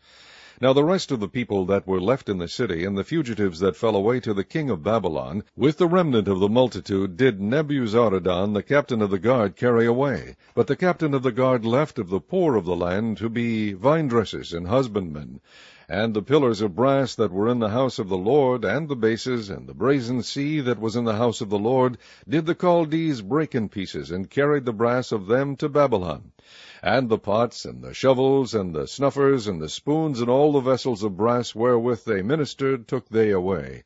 Now the rest of the people that were left in the city, and the fugitives that fell away to the king of Babylon, with the remnant of the multitude, did Nebuzaradan the captain of the guard carry away. But the captain of the guard left of the poor of the land to be vine-dressers and husbandmen. And the pillars of brass that were in the house of the Lord, and the bases, and the brazen sea that was in the house of the Lord, did the Chaldees break in pieces, and carried the brass of them to Babylon. And the pots, and the shovels, and the snuffers, and the spoons, and all the vessels of brass wherewith they ministered, took they away.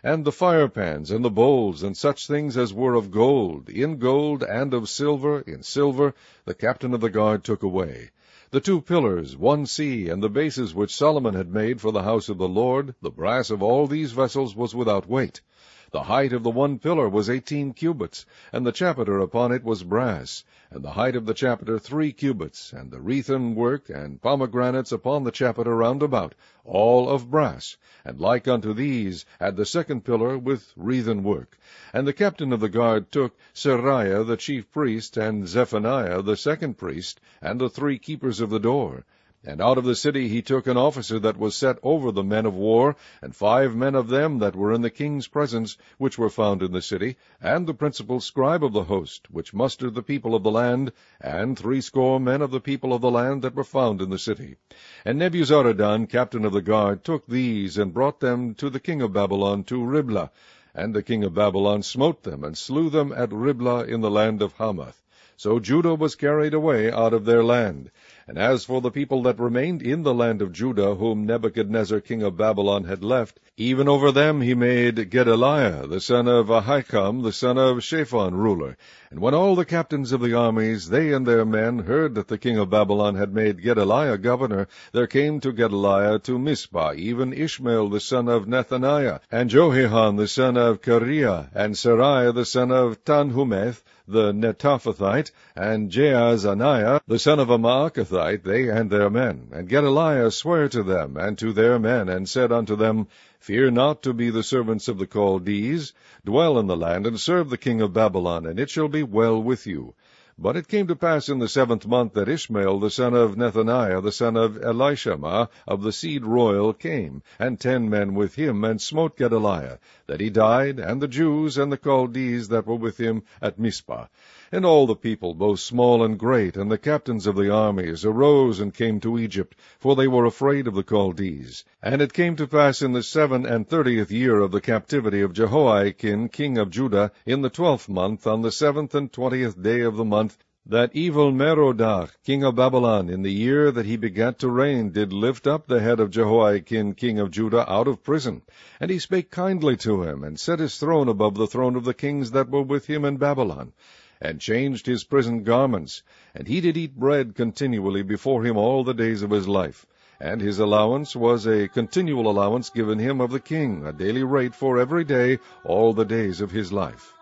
And the firepans, and the bowls, and such things as were of gold, in gold, and of silver, in silver, the captain of the guard took away. The 2 pillars, 1 sea, and the bases which Solomon had made for the house of the Lord, the brass of all these vessels was without weight. The height of the 1 pillar was 18 cubits, and the chapiter upon it was brass, and the height of the chapiter 3 cubits, and the wreathen work and pomegranates upon the chapiter round about, all of brass. And like unto these had the 2nd pillar with wreathen work. And the captain of the guard took Seraiah the chief priest, and Zephaniah the 2nd priest, and the 3 keepers of the door. And out of the city he took an officer that was set over the men of war, and 5 men of them that were in the king's presence, which were found in the city, and the principal scribe of the host, which mustered the people of the land, and 60 men of the people of the land that were found in the city. And Nebuzaradan, captain of the guard, took these, and brought them to the king of Babylon to Riblah. And the king of Babylon smote them, and slew them at Riblah in the land of Hamath. So Judah was carried away out of their land. And as for the people that remained in the land of Judah, whom Nebuchadnezzar king of Babylon had left, even over them he made Gedaliah the son of Ahikam the son of Shaphan ruler. And when all the captains of the armies, they and their men, heard that the king of Babylon had made Gedaliah governor, there came to Gedaliah to Mizpah even Ishmael the son of Nethaniah, and Johanan the son of Kareah, and Seraiah the son of Tanhumeth, the Netophathite, and Jaazaniah the son of a Maacathite, they and their men. And Gedaliah sware to them and to their men, and said unto them, Fear not to be the servants of the Chaldees. Dwell in the land, and serve the king of Babylon, and it shall be well with you. But it came to pass in the 7th month that Ishmael the son of Nethaniah the son of Elishama of the seed royal came, and 10 men with him, and smote Gedaliah, that he died, and the Jews and the Chaldees that were with him at Mizpah. And all the people, both small and great, and the captains of the armies, arose and came to Egypt, for they were afraid of the Chaldees. And it came to pass in the 37th year of the captivity of Jehoiachin king of Judah, in the 12th month, on the 7th and 20th day of the month, that Evil-Merodach king of Babylon, in the year that he begat to reign, did lift up the head of Jehoiachin king of Judah out of prison. And he spake kindly to him, and set his throne above the throne of the kings that were with him in Babylon, and changed his prison garments. And he did eat bread continually before him all the days of his life. And his allowance was a continual allowance given him of the king, a daily rate for every day, all the days of his life.